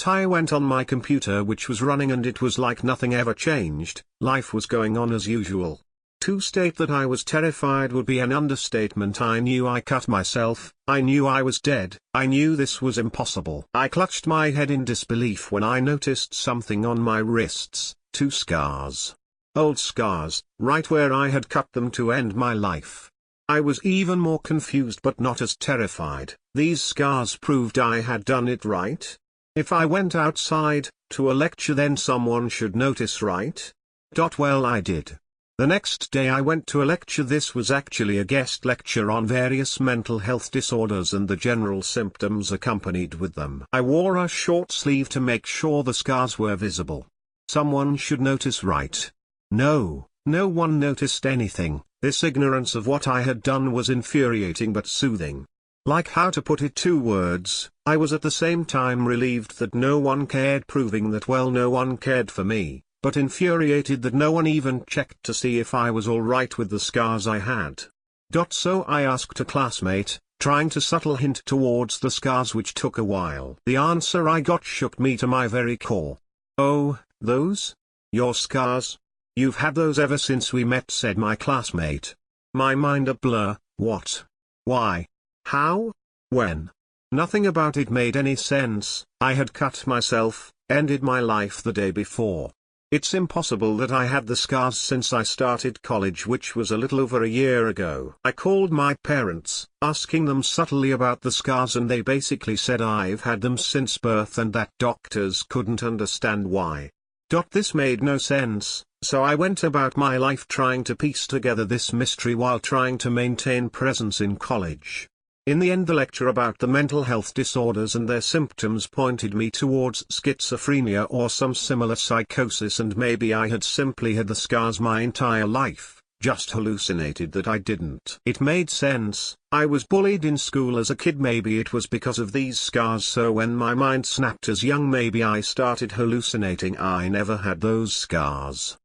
I went on my computer which was running and it was like nothing ever changed, life was going on as usual. To state that I was terrified would be an understatement. I knew I cut myself, I knew I was dead, I knew this was impossible. I clutched my head in disbelief when I noticed something on my wrists, 2 scars. Old scars, right where I had cut them to end my life. I was even more confused but not as terrified. These scars proved I had done it right. If I went outside, to a lecture, then someone should notice, right? Well, I did. The next day I went to a lecture. This was actually a guest lecture on various mental health disorders and the general symptoms accompanied with them. I wore a short sleeve to make sure the scars were visible. Someone should notice, right? No one noticed anything. This ignorance of what I had done was infuriating but soothing. Like how to put it 2 words, I was at the same time relieved that no one cared, proving that no one cared for me, but infuriated that no one even checked to see if I was alright with the scars I had. So I asked a classmate, trying to subtle hint towards the scars, which took a while. The answer I got shook me to my very core. "Oh, those? Your scars? You've had those ever since we met," said my classmate. My mind a blur. What? Why? How? When? Nothing about it made any sense. I had cut myself, ended my life the day before. It's impossible that I had the scars since I started college, which was a little over a year ago. I called my parents, asking them subtly about the scars, and they basically said I've had them since birth and that doctors couldn't understand why. This made no sense, so I went about my life trying to piece together this mystery while trying to maintain presence in college. In the end, the lecture about the mental health disorders and their symptoms pointed me towards schizophrenia or some similar psychosis, and maybe I had simply had the scars my entire life, just hallucinated that I didn't. It made sense. I was bullied in school as a kid, maybe it was because of these scars, so when my mind snapped as young, maybe I started hallucinating I never had those scars.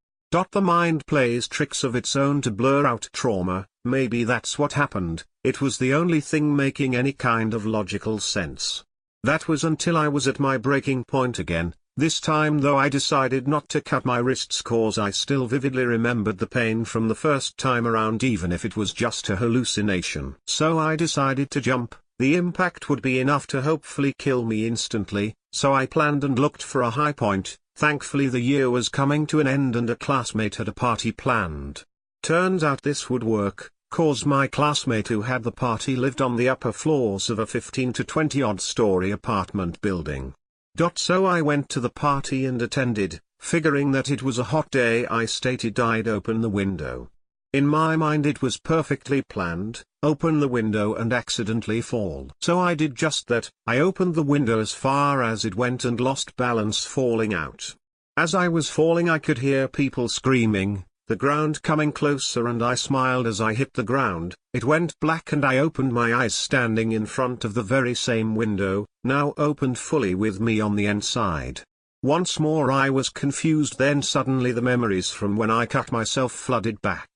The mind plays tricks of its own to blur out trauma. Maybe that's what happened. It was the only thing making any kind of logical sense. That was until I was at my breaking point again. This time though I decided not to cut my wrists, cause I still vividly remembered the pain from the first time around, even if it was just a hallucination. So I decided to jump. The impact would be enough to hopefully kill me instantly, so I planned and looked for a high point. Thankfully the year was coming to an end and a classmate had a party planned. Turns out this would work, cause my classmate who had the party lived on the upper floors of a 15 to 20 odd story apartment building. So I went to the party and attended, figuring that it was a hot day. I stated I'd open the window. In my mind it was perfectly planned, open the window and accidentally fall. So I did just that. I opened the window as far as it went and lost balance, falling out. As I was falling I could hear people screaming, the ground coming closer, and I smiled as I hit the ground. It went black and I opened my eyes standing in front of the very same window, now opened fully with me on the inside. Once more I was confused, then suddenly the memories from when I cut myself flooded back.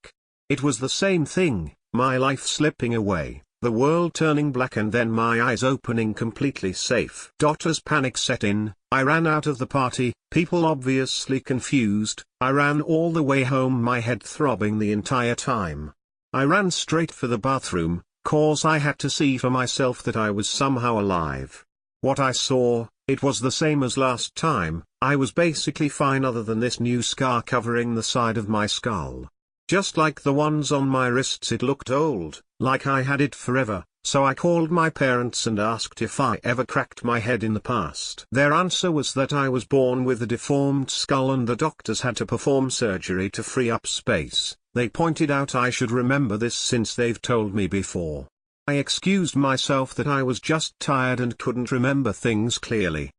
It was the same thing, my life slipping away, the world turning black, and then my eyes opening completely safe. As panic set in, I ran out of the party, people obviously confused. I ran all the way home, my head throbbing the entire time. I ran straight for the bathroom, cause I had to see for myself that I was somehow alive. What I saw, it was the same as last time. I was basically fine other than this new scar covering the side of my skull. Just like the ones on my wrists, it looked old, like I had it forever, so I called my parents and asked if I ever cracked my head in the past. Their answer was that I was born with a deformed skull and the doctors had to perform surgery to free up space. They pointed out I should remember this since they've told me before. I excused myself that I was just tired and couldn't remember things clearly.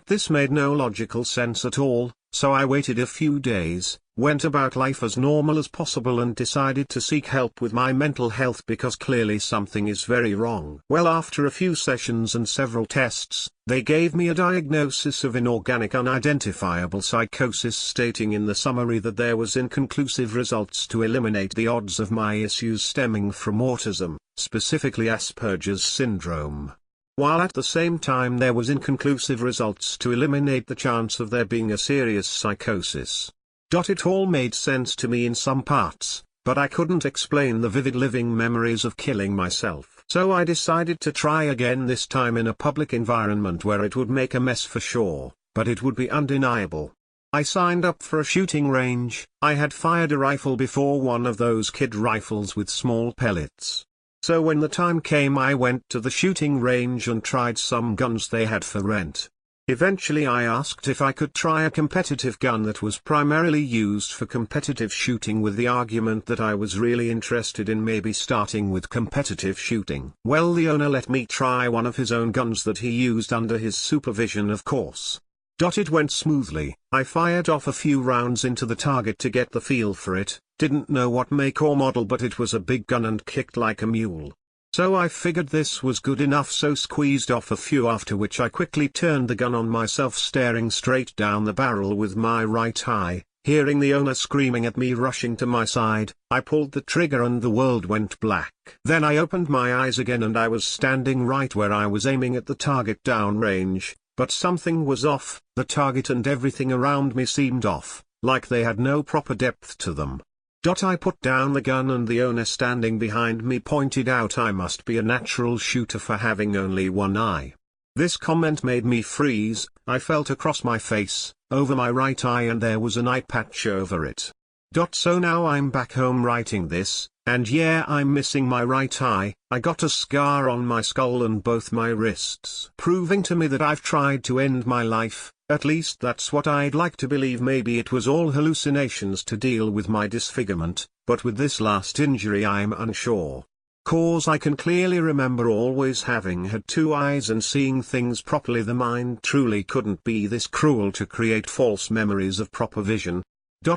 This made no logical sense at all, so I waited a few days, went about life as normal as possible and decided to seek help with my mental health because clearly something is very wrong. Well, after a few sessions and several tests, they gave me a diagnosis of inorganic unidentifiable psychosis, stating in the summary that there was inconclusive results to eliminate the odds of my issues stemming from autism, specifically Asperger's syndrome, while at the same time there was inconclusive results to eliminate the chance of there being a serious psychosis. It all made sense to me in some parts, but I couldn't explain the vivid living memories of killing myself. So I decided to try again, this time in a public environment where it would make a mess for sure, but it would be undeniable. I signed up for a shooting range. I had fired a rifle before, one of those kid rifles with small pellets. So when the time came I went to the shooting range and tried some guns they had for rent. Eventually I asked if I could try a competitive gun that was primarily used for competitive shooting, with the argument that I was really interested in maybe starting with competitive shooting. Well, the owner let me try one of his own guns that he used under his supervision, of course. It went smoothly. I fired off a few rounds into the target to get the feel for it, didn't know what make or model, but it was a big gun and kicked like a mule. So I figured this was good enough, so squeezed off a few, after which I quickly turned the gun on myself, staring straight down the barrel with my right eye. Hearing the owner screaming at me, rushing to my side, I pulled the trigger and the world went black. Then I opened my eyes again and I was standing right where I was aiming at the target downrange. But something was off. The target and everything around me seemed off, like they had no proper depth to them. I put down the gun and the owner standing behind me pointed out I must be a natural shooter for having only one eye. This comment made me freeze. I felt across my face, over my right eye, and there was an eye patch over it. So now I'm back home writing this, and yeah, I'm missing my right eye. I got a scar on my skull and both my wrists, proving to me that I've tried to end my life. At least that's what I'd like to believe. Maybe it was all hallucinations to deal with my disfigurement, but with this last injury I'm unsure. Cause I can clearly remember always having had two eyes and seeing things properly. The mind truly couldn't be this cruel to create false memories of proper vision.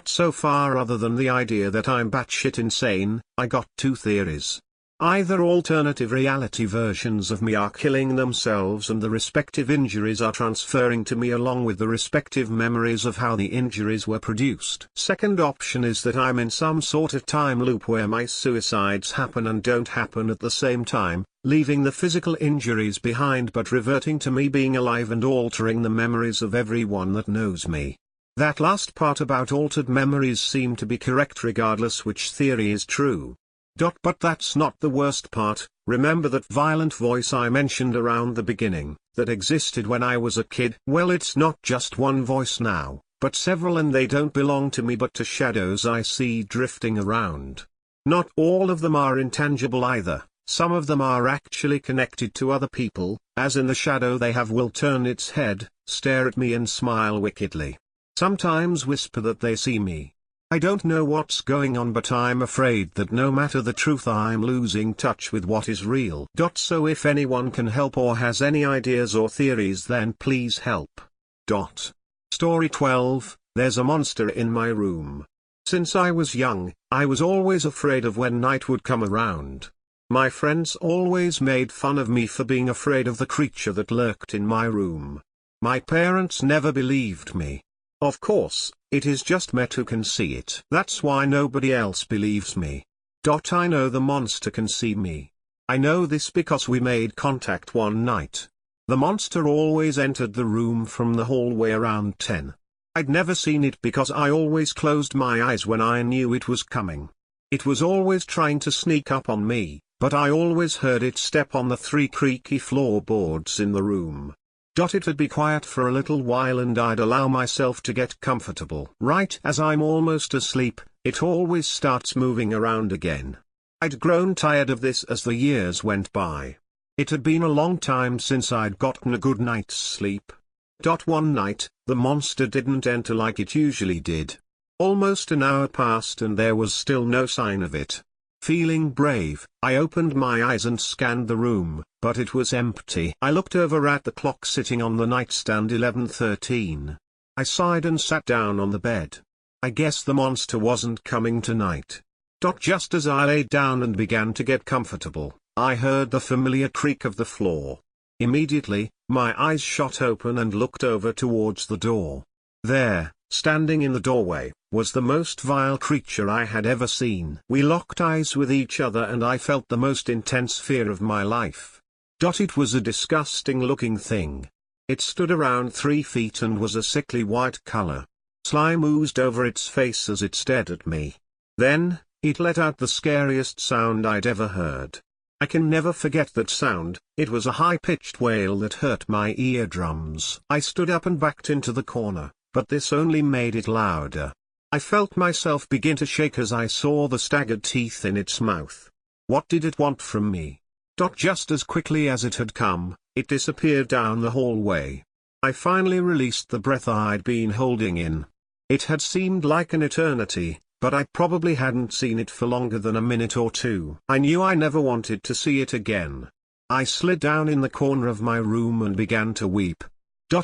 So far, other than the idea that I'm batshit insane, I got two theories. Either alternative reality versions of me are killing themselves and the respective injuries are transferring to me along with the respective memories of how the injuries were produced. Second option is that I'm in some sort of time loop where my suicides happen and don't happen at the same time, leaving the physical injuries behind but reverting to me being alive and altering the memories of everyone that knows me. That last part about altered memories seem to be correct regardless which theory is true. But that's not the worst part. Remember that violent voice I mentioned around the beginning, that existed when I was a kid? Well, it's not just one voice now, but several, and they don't belong to me but to shadows I see drifting around. Not all of them are intangible either. Some of them are actually connected to other people, as in the shadow they have will turn its head, stare at me and smile wickedly. Sometimes whisper that they see me. I don't know what's going on, but I'm afraid that no matter the truth I'm losing touch with what is real. So if anyone can help or has any ideas or theories, then please help. Story 12, There's a monster in my room. Since I was young, I was always afraid of when night would come around. My friends always made fun of me for being afraid of the creature that lurked in my room. My parents never believed me. Of course, it is just Met who can see it. That's why nobody else believes me. I know the monster can see me. I know this because we made contact one night. The monster always entered the room from the hallway around 10. I'd never seen it because I always closed my eyes when I knew it was coming. It was always trying to sneak up on me, but I always heard it step on the 3 creaky floorboards in the room. It'd be quiet for a little while and I'd allow myself to get comfortable. Right as I'm almost asleep, it always starts moving around again. I'd grown tired of this as the years went by. It had been a long time since I'd gotten a good night's sleep. One night, the monster didn't enter like it usually did. Almost an hour passed and there was still no sign of it. Feeling brave, I opened my eyes and scanned the room, but it was empty. I looked over at the clock sitting on the nightstand, 11:13. I sighed and sat down on the bed. I guess the monster wasn't coming tonight. Just as I lay down and began to get comfortable, I heard the familiar creak of the floor. Immediately, my eyes shot open and looked over towards the door. There, standing in the doorway, was the most vile creature I had ever seen. We locked eyes with each other and I felt the most intense fear of my life. It was a disgusting-looking thing. It stood around 3 feet and was a sickly white color. Slime oozed over its face as it stared at me. Then, it let out the scariest sound I'd ever heard. I can never forget that sound. It was a high-pitched wail that hurt my eardrums. I stood up and backed into the corner, but this only made it louder. I felt myself begin to shake as I saw the staggered teeth in its mouth. What did it want from me? Just as quickly as it had come, it disappeared down the hallway. I finally released the breath I'd been holding in. It had seemed like an eternity, but I probably hadn't seen it for longer than a minute or two. I knew I never wanted to see it again. I slid down in the corner of my room and began to weep.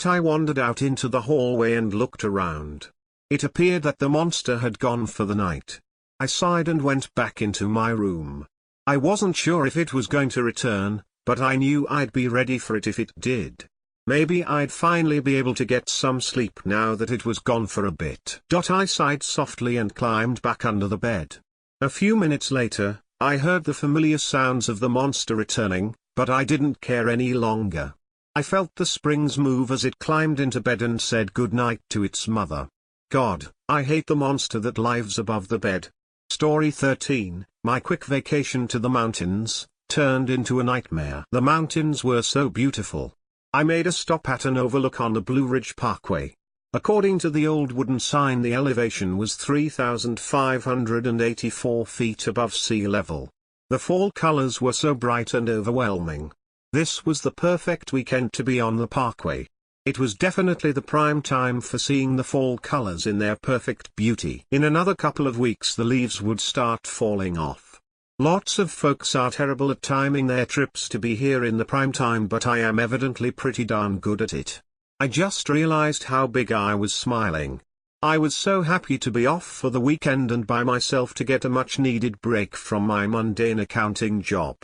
I wandered out into the hallway and looked around. It appeared that the monster had gone for the night. I sighed and went back into my room. I wasn't sure if it was going to return, but I knew I'd be ready for it if it did. Maybe I'd finally be able to get some sleep now that it was gone for a bit. I sighed softly and climbed back under the bed. A few minutes later, I heard the familiar sounds of the monster returning, but I didn't care any longer. I felt the springs move as it climbed into bed and said goodnight to its mother. God, I hate the monster that lives above the bed. Story 13, my quick vacation to the mountains, turned into a nightmare. The mountains were so beautiful. I made a stop at an overlook on the Blue Ridge Parkway. According to the old wooden sign, the elevation was 3,584 feet above sea level. The fall colors were so bright and overwhelming. This was the perfect weekend to be on the parkway. It was definitely the prime time for seeing the fall colors in their perfect beauty. In another couple of weeks the leaves would start falling off. Lots of folks are terrible at timing their trips to be here in the prime time, but I am evidently pretty darn good at it. I just realized how big I was smiling. I was so happy to be off for the weekend and by myself to get a much-needed break from my mundane accounting job.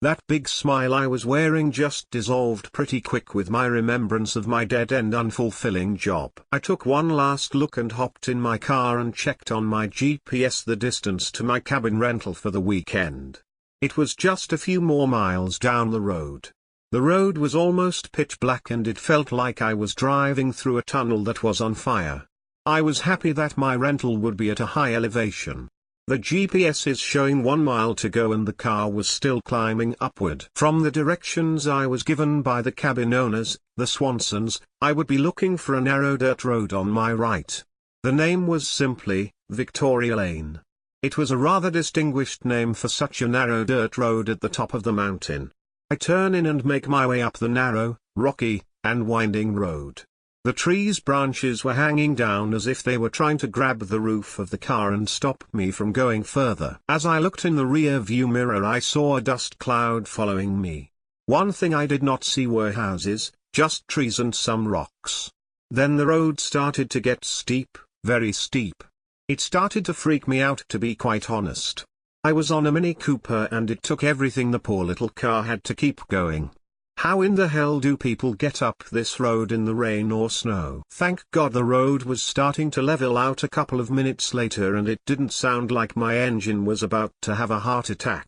That big smile I was wearing just dissolved pretty quick with my remembrance of my dead-end unfulfilling job. I took one last look and hopped in my car and checked on my GPS the distance to my cabin rental for the weekend. It was just a few more miles down the road. The road was almost pitch black and it felt like I was driving through a tunnel that was on fire. I was happy that my rental would be at a high elevation. The GPS is showing 1 mile to go and the car was still climbing upward. From the directions I was given by the cabin owners, the Swansons, I would be looking for a narrow dirt road on my right. The name was simply Victoria Lane. It was a rather distinguished name for such a narrow dirt road at the top of the mountain. I turn in and make my way up the narrow, rocky, and winding road. The tree's branches were hanging down as if they were trying to grab the roof of the car and stop me from going further. As I looked in the rear view mirror I saw a dust cloud following me. One thing I did not see were houses, just trees and some rocks. Then the road started to get steep, very steep. It started to freak me out, to be quite honest. I was on a Mini Cooper and it took everything the poor little car had to keep going. How in the hell do people get up this road in the rain or snow? Thank God the road was starting to level out a couple of minutes later and it didn't sound like my engine was about to have a heart attack.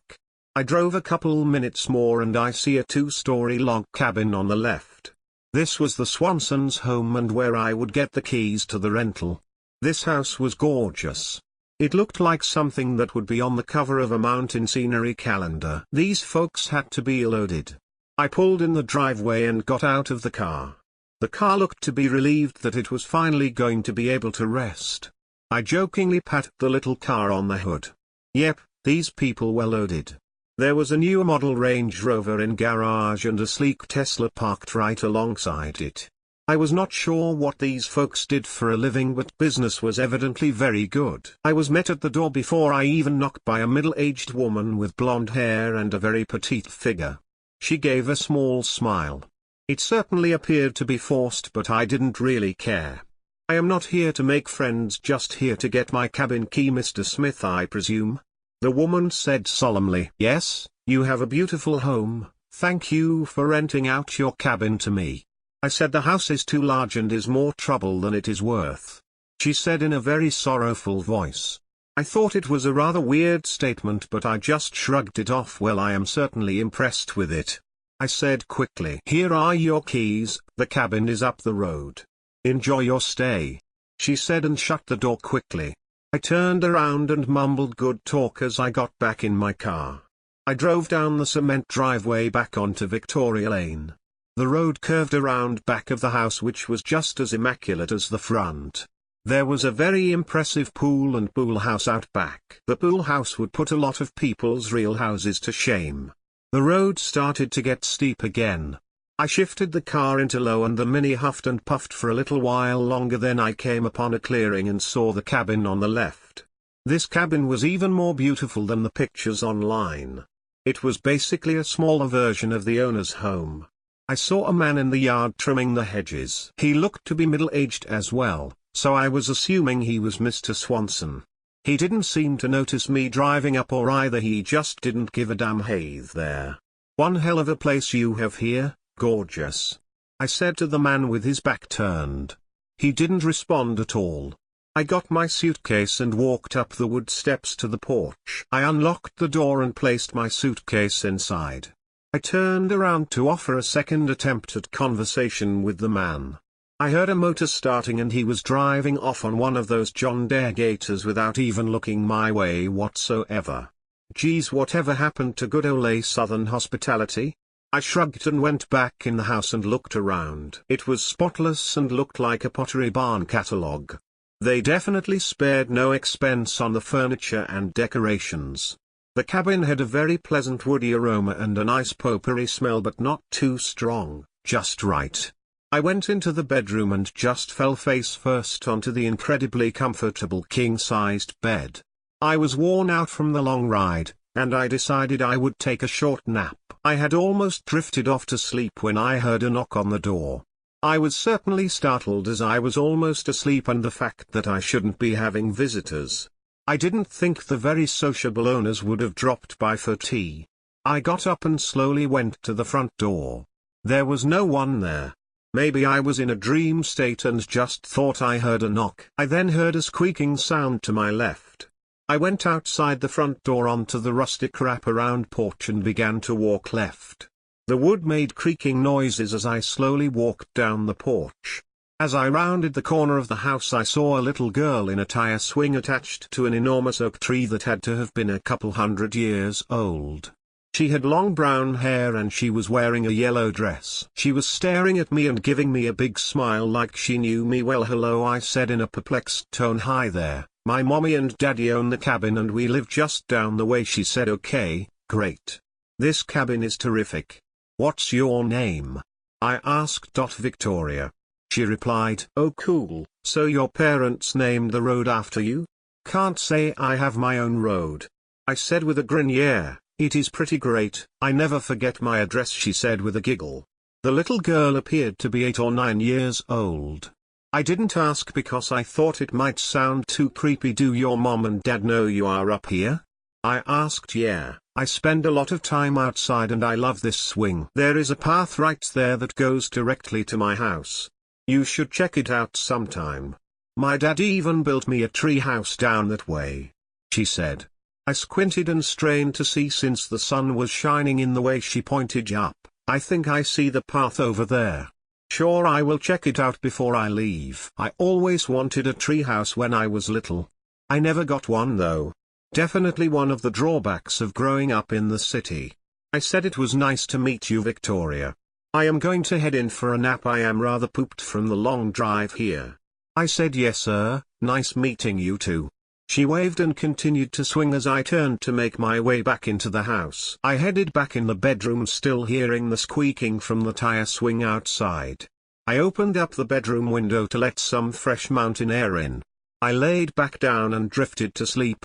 I drove a couple minutes more and I see a 2-story log cabin on the left. This was the Swansons' home and where I would get the keys to the rental. This house was gorgeous. It looked like something that would be on the cover of a mountain scenery calendar. These folks had to be loaded. I pulled in the driveway and got out of the car. The car looked to be relieved that it was finally going to be able to rest. I jokingly patted the little car on the hood. Yep, These people were loaded. There was a new model Range Rover in garage and a sleek Tesla parked right alongside it. I was not sure what these folks did for a living, but business was evidently very good. I was met at the door before I even knocked by a middle-aged woman with blonde hair and a very petite figure. She gave a small smile. It certainly appeared to be forced, but I didn't really care. I am not here to make friends, just here to get my cabin key, Mr. Smith, I presume. The woman said solemnly. Yes, you have a beautiful home, thank you for renting out your cabin to me. I said the house is too large and is more trouble than it is worth. She said in a very sorrowful voice. I thought it was a rather weird statement, but I just shrugged it off. Well, I am certainly impressed with it. I said quickly. Here are your keys, the cabin is up the road. Enjoy your stay. She said and shut the door quickly. I turned around and mumbled good talk as I got back in my car. I drove down the cement driveway back onto Victoria Lane. The road curved around back of the house, which was just as immaculate as the front. There was a very impressive pool and pool house out back. The pool house would put a lot of people's real houses to shame. The road started to get steep again. I shifted the car into low and the Mini huffed and puffed for a little while longer. Then I came upon a clearing and saw the cabin on the left. This cabin was even more beautiful than the pictures online. It was basically a smaller version of the owner's home. I saw a man in the yard trimming the hedges. He looked to be middle-aged as well, so I was assuming he was Mr. Swanson. He didn't seem to notice me driving up, or either he just didn't give a damn. Hey there. One hell of a place you have here, gorgeous. I said to the man with his back turned. He didn't respond at all. I got my suitcase and walked up the wood steps to the porch. I unlocked the door and placed my suitcase inside. I turned around to offer a second attempt at conversation with the man. I heard a motor starting and he was driving off on one of those John Deere Gators without even looking my way whatsoever. Geez, whatever happened to good ole Southern hospitality? I shrugged and went back in the house and looked around. It was spotless and looked like a Pottery Barn catalog. They definitely spared no expense on the furniture and decorations. The cabin had a very pleasant woody aroma and a nice potpourri smell, but not too strong, just right. I went into the bedroom and just fell face first onto the incredibly comfortable king-sized bed. I was worn out from the long ride, and I decided I would take a short nap. I had almost drifted off to sleep when I heard a knock on the door. I was certainly startled, as I was almost asleep, and the fact that I shouldn't be having visitors. I didn't think the very sociable owners would have dropped by for tea. I got up and slowly went to the front door. There was no one there. Maybe I was in a dream state and just thought I heard a knock. I then heard a squeaking sound to my left. I went outside the front door onto the rustic wraparound porch and began to walk left. The wood made creaking noises as I slowly walked down the porch. As I rounded the corner of the house, I saw a little girl in a tire swing attached to an enormous oak tree that had to have been a couple 100 years old. She had long brown hair and she was wearing a yellow dress. She was staring at me and giving me a big smile like she knew me well. Hello, I said in a perplexed tone. Hi there, my mommy and daddy own the cabin and we live just down the way. She said, okay, great. This cabin is terrific. What's your name? I asked. Victoria. She replied, oh cool, so your parents named the road after you? Can't say I have my own road. I said with a grin. Yeah, it is pretty great. I never forget my address, she said with a giggle. The little girl appeared to be 8 or 9 years old. I didn't ask because I thought it might sound too creepy. Do your mom and dad know you are up here? I asked. Yeah, I spend a lot of time outside and I love this swing. There is a path right there that goes directly to my house. You should check it out sometime. My dad even built me a tree house down that way, she said. I squinted and strained to see since the sun was shining in the way she pointed up. I think I see the path over there. Sure, I will check it out before I leave. I always wanted a tree house when I was little. I never got one though. Definitely one of the drawbacks of growing up in the city. I said it was nice to meet you, Victoria. I am going to head in for a nap. I am rather pooped from the long drive here. I said yes sir, nice meeting you too. She waved and continued to swing as I turned to make my way back into the house. I headed back in the bedroom, still hearing the squeaking from the tire swing outside. I opened up the bedroom window to let some fresh mountain air in. I laid back down and drifted to sleep.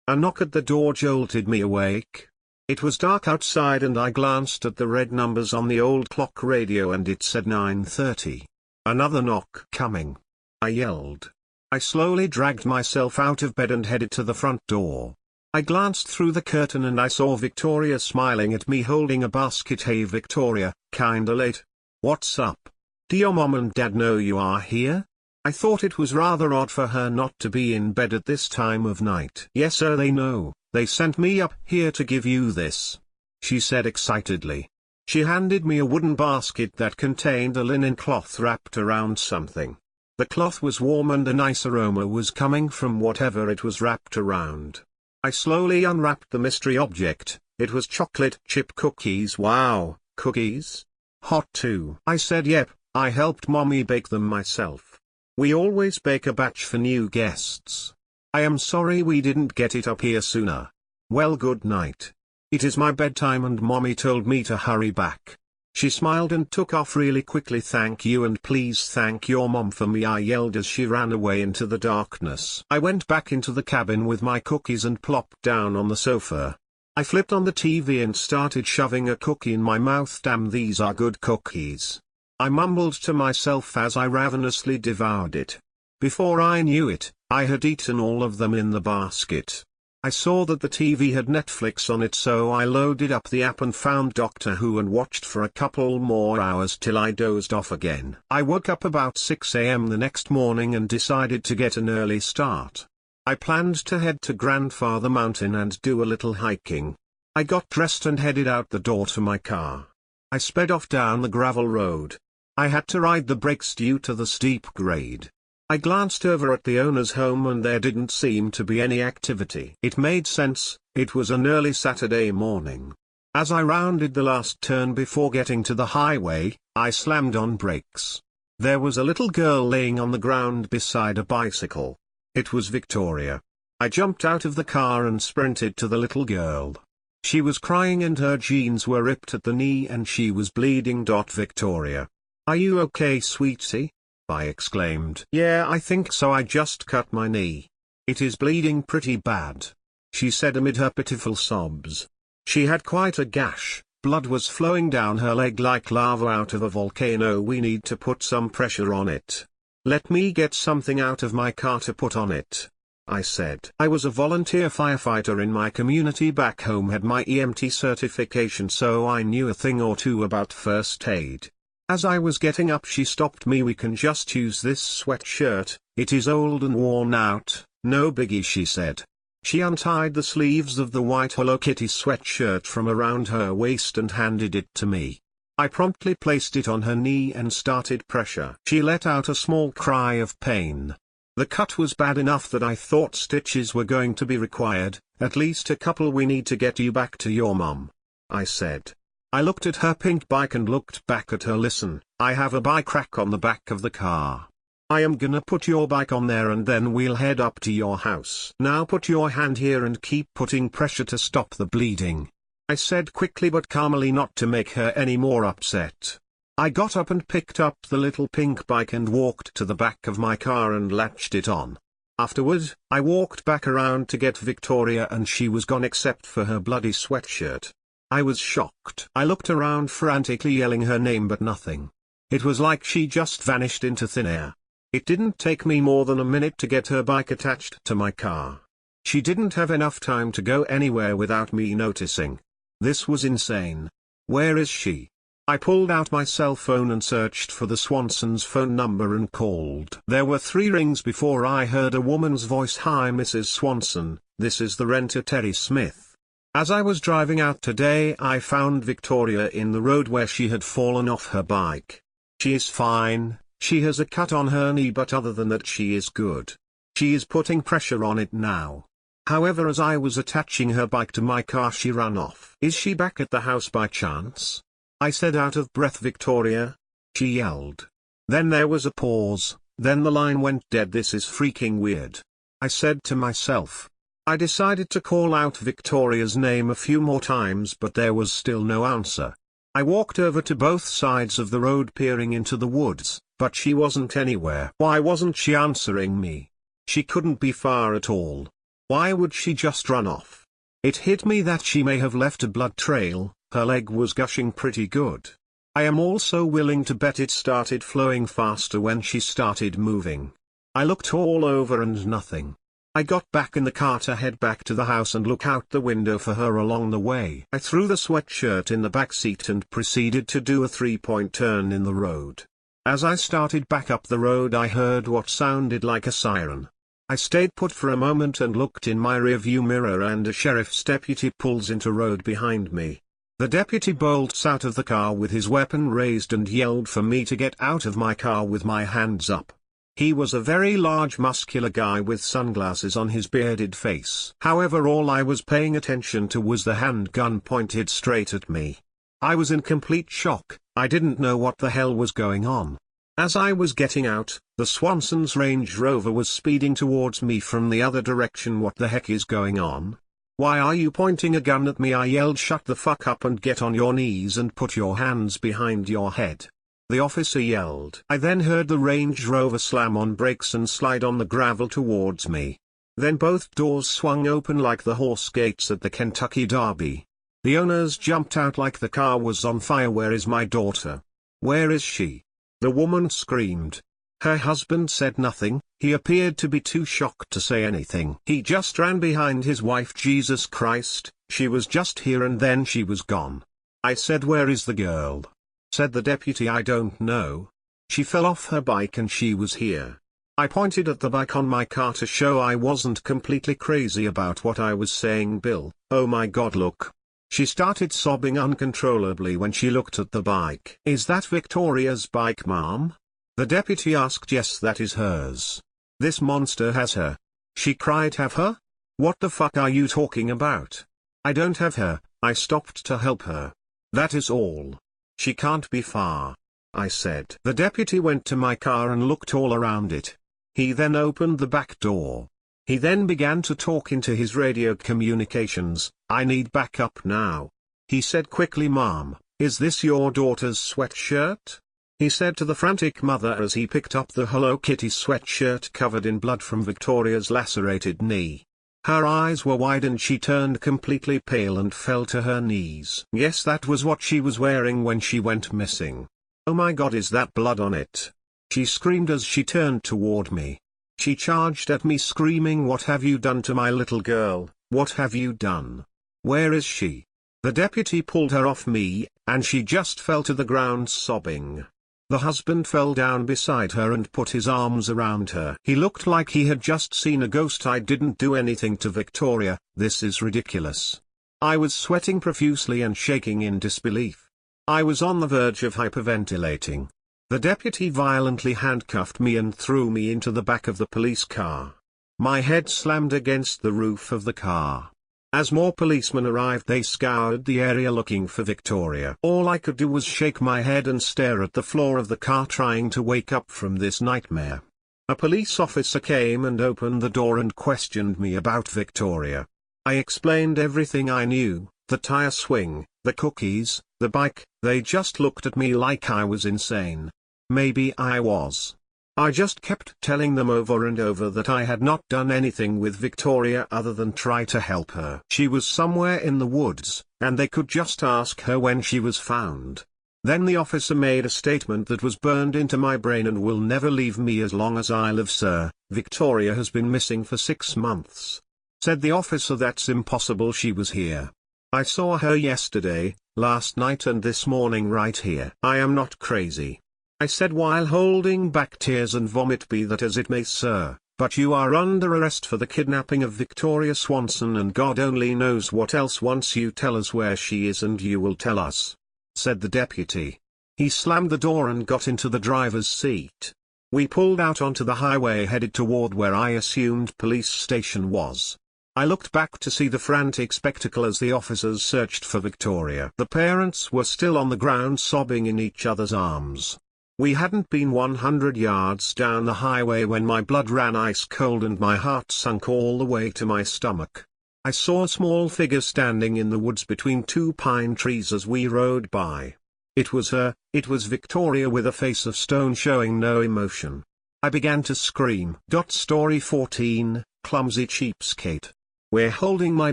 A knock at the door jolted me awake. It was dark outside and I glanced at the red numbers on the old clock radio and it said 9:30. Another knock coming. I yelled. I slowly dragged myself out of bed and headed to the front door. I glanced through the curtain and I saw Victoria smiling at me holding a basket. Hey Victoria, kinda late. What's up? Do your mom and dad know you are here? I thought it was rather odd for her not to be in bed at this time of night. Yes sir, they know. They sent me up here to give you this, she said excitedly. She handed me a wooden basket that contained a linen cloth wrapped around something. The cloth was warm and a nice aroma was coming from whatever it was wrapped around. I slowly unwrapped the mystery object. It was chocolate chip cookies. Wow, cookies? Hot too. I said yep, I helped mommy bake them myself. We always bake a batch for new guests. I am sorry we didn't get it up here sooner. Well, good night. It is my bedtime and mommy told me to hurry back. She smiled and took off really quickly. Thank you and please thank your mom for me, I yelled as she ran away into the darkness. I went back into the cabin with my cookies and plopped down on the sofa. I flipped on the TV and started shoving a cookie in my mouth. Damn, these are good cookies, I mumbled to myself as I ravenously devoured it. Before I knew it, I had eaten all of them in the basket. I saw that the TV had Netflix on it, so I loaded up the app and found Doctor Who and watched for a couple more hours till I dozed off again. I woke up about 6 a.m. the next morning and decided to get an early start. I planned to head to Grandfather Mountain and do a little hiking. I got dressed and headed out the door to my car. I sped off down the gravel road. I had to ride the brakes due to the steep grade. I glanced over at the owner's home and there didn't seem to be any activity. It made sense, it was an early Saturday morning. As I rounded the last turn before getting to the highway, I slammed on brakes. There was a little girl laying on the ground beside a bicycle. It was Victoria. I jumped out of the car and sprinted to the little girl. She was crying and her jeans were ripped at the knee and she was bleeding. Victoria. Are you okay, sweetie? I exclaimed. Yeah, I think so, I just cut my knee. It is bleeding pretty bad, she said amid her pitiful sobs. She had quite a gash, blood was flowing down her leg like lava out of a volcano. We need to put some pressure on it. Let me get something out of my car to put on it, I said. I was a volunteer firefighter in my community back home, had my EMT certification, so I knew a thing or two about first aid. As I was getting up, she stopped me. We can just use this sweatshirt, it is old and worn out, no biggie, she said. She untied the sleeves of the white Hello Kitty sweatshirt from around her waist and handed it to me. I promptly placed it on her knee and started pressure. She let out a small cry of pain. The cut was bad enough that I thought stitches were going to be required, at least a couple. We need to get you back to your mom, I said. I looked at her pink bike and looked back at her. Listen, I have a bike rack on the back of the car. I am gonna put your bike on there and then we'll head up to your house. Now put your hand here and keep putting pressure to stop the bleeding, I said quickly but calmly, not to make her any more upset. I got up and picked up the little pink bike and walked to the back of my car and latched it on. Afterward, I walked back around to get Victoria and she was gone except for her bloody sweatshirt. I was shocked. I looked around frantically, yelling her name, but nothing. It was like she just vanished into thin air. It didn't take me more than a minute to get her bike attached to my car. She didn't have enough time to go anywhere without me noticing. This was insane. Where is she? I pulled out my cell phone and searched for the Swansons' phone number and called. There were 3 rings before I heard a woman's voice. Hi Mrs. Swanson, this is the renter Terry Smith. As I was driving out today, I found Victoria in the road where she had fallen off her bike. She is fine, she has a cut on her knee, but other than that she is good. She is putting pressure on it now. However, as I was attaching her bike to my car, she ran off. Is she back at the house by chance? I said out of breath. Victoria? She yelled. Then there was a pause, then the line went dead. This is freaking weird. I said to myself. I decided to call out Victoria's name a few more times, but there was still no answer. I walked over to both sides of the road peering into the woods, but she wasn't anywhere. Why wasn't she answering me? She couldn't be far at all. Why would she just run off? It hit me that she may have left a blood trail. Her leg was gushing pretty good. I am also willing to bet it started flowing faster when she started moving. I looked all over and nothing. I got back in the car to head back to the house and look out the window for her along the way. I threw the sweatshirt in the back seat and proceeded to do a 3-point turn in the road. As I started back up the road, I heard what sounded like a siren. I stayed put for a moment and looked in my rearview mirror, and a sheriff's deputy pulls into road behind me. The deputy bolts out of the car with his weapon raised and yelled for me to get out of my car with my hands up. He was a very large muscular guy with sunglasses on his bearded face. However, all I was paying attention to was the handgun pointed straight at me. I was in complete shock. I didn't know what the hell was going on. As I was getting out, the Swanson's Range Rover was speeding towards me from the other direction. What the heck is going on? Why are you pointing a gun at me? I yelled. Shut the fuck up and get on your knees and put your hands behind your head. The officer yelled. I then heard the Range Rover slam on brakes and slide on the gravel towards me. Then both doors swung open like the horse gates at the Kentucky Derby. The owners jumped out like the car was on fire. Where is my daughter? Where is she? The woman screamed. Her husband said nothing. He appeared to be too shocked to say anything. He just ran behind his wife. Jesus Christ, she was just here and then she was gone. I said, where is the girl? Said the deputy, I don't know. She fell off her bike and she was here. I pointed at the bike on my car to show I wasn't completely crazy about what I was saying. Bill, oh my God, look. She started sobbing uncontrollably when she looked at the bike. Is that Victoria's bike, Mom? The deputy asked. Yes, that is hers. This monster has her. She cried. Have her? What the fuck are you talking about? I don't have her. I stopped to help her. That is all. She can't be far, I said. The deputy went to my car and looked all around it. He then opened the back door. He then began to talk into his radio communications. I need backup now. He said quickly. Mom, is this your daughter's sweatshirt? He said to the frantic mother as he picked up the Hello Kitty sweatshirt covered in blood from Victoria's lacerated knee. Her eyes were wide and she turned completely pale and fell to her knees. Yes, that was what she was wearing when she went missing. Oh my God, is that blood on it? She screamed as she turned toward me. She charged at me screaming, what have you done to my little girl? What have you done? Where is she? The deputy pulled her off me, and she just fell to the ground sobbing. The husband fell down beside her and put his arms around her. He looked like he had just seen a ghost. I didn't do anything to Victoria. This is ridiculous. I was sweating profusely and shaking in disbelief. I was on the verge of hyperventilating. The deputy violently handcuffed me and threw me into the back of the police car. My head slammed against the roof of the car. As more policemen arrived, they scoured the area looking for Victoria. All I could do was shake my head and stare at the floor of the car, trying to wake up from this nightmare. A police officer came and opened the door and questioned me about Victoria. I explained everything I knew, the tire swing, the cookies, the bike. They just looked at me like I was insane. Maybe I was. I just kept telling them over and over that I had not done anything with Victoria other than try to help her. She was somewhere in the woods, and they could just ask her when she was found. Then the officer made a statement that was burned into my brain and will never leave me as long as I live. Sir, Victoria has been missing for 6 months. Said the officer. That's impossible. She was here. I saw her yesterday, last night and this morning right here. I am not crazy. I said while holding back tears and vomit. Be that as it may, sir, but you are under arrest for the kidnapping of Victoria Swanson, and God only knows what else. Once you tell us where she is and you will tell us, said the deputy. He slammed the door and got into the driver's seat. We pulled out onto the highway headed toward where I assumed police station was. I looked back to see the frantic spectacle as the officers searched for Victoria. The parents were still on the ground sobbing in each other's arms. We hadn't been 100 yards down the highway when my blood ran ice cold and my heart sunk all the way to my stomach. I saw a small figure standing in the woods between two pine trees as we rode by. It was her, it was Victoria with a face of stone showing no emotion. I began to scream. Story 14, Clumsy Cheapskate. We're holding my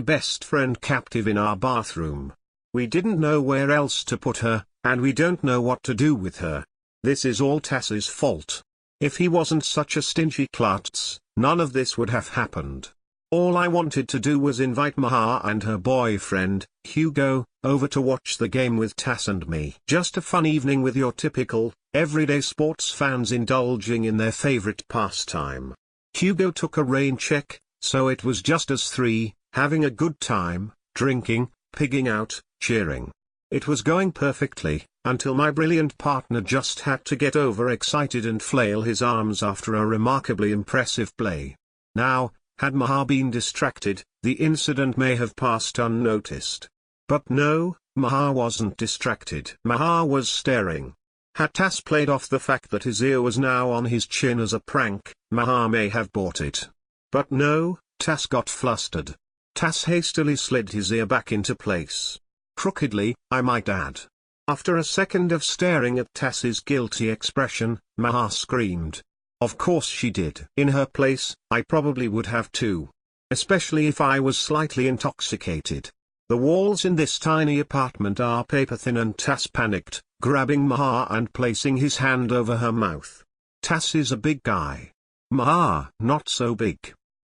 best friend captive in our bathroom. We didn't know where else to put her, and we don't know what to do with her. This is all Tass's fault. If he wasn't such a stingy klutz, none of this would have happened. All I wanted to do was invite Maha and her boyfriend, Hugo, over to watch the game with Tass and me. Just a fun evening with your typical, everyday sports fans indulging in their favorite pastime. Hugo took a rain check, so it was just us three, having a good time, drinking, pigging out, cheering. It was going perfectly, until my brilliant partner just had to get overexcited and flail his arms after a remarkably impressive play. Now, had Maha been distracted, the incident may have passed unnoticed. But no, Maha wasn't distracted. Maha was staring. Had Tass played off the fact that his ear was now on his chin as a prank, Maha may have bought it. But no, Tass got flustered. Tass hastily slid his ear back into place. Crookedly, I might add. After a second of staring at Tass's guilty expression, Maha screamed. Of course she did. In her place, I probably would have too. Especially if I was slightly intoxicated. The walls in this tiny apartment are paper thin and Tass panicked, grabbing Maha and placing his hand over her mouth. Tass is a big guy. Maha, not so big.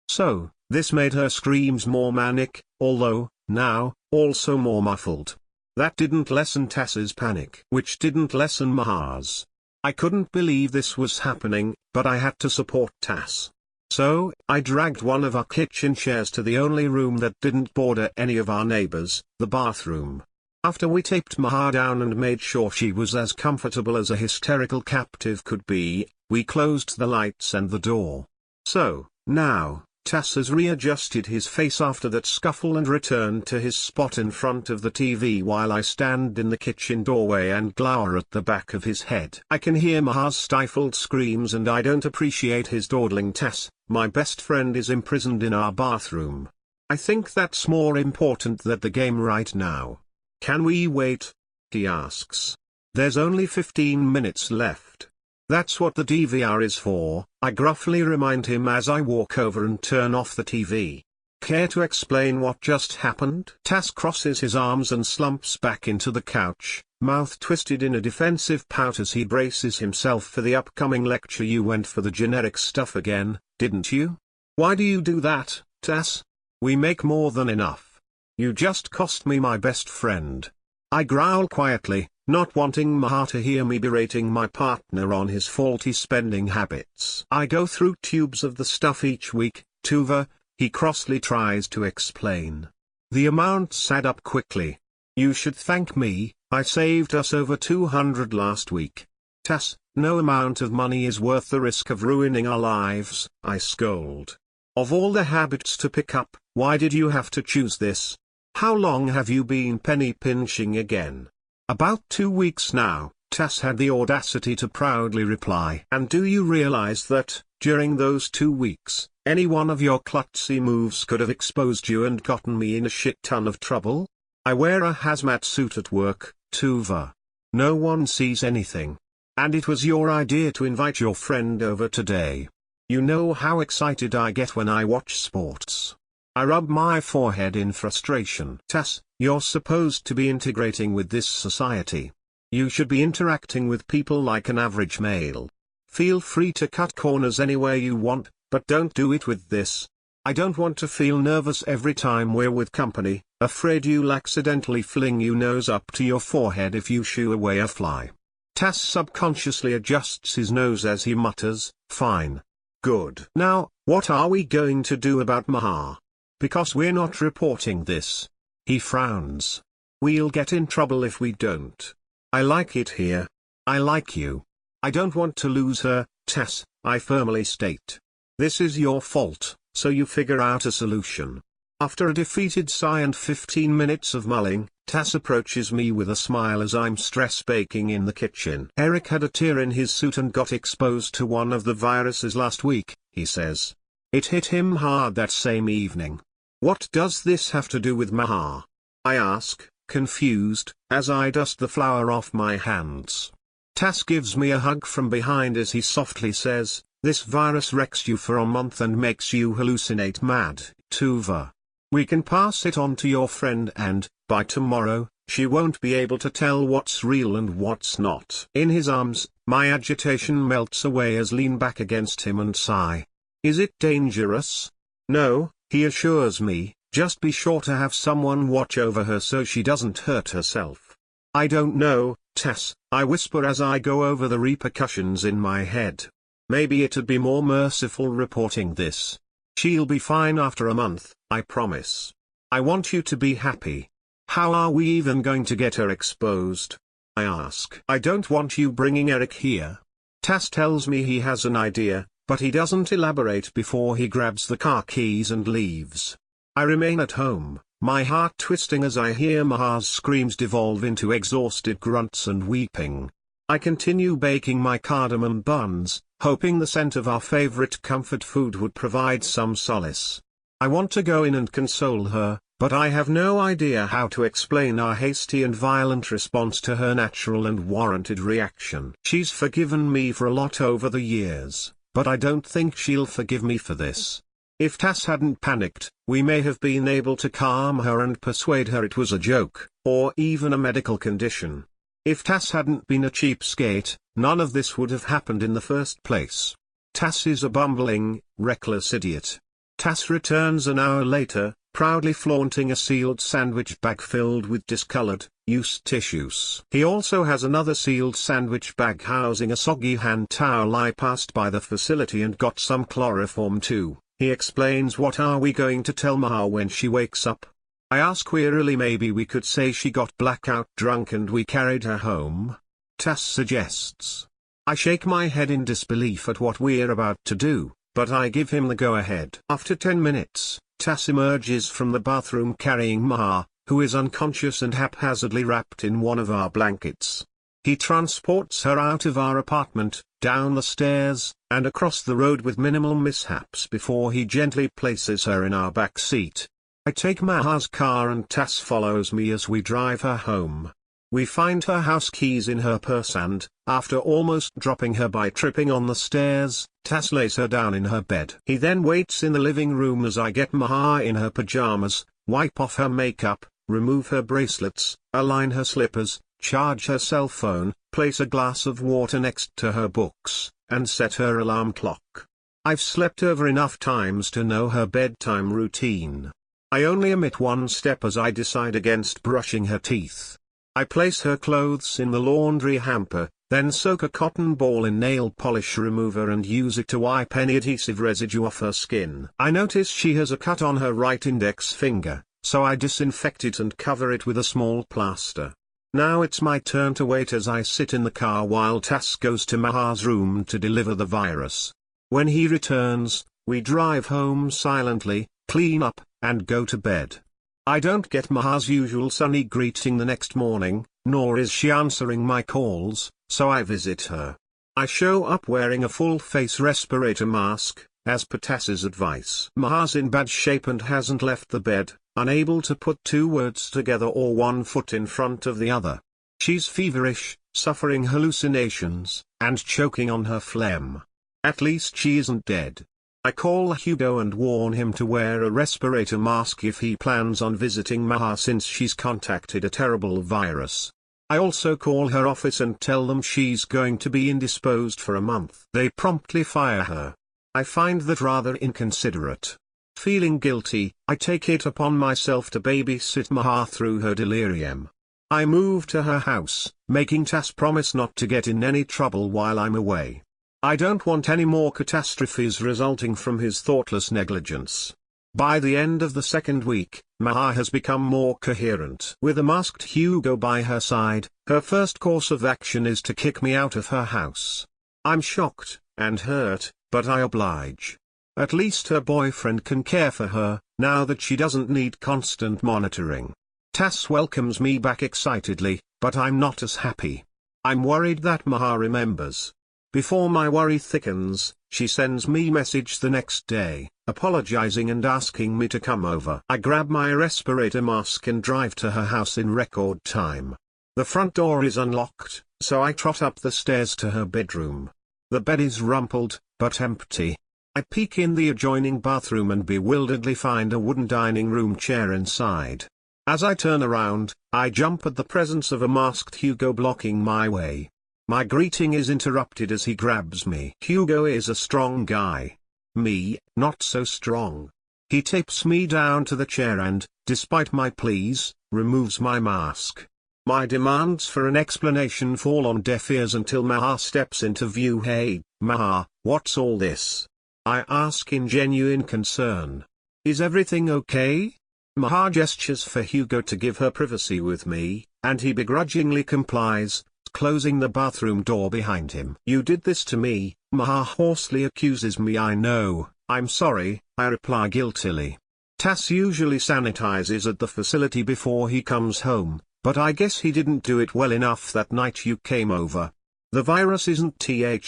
So, this made her screams more manic, although, now, also more muffled. That didn't lessen Tass's panic. Which didn't lessen Maha's. I couldn't believe this was happening, but I had to support Tass. So, I dragged one of our kitchen chairs to the only room that didn't border any of our neighbors, the bathroom. After we taped Maha down and made sure she was as comfortable as a hysterical captive could be, we closed the lights and the door. So, now, Tass has readjusted his face after that scuffle and returned to his spot in front of the TV while I stand in the kitchen doorway and glower at the back of his head. I can hear Maha's stifled screams and I don't appreciate his dawdling. Tass, my best friend is imprisoned in our bathroom. I think that's more important than the game right now. Can we wait? He asks. There's only 15 minutes left. That's what the DVR is for, I gruffly remind him as I walk over and turn off the TV. Care to explain what just happened? Tass crosses his arms and slumps back into the couch, mouth twisted in a defensive pout as he braces himself for the upcoming lecture. You went for the generic stuff again, didn't you? Why do you do that, Tass? We make more than enough. You just cost me my best friend. I growl quietly, not wanting Maha to hear me berating my partner on his faulty spending habits. I go through tubes of the stuff each week, Tuva, he crossly tries to explain. The amounts add up quickly. You should thank me, I saved us over 200 last week. Tass, no amount of money is worth the risk of ruining our lives, I scold. Of all the habits to pick up, why did you have to choose this? How long have you been penny pinching again? About 2 weeks now, Tass had the audacity to proudly reply. And do you realize that, during those 2 weeks, any one of your klutzy moves could have exposed you and gotten me in a shit ton of trouble? I wear a hazmat suit at work, Tuva. No one sees anything. And it was your idea to invite your friend over today. You know how excited I get when I watch sports. I rub my forehead in frustration. Tass, you're supposed to be integrating with this society. You should be interacting with people like an average male. Feel free to cut corners anywhere you want, but don't do it with this. I don't want to feel nervous every time we're with company, afraid you'll accidentally fling your nose up to your forehead if you shoo away a fly. Tass subconsciously adjusts his nose as he mutters, fine. Good. Now, what are we going to do about Maha? Because we're not reporting this. He frowns. We'll get in trouble if we don't. I like it here. I like you. I don't want to lose her, Tass, I firmly state. This is your fault, so you figure out a solution. After a defeated sigh and 15 minutes of mulling, Tass approaches me with a smile as I'm stress baking in the kitchen. Eric had a tear in his suit and got exposed to one of the viruses last week, he says. It hit him hard that same evening. What does this have to do with Maha? I ask, confused, as I dust the flour off my hands. Tass gives me a hug from behind as he softly says, "This virus wrecks you for a month and makes you hallucinate mad, Tuva. We can pass it on to your friend and, by tomorrow, she won't be able to tell what's real and what's not." In his arms, my agitation melts away as lean back against him and sigh. Is it dangerous? No, he assures me, just be sure to have someone watch over her so she doesn't hurt herself. I don't know, Tass, I whisper as I go over the repercussions in my head. Maybe it'd be more merciful reporting this. She'll be fine after a month, I promise. I want you to be happy. How are we even going to get her exposed? I ask. I don't want you bringing Eric here. Tass tells me he has an idea, but he doesn't elaborate before he grabs the car keys and leaves. I remain at home, my heart twisting as I hear Maha's screams devolve into exhausted grunts and weeping. I continue baking my cardamom buns, hoping the scent of our favorite comfort food would provide some solace. I want to go in and console her, but I have no idea how to explain our hasty and violent response to her natural and warranted reaction. She's forgiven me for a lot over the years, but I don't think she'll forgive me for this. If Tass hadn't panicked, we may have been able to calm her and persuade her it was a joke, or even a medical condition. If Tass hadn't been a cheapskate, none of this would have happened in the first place. Tass is a bumbling, reckless idiot. Tass returns an hour later, proudly flaunting a sealed sandwich bag filled with discolored, used tissues. He also has another sealed sandwich bag housing a soggy hand towel I passed by the facility and got some chloroform too. He explains, what are we going to tell Maha when she wakes up? I ask wearily, maybe we could say she got blackout drunk and we carried her home? Tass suggests. I shake my head in disbelief at what we're about to do, but I give him the go-ahead. After 10 minutes, Tass emerges from the bathroom carrying Maha, who is unconscious and haphazardly wrapped in one of our blankets. He transports her out of our apartment, down the stairs, and across the road with minimal mishaps before he gently places her in our back seat. I take Maha's car and Tass follows me as we drive her home. We find her house keys in her purse and, after almost dropping her by tripping on the stairs, Tass lays her down in her bed. He then waits in the living room as I get Maha in her pajamas, wipe off her makeup, remove her bracelets, align her slippers, charge her cell phone, place a glass of water next to her books, and set her alarm clock. I've slept over enough times to know her bedtime routine. I only omit one step as I decide against brushing her teeth. I place her clothes in the laundry hamper, then soak a cotton ball in nail polish remover and use it to wipe any adhesive residue off her skin. I notice she has a cut on her right index finger, so I disinfect it and cover it with a small plaster. Now it's my turn to wait as I sit in the car while Tass goes to Maha's room to deliver the virus. When he returns, we drive home silently, clean up, and go to bed. I don't get Maha's usual sunny greeting the next morning, nor is she answering my calls, so I visit her. I show up wearing a full-face respirator mask, as per Tass's advice. Maha's in bad shape and hasn't left the bed, unable to put two words together or one foot in front of the other. She's feverish, suffering hallucinations, and choking on her phlegm. At least she isn't dead. I call Hugo and warn him to wear a respirator mask if he plans on visiting Maha since she's contacted a terrible virus. I also call her office and tell them she's going to be indisposed for a month. They promptly fire her. I find that rather inconsiderate. Feeling guilty, I take it upon myself to babysit Maha through her delirium. I move to her house, making Tass promise not to get in any trouble while I'm away. I don't want any more catastrophes resulting from his thoughtless negligence. By the end of the second week, Maha has become more coherent. With a masked Hugo by her side, her first course of action is to kick me out of her house. I'm shocked, and hurt, but I oblige. At least her boyfriend can care for her, now that she doesn't need constant monitoring. Tass welcomes me back excitedly, but I'm not as happy. I'm worried that Maha remembers. Before my worry thickens, she sends me message the next day, apologizing and asking me to come over. I grab my respirator mask and drive to her house in record time. The front door is unlocked, so I trot up the stairs to her bedroom. The bed is rumpled, but empty. I peek in the adjoining bathroom and bewilderedly find a wooden dining room chair inside. As I turn around, I jump at the presence of a masked Hugo blocking my way. My greeting is interrupted as he grabs me. Hugo is a strong guy. Me, not so strong. He tapes me down to the chair and, despite my pleas, removes my mask. My demands for an explanation fall on deaf ears until Maha steps into view. Hey, Maha, what's all this? I ask in genuine concern. Is everything okay? Maha gestures for Hugo to give her privacy with me, and he begrudgingly complies, closing the bathroom door behind him. You did this to me, Maha hoarsely accuses me. I know, I'm sorry, I reply guiltily. Tass usually sanitizes at the facility before he comes home, but I guess he didn't do it well enough that night you came over. The virus isn't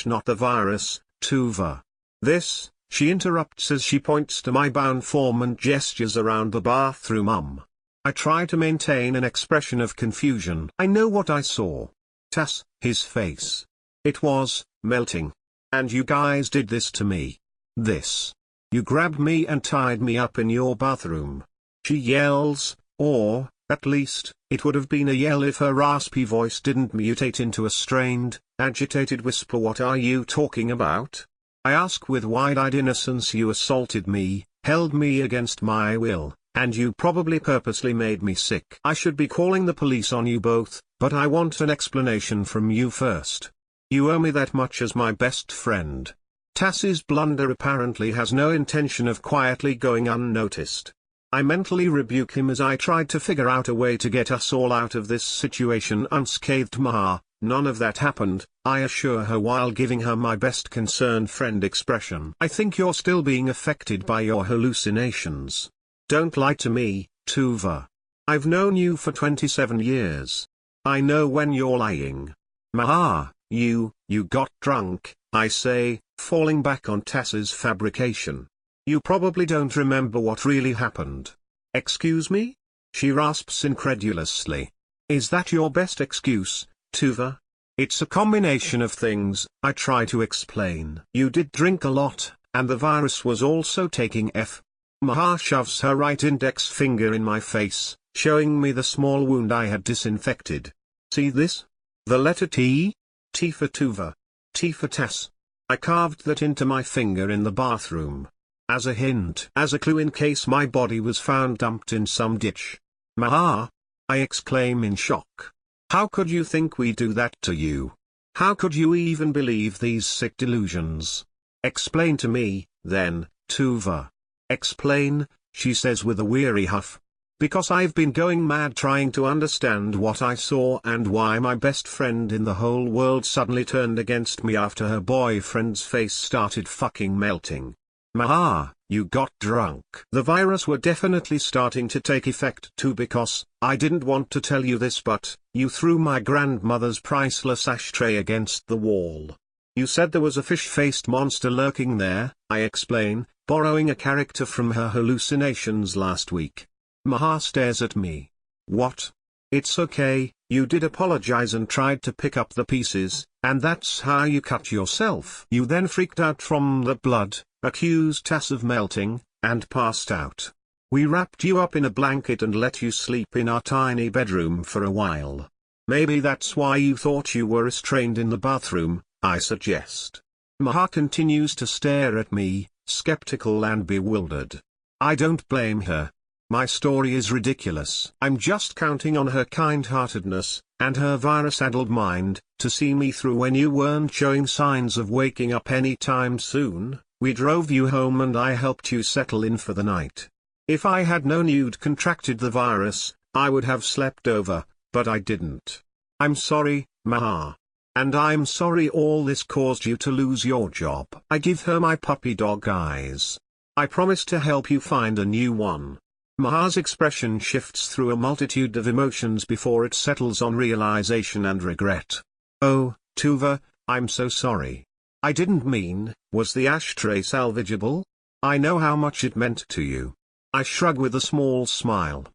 not the virus, Tuva. This, she interrupts as she points to my bound form and gestures around the bathroom. I try to maintain an expression of confusion. I know what I saw. Tass, his face. It was melting. And you guys did this to me. This. You grabbed me and tied me up in your bathroom. She yells, or, at least, it would have been a yell if her raspy voice didn't mutate into a strained, agitated whisper. What are you talking about? I ask with wide-eyed innocence. You assaulted me, held me against my will, and you probably purposely made me sick. I should be calling the police on you both, but I want an explanation from you first. You owe me that much as my best friend. Tass's blunder apparently has no intention of quietly going unnoticed. I mentally rebuke him as I tried to figure out a way to get us all out of this situation unscathed. Maha, none of that happened, I assure her while giving her my best concerned friend expression. I think you're still being affected by your hallucinations. Don't lie to me, Tuva. I've known you for 27 years. I know when you're lying. Maha, you got drunk, I say, falling back on Tass's fabrication. You probably don't remember what really happened. Excuse me? She rasps incredulously. Is that your best excuse, Tuva? It's a combination of things, I try to explain. You did drink a lot, and the virus was also taking F. Maha shoves her right index finger in my face, showing me the small wound I had disinfected. See this? The letter T? T for Tuva. T for Tass. I carved that into my finger in the bathroom. As a hint, as a clue in case my body was found dumped in some ditch. Maha! I exclaim in shock. How could you think we do that to you? How could you even believe these sick delusions? Explain to me, then, Tuva. Explain, she says with a weary huff. Because I've been going mad trying to understand what I saw and why my best friend in the whole world suddenly turned against me after her boyfriend's face started fucking melting. Maha, you got drunk. The virus were definitely starting to take effect too because, I didn't want to tell you this but, you threw my grandmother's priceless ashtray against the wall. You said there was a fish-faced monster lurking there, I explain, borrowing a character from her hallucinations last week. Maha stares at me. What? It's okay, you did apologize and tried to pick up the pieces, and that's how you cut yourself. You then freaked out from the blood, accused Tass of melting, and passed out. We wrapped you up in a blanket and let you sleep in our tiny bedroom for a while. Maybe that's why you thought you were restrained in the bathroom, I suggest. Maha continues to stare at me, skeptical and bewildered. I don't blame her. My story is ridiculous. I'm just counting on her kind-heartedness, and her virus-addled mind, to see me through when you weren't showing signs of waking up anytime soon. We drove you home and I helped you settle in for the night. If I had known you'd contracted the virus, I would have slept over, but I didn't. I'm sorry, Maha. And I'm sorry all this caused you to lose your job. I give her my puppy dog eyes. I promise to help you find a new one. Maha's expression shifts through a multitude of emotions before it settles on realization and regret. Oh, Tuva, I'm so sorry. I didn't mean. Was the ashtray salvageable? I know how much it meant to you. I shrug with a small smile.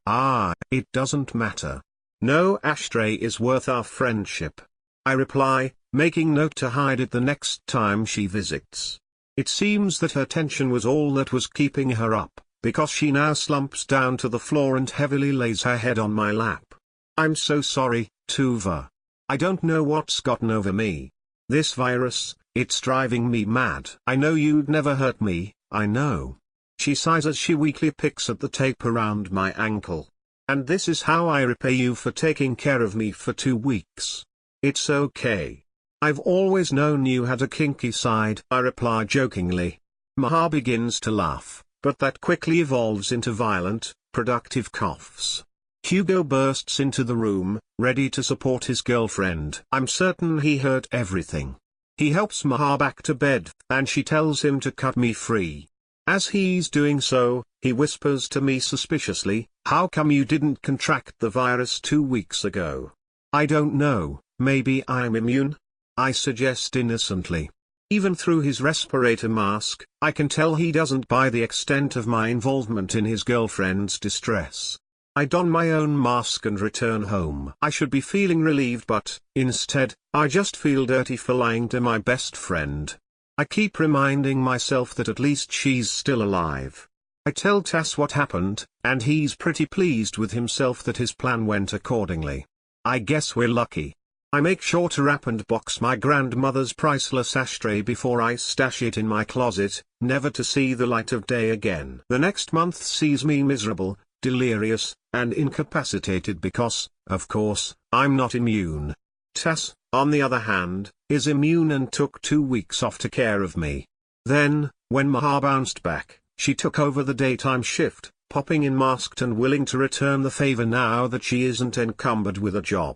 It doesn't matter. No ashtray is worth our friendship. I reply, making note to hide it the next time she visits. It seems that her tension was all that was keeping her up, because she now slumps down to the floor and heavily lays her head on my lap. I'm so sorry, Tuva. I don't know what's gotten over me. This virus, it's driving me mad. I know you'd never hurt me, I know. She sighs as she weakly picks at the tape around my ankle. And this is how I repay you for taking care of me for 2 weeks. It's okay. I've always known you had a kinky side, I reply jokingly. Maha begins to laugh, but that quickly evolves into violent, productive coughs. Hugo bursts into the room, ready to support his girlfriend. I'm certain he heard everything. He helps Maha back to bed, and she tells him to cut me free. As he's doing so, he whispers to me suspiciously, "How come you didn't contract the virus 2 weeks ago?" I don't know, maybe I'm immune? I suggest innocently. Even through his respirator mask, I can tell he doesn't buy the extent of my involvement in his girlfriend's distress. I don my own mask and return home. I should be feeling relieved, but, instead, I just feel dirty for lying to my best friend. I keep reminding myself that at least she's still alive. I tell Tass what happened, and he's pretty pleased with himself that his plan went accordingly. I guess we're lucky. I make sure to wrap and box my grandmother's priceless ashtray before I stash it in my closet, never to see the light of day again. The next month sees me miserable, delirious, and incapacitated because, of course, I'm not immune. Tass, on the other hand, is immune and took 2 weeks off to care of me. Then, when Maha bounced back, she took over the daytime shift, popping in masked and willing to return the favor now that she isn't encumbered with a job.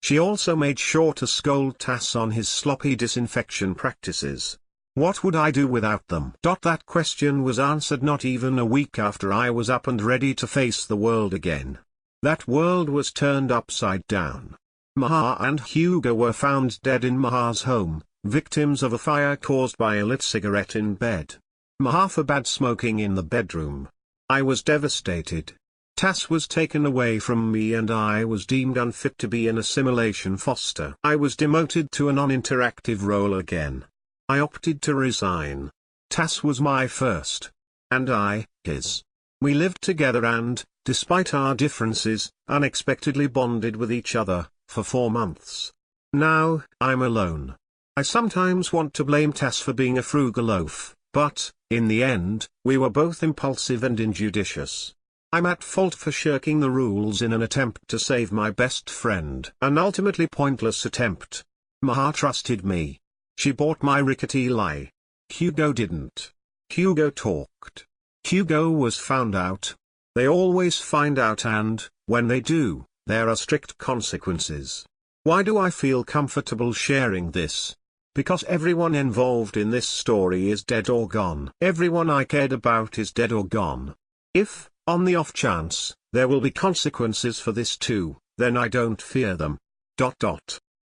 She also made sure to scold Tass on his sloppy disinfection practices. What would I do without them? That question was answered not even a week after I was up and ready to face the world again. That world was turned upside down. Maha and Hugo were found dead in Maha's home, victims of a fire caused by a lit cigarette in bed. Maha forbade smoking in the bedroom. I was devastated. Tass was taken away from me and I was deemed unfit to be an assimilation foster. I was demoted to a non-interactive role again. I opted to resign. Tass was my first. And I, his. We lived together and, despite our differences, unexpectedly bonded with each other, for 4 months. Now, I'm alone. I sometimes want to blame Tass for being a frugal oaf, but, in the end, we were both impulsive and injudicious. I'm at fault for shirking the rules in an attempt to save my best friend. An ultimately pointless attempt. Maha trusted me. She bought my rickety lie. Hugo didn't. Hugo talked. Hugo was found out. They always find out and, when they do, there are strict consequences. Why do I feel comfortable sharing this? Because everyone involved in this story is dead or gone. Everyone I cared about is dead or gone. If, on the off chance, there will be consequences for this too, then I don't fear them.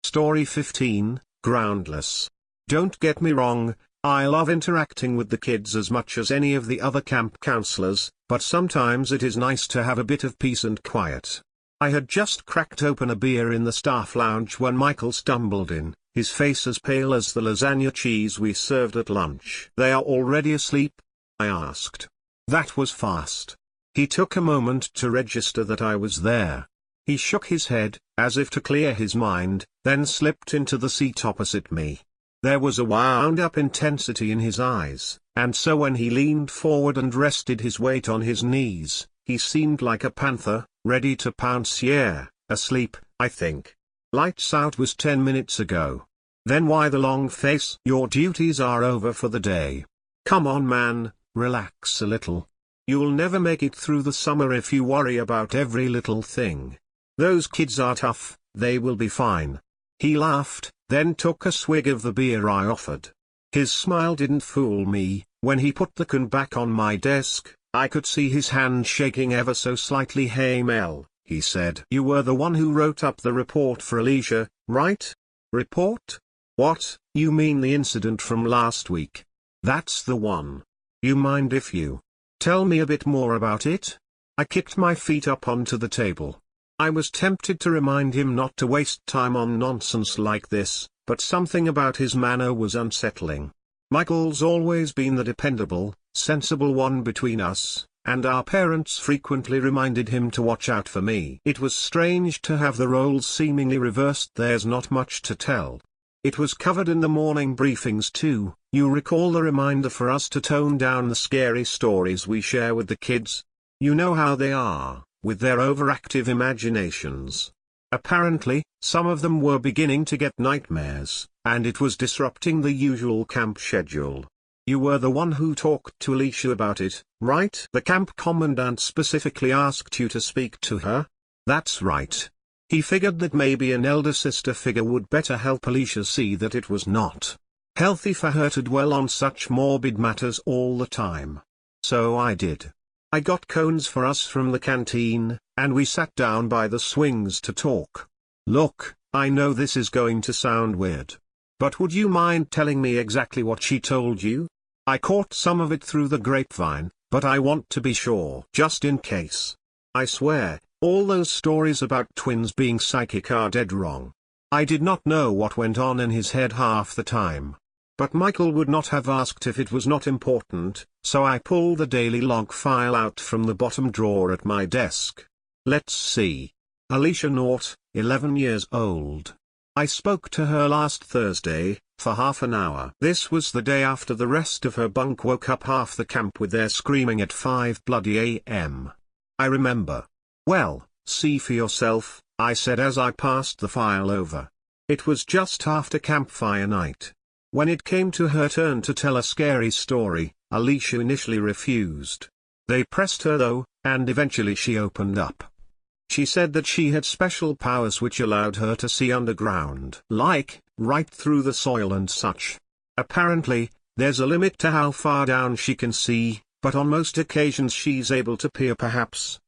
Story 15, Groundless. Don't get me wrong, I love interacting with the kids as much as any of the other camp counselors, but sometimes it is nice to have a bit of peace and quiet. I had just cracked open a beer in the staff lounge when Michael stumbled in, his face as pale as the lasagna cheese we served at lunch. "They are already asleep?" I asked. That was fast. He took a moment to register that I was there. He shook his head, as if to clear his mind, then slipped into the seat opposite me. There was a wound-up intensity in his eyes, and so when he leaned forward and rested his weight on his knees, he seemed like a panther, ready to pounce. "Yeah, asleep, I think. Lights out was 10 minutes ago." "Then why the long face?" "Your duties are over for the day. Come on man, relax a little. You'll never make it through the summer if you worry about every little thing. Those kids are tough, they will be fine." He laughed, then took a swig of the beer I offered. His smile didn't fool me. When he put the can back on my desk, I could see his hand shaking ever so slightly. "Hey Mel," he said. "You were the one who wrote up the report for Alicia, right?" "Report? What, you mean the incident from last week?" "That's the one. You mind if you tell me a bit more about it?" I kicked my feet up onto the table. I was tempted to remind him not to waste time on nonsense like this, but something about his manner was unsettling. Michael's always been the dependable, sensible one between us, and our parents frequently reminded him to watch out for me. It was strange to have the roles seemingly reversed. There's not much to tell. It was covered in the morning briefings too. You recall the reminder for us to tone down the scary stories we share with the kids? You know how they are, with their overactive imaginations. Apparently, some of them were beginning to get nightmares, and it was disrupting the usual camp schedule. You were the one who talked to Alicia about it, right? The camp commandant specifically asked you to speak to her? That's right. He figured that maybe an elder sister figure would better help Alicia see that it was not healthy for her to dwell on such morbid matters all the time. So I did. I got cones for us from the canteen, and we sat down by the swings to talk. Look, I know this is going to sound weird. But would you mind telling me exactly what she told you? I caught some of it through the grapevine, but I want to be sure. Just in case. I swear, all those stories about twins being psychic are dead wrong. I did not know what went on in his head half the time. But Michael would not have asked if it was not important, so I pulled the daily log file out from the bottom drawer at my desk. Let's see. Alicia Naught, 11 years old. I spoke to her last Thursday, for half an hour. This was the day after the rest of her bunk woke up half the camp with their screaming at 5 bloody a.m. I remember. Well, see for yourself, I said as I passed the file over. It was just after campfire night. When it came to her turn to tell a scary story, Alicia initially refused. They pressed her though, and eventually she opened up. She said that she had special powers which allowed her to see underground. Like, right through the soil and such. Apparently, there's a limit to how far down she can see, but on most occasions she's able to peer perhaps,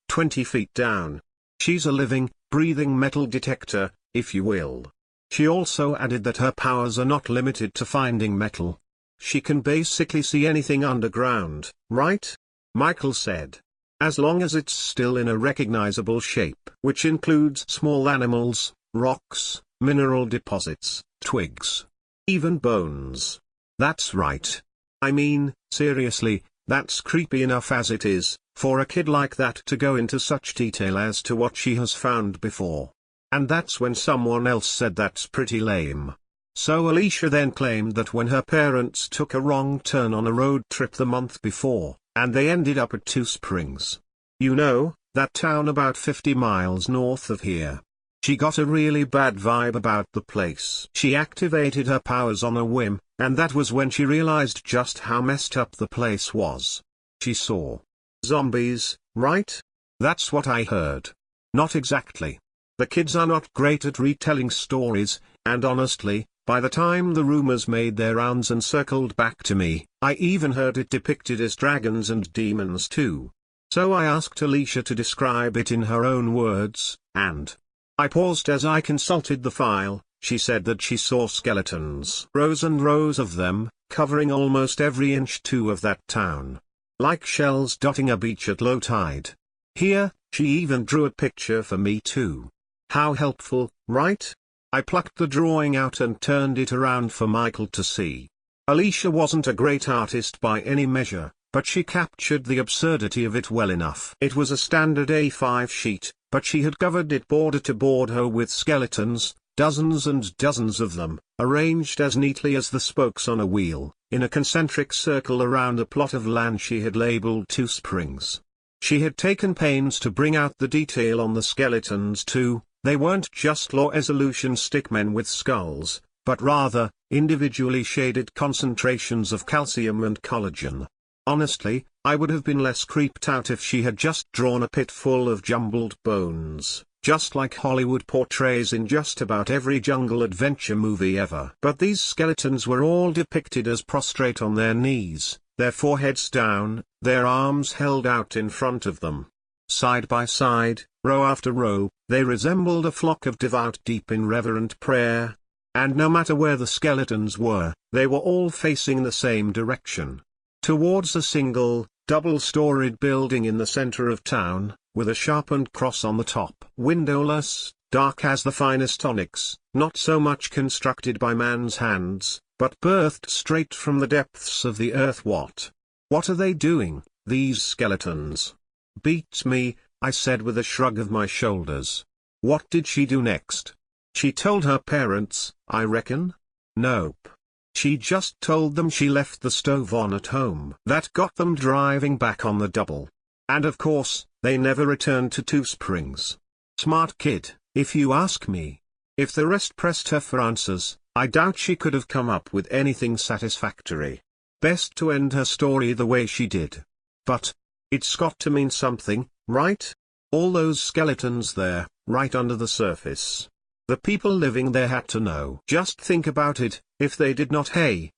20 feet down. She's a living, breathing metal detector, if you will. She also added that her powers are not limited to finding metal. She can basically see anything underground, right? Michael said. As long as it's still in a recognizable shape. Which includes small animals, rocks, mineral deposits, twigs. Even bones. That's right. I mean, seriously, that's creepy enough as it is, for a kid like that to go into such detail as to what she has found before. And that's when someone else said that's pretty lame. So Alicia then claimed that when her parents took a wrong turn on a road trip the month before, and they ended up at Two Springs. You know, that town about 50 miles north of here. She got a really bad vibe about the place. She activated her powers on a whim, and that was when she realized just how messed up the place was. She saw zombies, right? That's what I heard. Not exactly. The kids are not great at retelling stories, and honestly, by the time the rumors made their rounds and circled back to me, I even heard it depicted as dragons and demons too. So I asked Alicia to describe it in her own words, and I paused as I consulted the file. She said that she saw skeletons. Rows and rows of them, covering almost every inch too of that town. Like shells dotting a beach at low tide. Here, she even drew a picture for me too. How helpful, right? I plucked the drawing out and turned it around for Michael to see. Alicia wasn't a great artist by any measure, but she captured the absurdity of it well enough. It was a standard A5 sheet, but she had covered it border to border with skeletons, dozens and dozens of them, arranged as neatly as the spokes on a wheel, in a concentric circle around a plot of land she had labeled Two Springs. She had taken pains to bring out the detail on the skeletons too. They weren't just low-resolution stickmen with skulls, but rather, individually shaded concentrations of calcium and collagen. Honestly, I would have been less creeped out if she had just drawn a pit full of jumbled bones, just like Hollywood portrays in just about every jungle adventure movie ever. But these skeletons were all depicted as prostrate on their knees, their foreheads down, their arms held out in front of them. Side by side, row after row, they resembled a flock of devout deep in reverent prayer. And no matter where the skeletons were, they were all facing the same direction. Towards a single, double-storied building in the center of town, with a sharpened cross on the top. Windowless, dark as the finest onyx, not so much constructed by man's hands, but birthed straight from the depths of the earth. What are they doing, these skeletons? Beats me, I said with a shrug of my shoulders. What did she do next? She told her parents, I reckon? Nope. She just told them she left the stove on at home. That got them driving back on the double. And of course, they never returned to Two Springs. Smart kid, if you ask me. If the rest pressed her for answers, I doubt she could have come up with anything satisfactory. Best to end her story the way she did. But it's got to mean something, right? All those skeletons there, right under the surface. The people living there had to know. Just think about it, if they did not. Hey,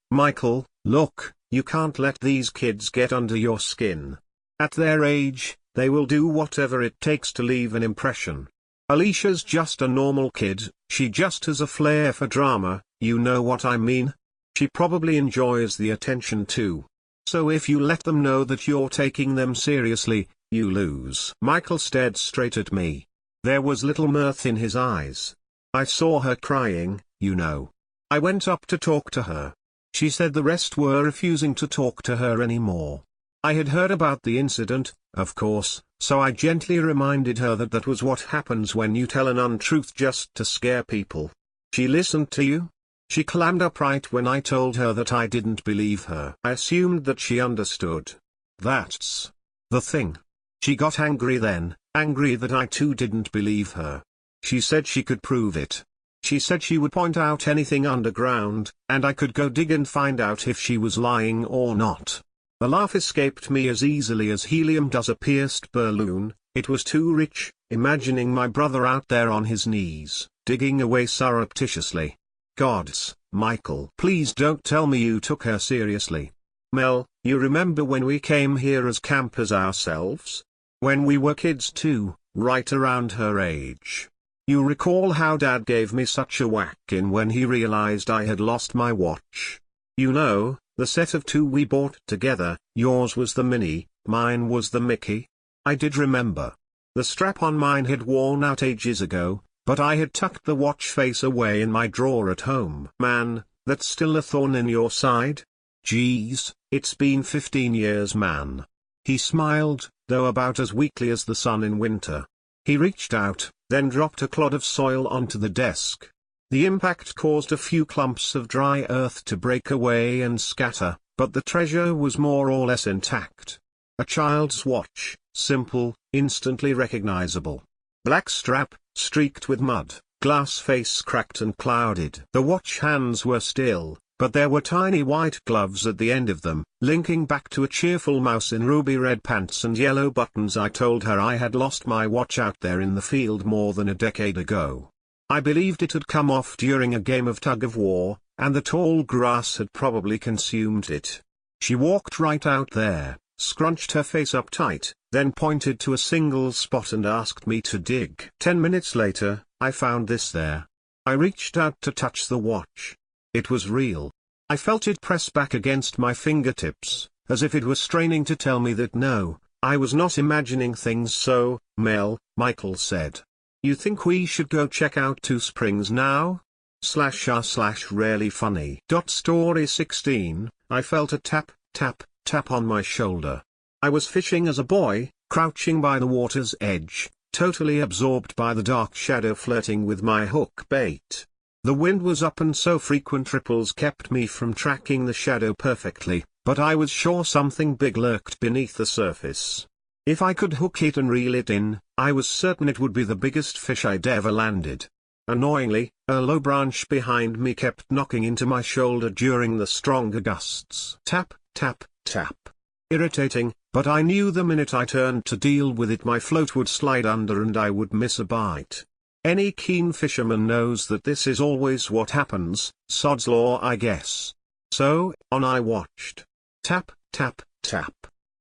Michael, look, you can't let these kids get under your skin. At their age, they will do whatever it takes to leave an impression. Alicia's just a normal kid, she just has a flair for drama, you know what I mean? She probably enjoys the attention too. So if you let them know that you're taking them seriously, you lose. Michael stared straight at me. There was little mirth in his eyes. I saw her crying, you know. I went up to talk to her. She said the rest were refusing to talk to her anymore. I had heard about the incident, of course, so I gently reminded her that that was what happens when you tell an untruth just to scare people. She listened to you? She clammed upright when I told her that I didn't believe her. I assumed that she understood. That's the thing. She got angry then, angry that I too didn't believe her. She said she could prove it. She said she would point out anything underground, and I could go dig and find out if she was lying or not. The laugh escaped me as easily as helium does a pierced balloon. It was too rich, imagining my brother out there on his knees, digging away surreptitiously. Gods, Michael, please don't tell me you took her seriously. Mel, you remember when we came here as campers ourselves? When we were kids too, right around her age. You recall how Dad gave me such a whack in when he realized I had lost my watch? You know, the set of two we bought together, yours was the Minnie, mine was the Mickey. I did remember. The strap on mine had worn out ages ago, but I had tucked the watch face away in my drawer at home. Man, that's still a thorn in your side? Geez, it's been 15 years, man. He smiled, though about as weakly as the sun in winter. He reached out, then dropped a clod of soil onto the desk. The impact caused a few clumps of dry earth to break away and scatter, but the treasure was more or less intact. A child's watch, simple, instantly recognizable. Black strap, streaked with mud, glass face cracked and clouded. The watch hands were still, but there were tiny white gloves at the end of them, linking back to a cheerful mouse in ruby red pants and yellow buttons. I told her I had lost my watch out there in the field more than a decade ago. I believed it had come off during a game of tug-of-war, and the tall grass had probably consumed it. She walked right out there, scrunched her face up tight, then pointed to a single spot and asked me to dig. 10 minutes later, I found this there. I reached out to touch the watch. It was real. I felt it press back against my fingertips, as if it were straining to tell me that no, I was not imagining things. So, Mel, Michael said. You think we should go check out Two Springs now? /r/really funny. Story 16, I felt a tap, tap, tap on my shoulder. I was fishing as a boy, crouching by the water's edge, totally absorbed by the dark shadow flirting with my hook bait. The wind was up and so frequent ripples kept me from tracking the shadow perfectly, but I was sure something big lurked beneath the surface. If I could hook it and reel it in, I was certain it would be the biggest fish I'd ever landed. Annoyingly, a low branch behind me kept knocking into my shoulder during the stronger gusts. Tap, tap, tap. Irritating, but I knew the minute I turned to deal with it my float would slide under and I would miss a bite. Any keen fisherman knows that this is always what happens, sod's law I guess. So, on I watched. Tap, tap, tap.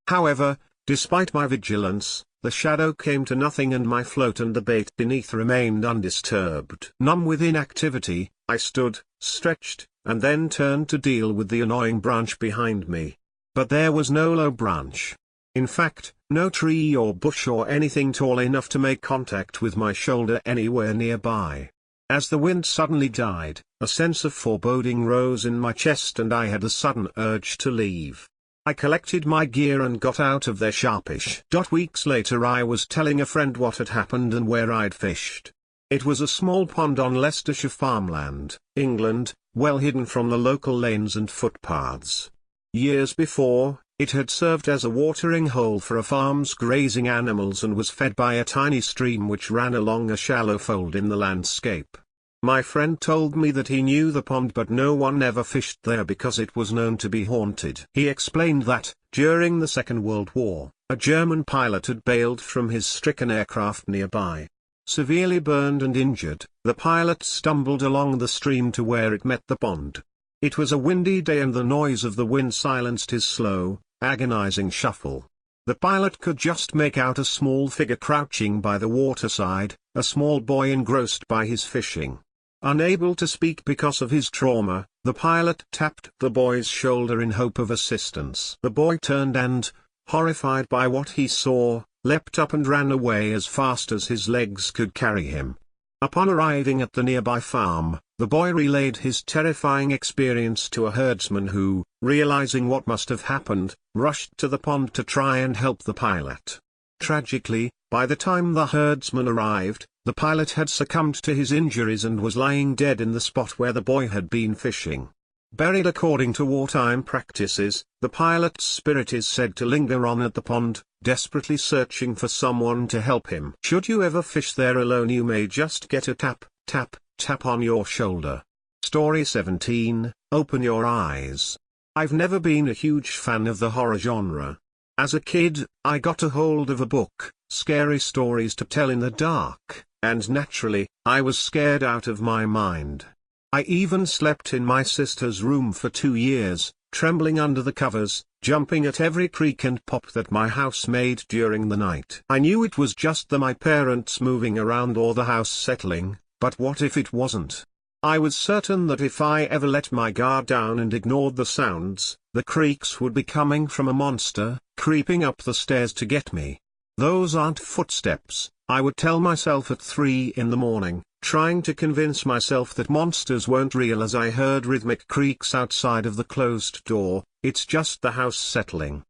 However, despite my vigilance, the shadow came to nothing and my float and the bait beneath remained undisturbed. Numb with inactivity, I stood, stretched, and then turned to deal with the annoying branch behind me. But there was no low branch. In fact, no tree or bush or anything tall enough to make contact with my shoulder anywhere nearby. As the wind suddenly died, a sense of foreboding rose in my chest and I had a sudden urge to leave. I collected my gear and got out of there sharpish. Weeks later I was telling a friend what had happened and where I'd fished. It was a small pond on Leicestershire farmland, England, well hidden from the local lanes and footpaths. Years before, it had served as a watering hole for a farm's grazing animals and was fed by a tiny stream which ran along a shallow fold in the landscape. My friend told me that he knew the pond but no one ever fished there because it was known to be haunted. He explained that, during the Second World War, a German pilot had bailed from his stricken aircraft nearby. Severely burned and injured, the pilot stumbled along the stream to where it met the pond. It was a windy day and the noise of the wind silenced his slow, agonizing shuffle. The pilot could just make out a small figure crouching by the waterside, a small boy engrossed by his fishing. Unable to speak because of his trauma, the pilot tapped the boy's shoulder in hope of assistance. The boy turned and, horrified by what he saw, leapt up and ran away as fast as his legs could carry him. Upon arriving at the nearby farm, the boy relayed his terrifying experience to a herdsman who, realizing what must have happened, rushed to the pond to try and help the pilot. Tragically, by the time the herdsman arrived, the pilot had succumbed to his injuries and was lying dead in the spot where the boy had been fishing. Buried according to wartime practices, the pilot's spirit is said to linger on at the pond, desperately searching for someone to help him. Should you ever fish there alone, you may just get a tap, tap, tap on your shoulder. Story 17, Open Your Eyes. I've never been a huge fan of the horror genre. As a kid, I got a hold of a book, Scary Stories to Tell in the Dark, and naturally, I was scared out of my mind. I even slept in my sister's room for 2 years, trembling under the covers, jumping at every creak and pop that my house made during the night. I knew it was just my parents moving around or the house settling, but what if it wasn't? I was certain that if I ever let my guard down and ignored the sounds, the creaks would be coming from a monster, creeping up the stairs to get me. Those aren't footsteps, I would tell myself at 3 in the morning, trying to convince myself that monsters weren't real as I heard rhythmic creaks outside of the closed door. It's just the house settling.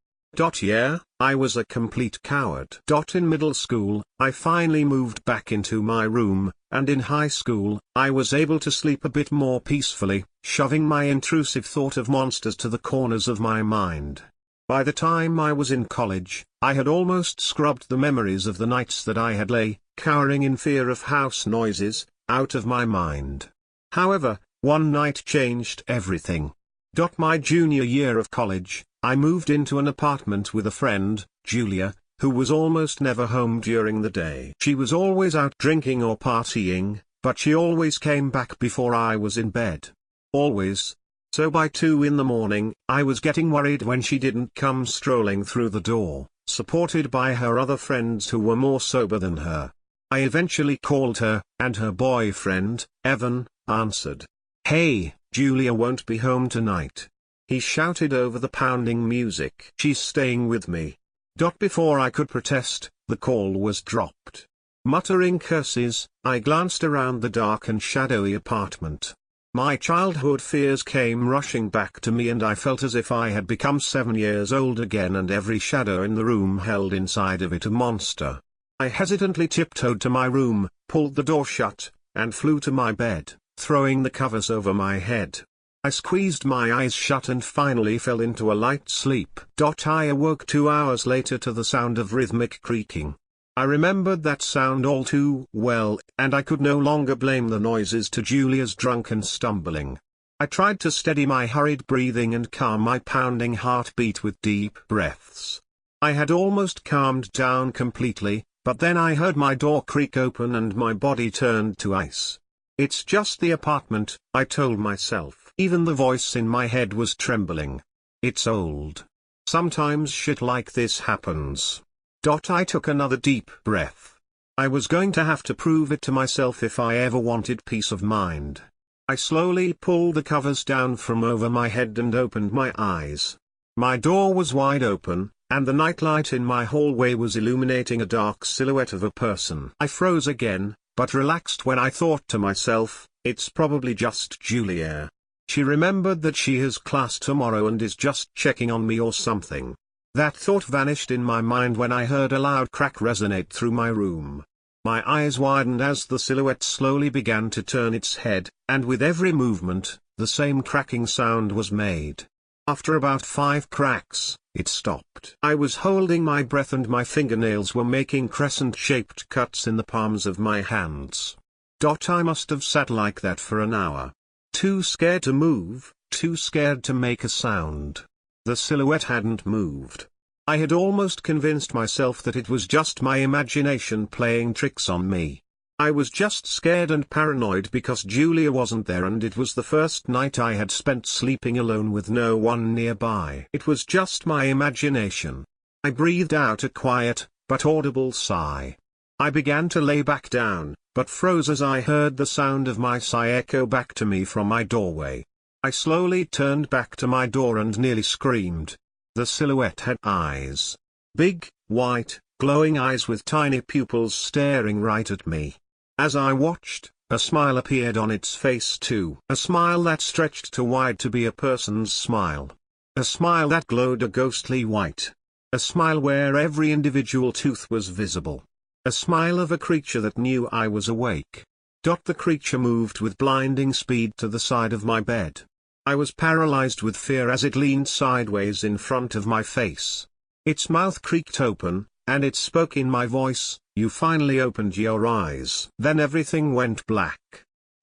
Yeah, I was a complete coward. In middle school, I finally moved back into my room, and in high school, I was able to sleep a bit more peacefully, shoving my intrusive thought of monsters to the corners of my mind. By the time I was in college, I had almost scrubbed the memories of the nights that I had lay, cowering in fear of house noises, out of my mind. However, one night changed everything. My junior year of college, I moved into an apartment with a friend, Julia, who was almost never home during the day. She was always out drinking or partying, but she always came back before I was in bed. Always. So by 2 in the morning, I was getting worried when she didn't come strolling through the door, supported by her other friends who were more sober than her. I eventually called her, and her boyfriend, Evan, answered. "Hey, Julia won't be home tonight," he shouted over the pounding music. "She's staying with me." Before I could protest, the call was dropped. Muttering curses, I glanced around the dark and shadowy apartment. My childhood fears came rushing back to me and I felt as if I had become 7 years old again and every shadow in the room held inside of it a monster. I hesitantly tiptoed to my room, pulled the door shut, and flew to my bed, throwing the covers over my head. I squeezed my eyes shut and finally fell into a light sleep. I awoke 2 hours later to the sound of rhythmic creaking. I remembered that sound all too well, and I could no longer blame the noises to Julia's drunken stumbling. I tried to steady my hurried breathing and calm my pounding heartbeat with deep breaths. I had almost calmed down completely, but then I heard my door creak open and my body turned to ice. "It's just the apartment," I told myself. Even the voice in my head was trembling. It's old. Sometimes shit like this happens. I took another deep breath. I was going to have to prove it to myself if I ever wanted peace of mind. I slowly pulled the covers down from over my head and opened my eyes. My door was wide open, and the nightlight in my hallway was illuminating a dark silhouette of a person. I froze again, but relaxed when I thought to myself, it's probably just Julia. She remembered that she has class tomorrow and is just checking on me or something. That thought vanished in my mind when I heard a loud crack resonate through my room. My eyes widened as the silhouette slowly began to turn its head, and with every movement, the same cracking sound was made. After about 5 cracks, it stopped. I was holding my breath and my fingernails were making crescent-shaped cuts in the palms of my hands. I must have sat like that for an hour. Too scared to move, too scared to make a sound. The silhouette hadn't moved. I had almost convinced myself that it was just my imagination playing tricks on me. I was just scared and paranoid because Julia wasn't there and it was the first night I had spent sleeping alone with no one nearby. It was just my imagination. I breathed out a quiet, but audible sigh. I began to lay back down, but froze as I heard the sound of my sigh echo back to me from my doorway. I slowly turned back to my door and nearly screamed. The silhouette had eyes. Big, white, glowing eyes with tiny pupils staring right at me. As I watched, a smile appeared on its face too. A smile that stretched too wide to be a person's smile. A smile that glowed a ghostly white. A smile where every individual tooth was visible. A smile of a creature that knew I was awake. The creature moved with blinding speed to the side of my bed. I was paralyzed with fear as it leaned sideways in front of my face. Its mouth creaked open, and it spoke in my voice, "You finally opened your eyes." Then everything went black.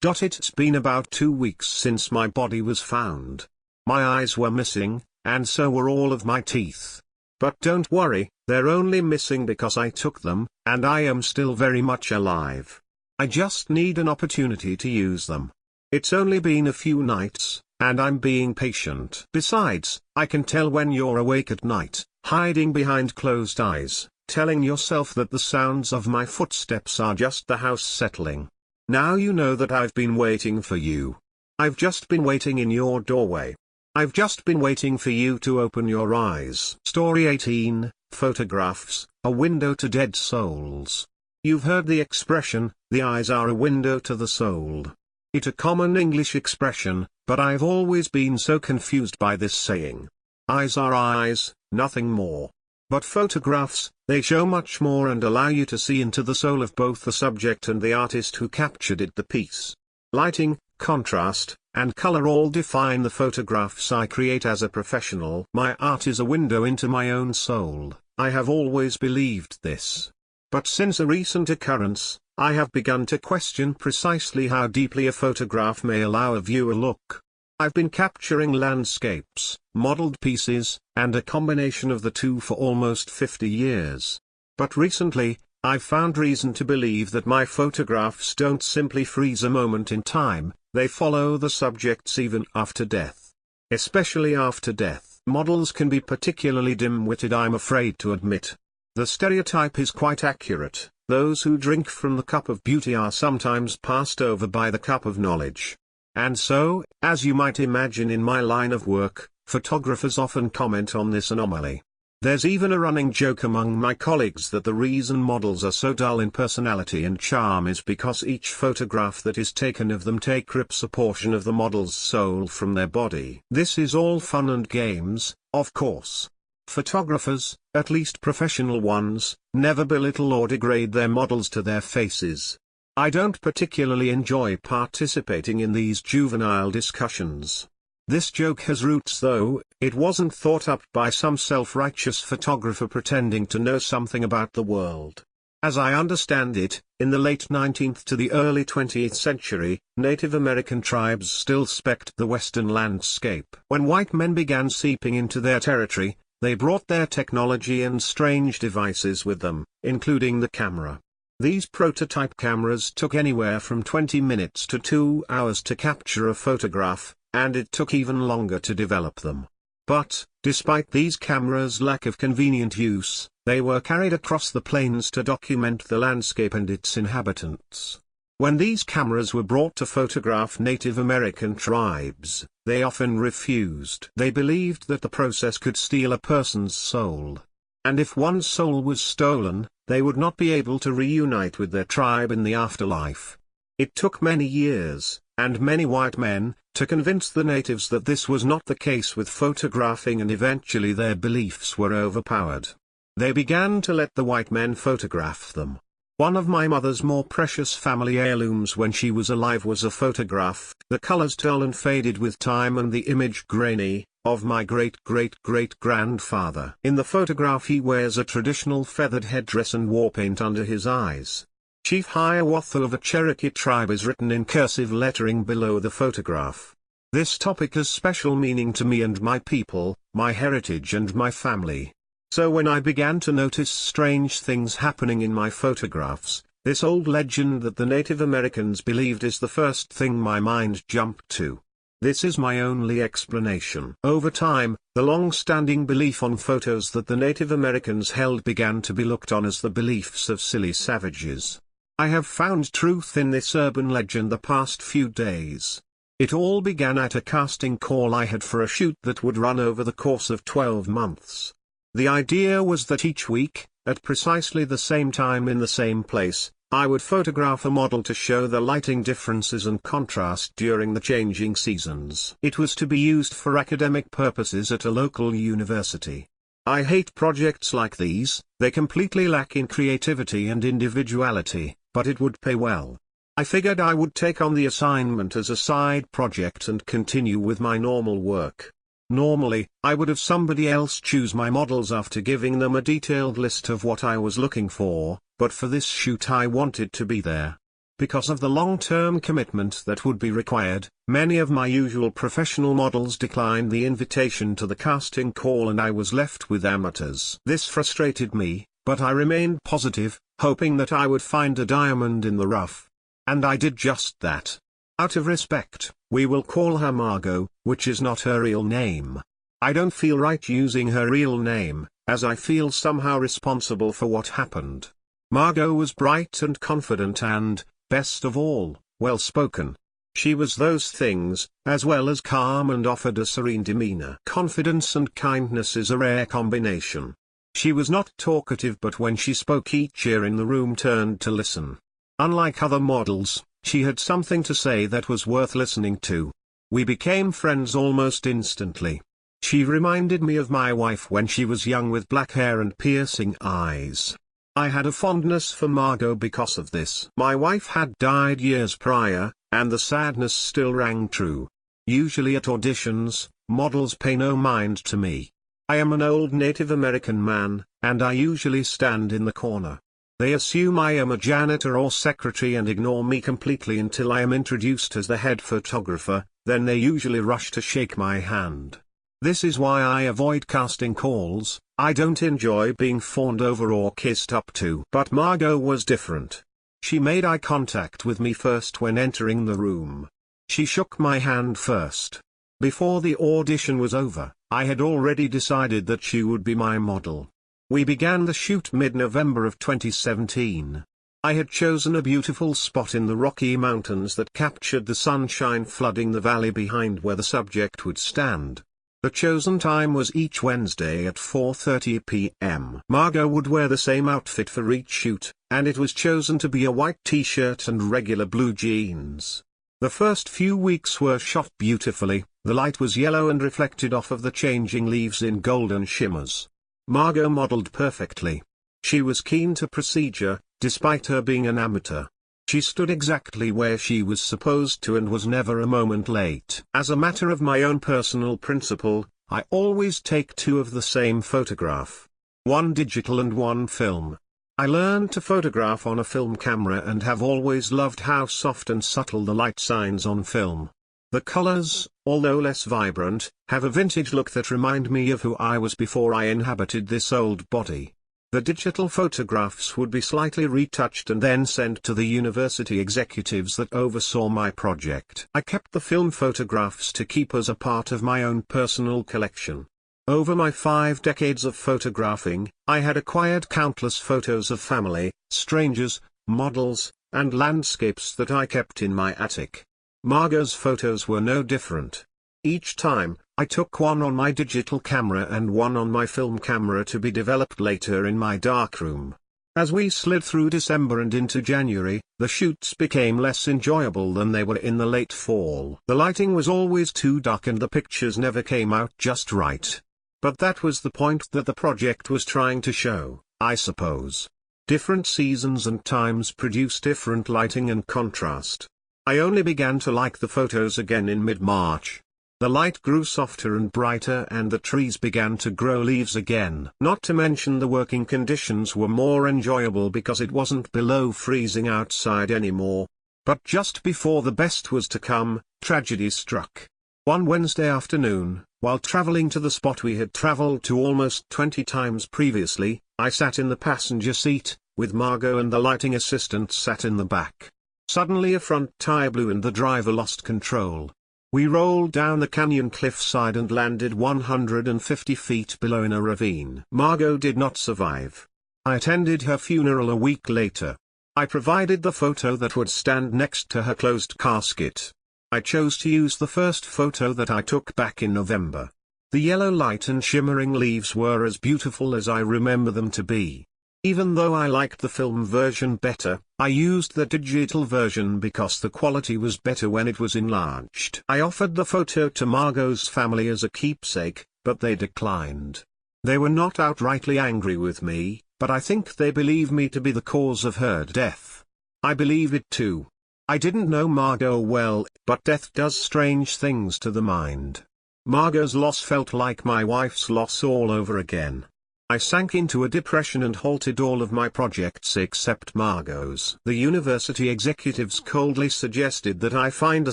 It's been about 2 weeks since my body was found. My eyes were missing, and so were all of my teeth. But don't worry, they're only missing because I took them, and I am still very much alive. I just need an opportunity to use them. It's only been a few nights, and I'm being patient. Besides, I can tell when you're awake at night, hiding behind closed eyes, telling yourself that the sounds of my footsteps are just the house settling. Now you know that I've been waiting for you. I've just been waiting in your doorway. I've just been waiting for you to open your eyes. Story 18, Photographs, A Window to Dead Souls. You've heard the expression, the eyes are a window to the soul. It's a common English expression, but I've always been so confused by this saying. Eyes are eyes, nothing more. But photographs, they show much more and allow you to see into the soul of both the subject and the artist who captured it. The piece, lighting, contrast, and color all define the photographs I create as a professional. My art is a window into my own soul. I have always believed this. But since a recent occurrence, I have begun to question precisely how deeply a photograph may allow a viewer look. I've been capturing landscapes, modeled pieces, and a combination of the two for almost 50 years. But recently, I've found reason to believe that my photographs don't simply freeze a moment in time, they follow the subjects even after death. Especially after death. Models can be particularly dim-witted, I'm afraid to admit. The stereotype is quite accurate. Those who drink from the cup of beauty are sometimes passed over by the cup of knowledge. And so, as you might imagine in my line of work, photographers often comment on this anomaly. There's even a running joke among my colleagues that the reason models are so dull in personality and charm is because each photograph that is taken of them rips a portion of the model's soul from their body. This is all fun and games, of course. Photographers, at least professional ones, never belittle or degrade their models to their faces. I don't particularly enjoy participating in these juvenile discussions. This joke has roots, though. It wasn't thought up by some self-righteous photographer pretending to know something about the world. As I understand it, in the late 19th to the early 20th century, Native American tribes still specked the western landscape. When white men began seeping into their territory, they brought their technology and strange devices with them, including the camera. These prototype cameras took anywhere from 20 minutes to 2 hours to capture a photograph, and it took even longer to develop them. But, despite these cameras' lack of convenient use, they were carried across the plains to document the landscape and its inhabitants. When these cameras were brought to photograph Native American tribes, they often refused. They believed that the process could steal a person's soul. And if one's soul was stolen, they would not be able to reunite with their tribe in the afterlife. It took many years, and many white men, to convince the natives that this was not the case with photographing, and eventually their beliefs were overpowered. They began to let the white men photograph them. One of my mother's more precious family heirlooms when she was alive was a photograph, the colors dull and faded with time and the image grainy, of my great-great-great-grandfather. In the photograph he wears a traditional feathered headdress and war paint under his eyes. Chief Hiawatha of a Cherokee tribe is written in cursive lettering below the photograph. This topic has special meaning to me and my people, my heritage and my family. So when I began to notice strange things happening in my photographs, this old legend that the Native Americans believed is the first thing my mind jumped to. This is my only explanation. Over time, the long-standing belief on photos that the Native Americans held began to be looked on as the beliefs of silly savages. I have found truth in this urban legend the past few days. It all began at a casting call I had for a shoot that would run over the course of 12 months. The idea was that each week, at precisely the same time in the same place, I would photograph a model to show the lighting differences and contrast during the changing seasons. It was to be used for academic purposes at a local university. I hate projects like these, they completely lack in creativity and individuality, but it would pay well. I figured I would take on the assignment as a side project and continue with my normal work. Normally, I would have somebody else choose my models after giving them a detailed list of what I was looking for, but for this shoot I wanted to be there. Because of the long-term commitment that would be required, many of my usual professional models declined the invitation to the casting call and I was left with amateurs. This frustrated me, but I remained positive, hoping that I would find a diamond in the rough. And I did just that. Out of respect, we will call her Margot, which is not her real name. I don't feel right using her real name, as I feel somehow responsible for what happened. Margot was bright and confident and, best of all, well-spoken. She was those things, as well as calm and offered a serene demeanor. Confidence and kindness is a rare combination. She was not talkative, but when she spoke each ear in the room turned to listen. Unlike other models, she had something to say that was worth listening to. We became friends almost instantly. She reminded me of my wife when she was young with black hair and piercing eyes. I had a fondness for Margot because of this. My wife had died years prior, and the sadness still rang true. Usually at auditions, models pay no mind to me. I am an old Native American man, and I usually stand in the corner. They assume I am a janitor or secretary and ignore me completely until I am introduced as the head photographer, then they usually rush to shake my hand. This is why I avoid casting calls. I don't enjoy being fawned over or kissed up to. But Margot was different. She made eye contact with me first when entering the room. She shook my hand first. Before the audition was over, I had already decided that she would be my model. We began the shoot mid-November of 2017. I had chosen a beautiful spot in the Rocky Mountains that captured the sunshine flooding the valley behind where the subject would stand. The chosen time was each Wednesday at 4:30 p.m. Margot would wear the same outfit for each shoot, and it was chosen to be a white t-shirt and regular blue jeans. The first few weeks were shot beautifully, the light was yellow and reflected off of the changing leaves in golden shimmers. Margot modeled perfectly. She was keen to procedure, despite her being an amateur. She stood exactly where she was supposed to and was never a moment late. As a matter of my own personal principle, I always take two of the same photograph. One digital and one film. I learned to photograph on a film camera and have always loved how soft and subtle the light shines on film. The colors, although less vibrant, have a vintage look that remind me of who I was before I inhabited this old body. The digital photographs would be slightly retouched and then sent to the university executives that oversaw my project. I kept the film photographs to keep as a part of my own personal collection. Over my 5 decades of photographing, I had acquired countless photos of family, strangers, models, and landscapes that I kept in my attic. Margot's photos were no different. Each time, I took one on my digital camera and one on my film camera to be developed later in my darkroom. As we slid through December and into January, the shoots became less enjoyable than they were in the late fall. The lighting was always too dark and the pictures never came out just right. But that was the point that the project was trying to show, I suppose. Different seasons and times produce different lighting and contrast. I only began to like the photos again in mid-March. The light grew softer and brighter and the trees began to grow leaves again. Not to mention the working conditions were more enjoyable because it wasn't below freezing outside anymore. But just before the best was to come, tragedy struck. One Wednesday afternoon, while traveling to the spot we had traveled to almost 20 times previously, I sat in the passenger seat, with Margot and the lighting assistant sat in the back. Suddenly a front tire blew and the driver lost control. We rolled down the canyon cliffside and landed 150 feet below in a ravine. Margot did not survive. I attended her funeral a week later. I provided the photo that would stand next to her closed casket. I chose to use the first photo that I took back in November. The yellow light and shimmering leaves were as beautiful as I remember them to be. Even though I liked the film version better, I used the digital version because the quality was better when it was enlarged. I offered the photo to Margot's family as a keepsake, but they declined. They were not outrightly angry with me, but I think they believe me to be the cause of her death. I believe it too. I didn't know Margot well, but death does strange things to the mind. Margot's loss felt like my wife's loss all over again. I sank into a depression and halted all of my projects except Margot's. The university executives coldly suggested that I find a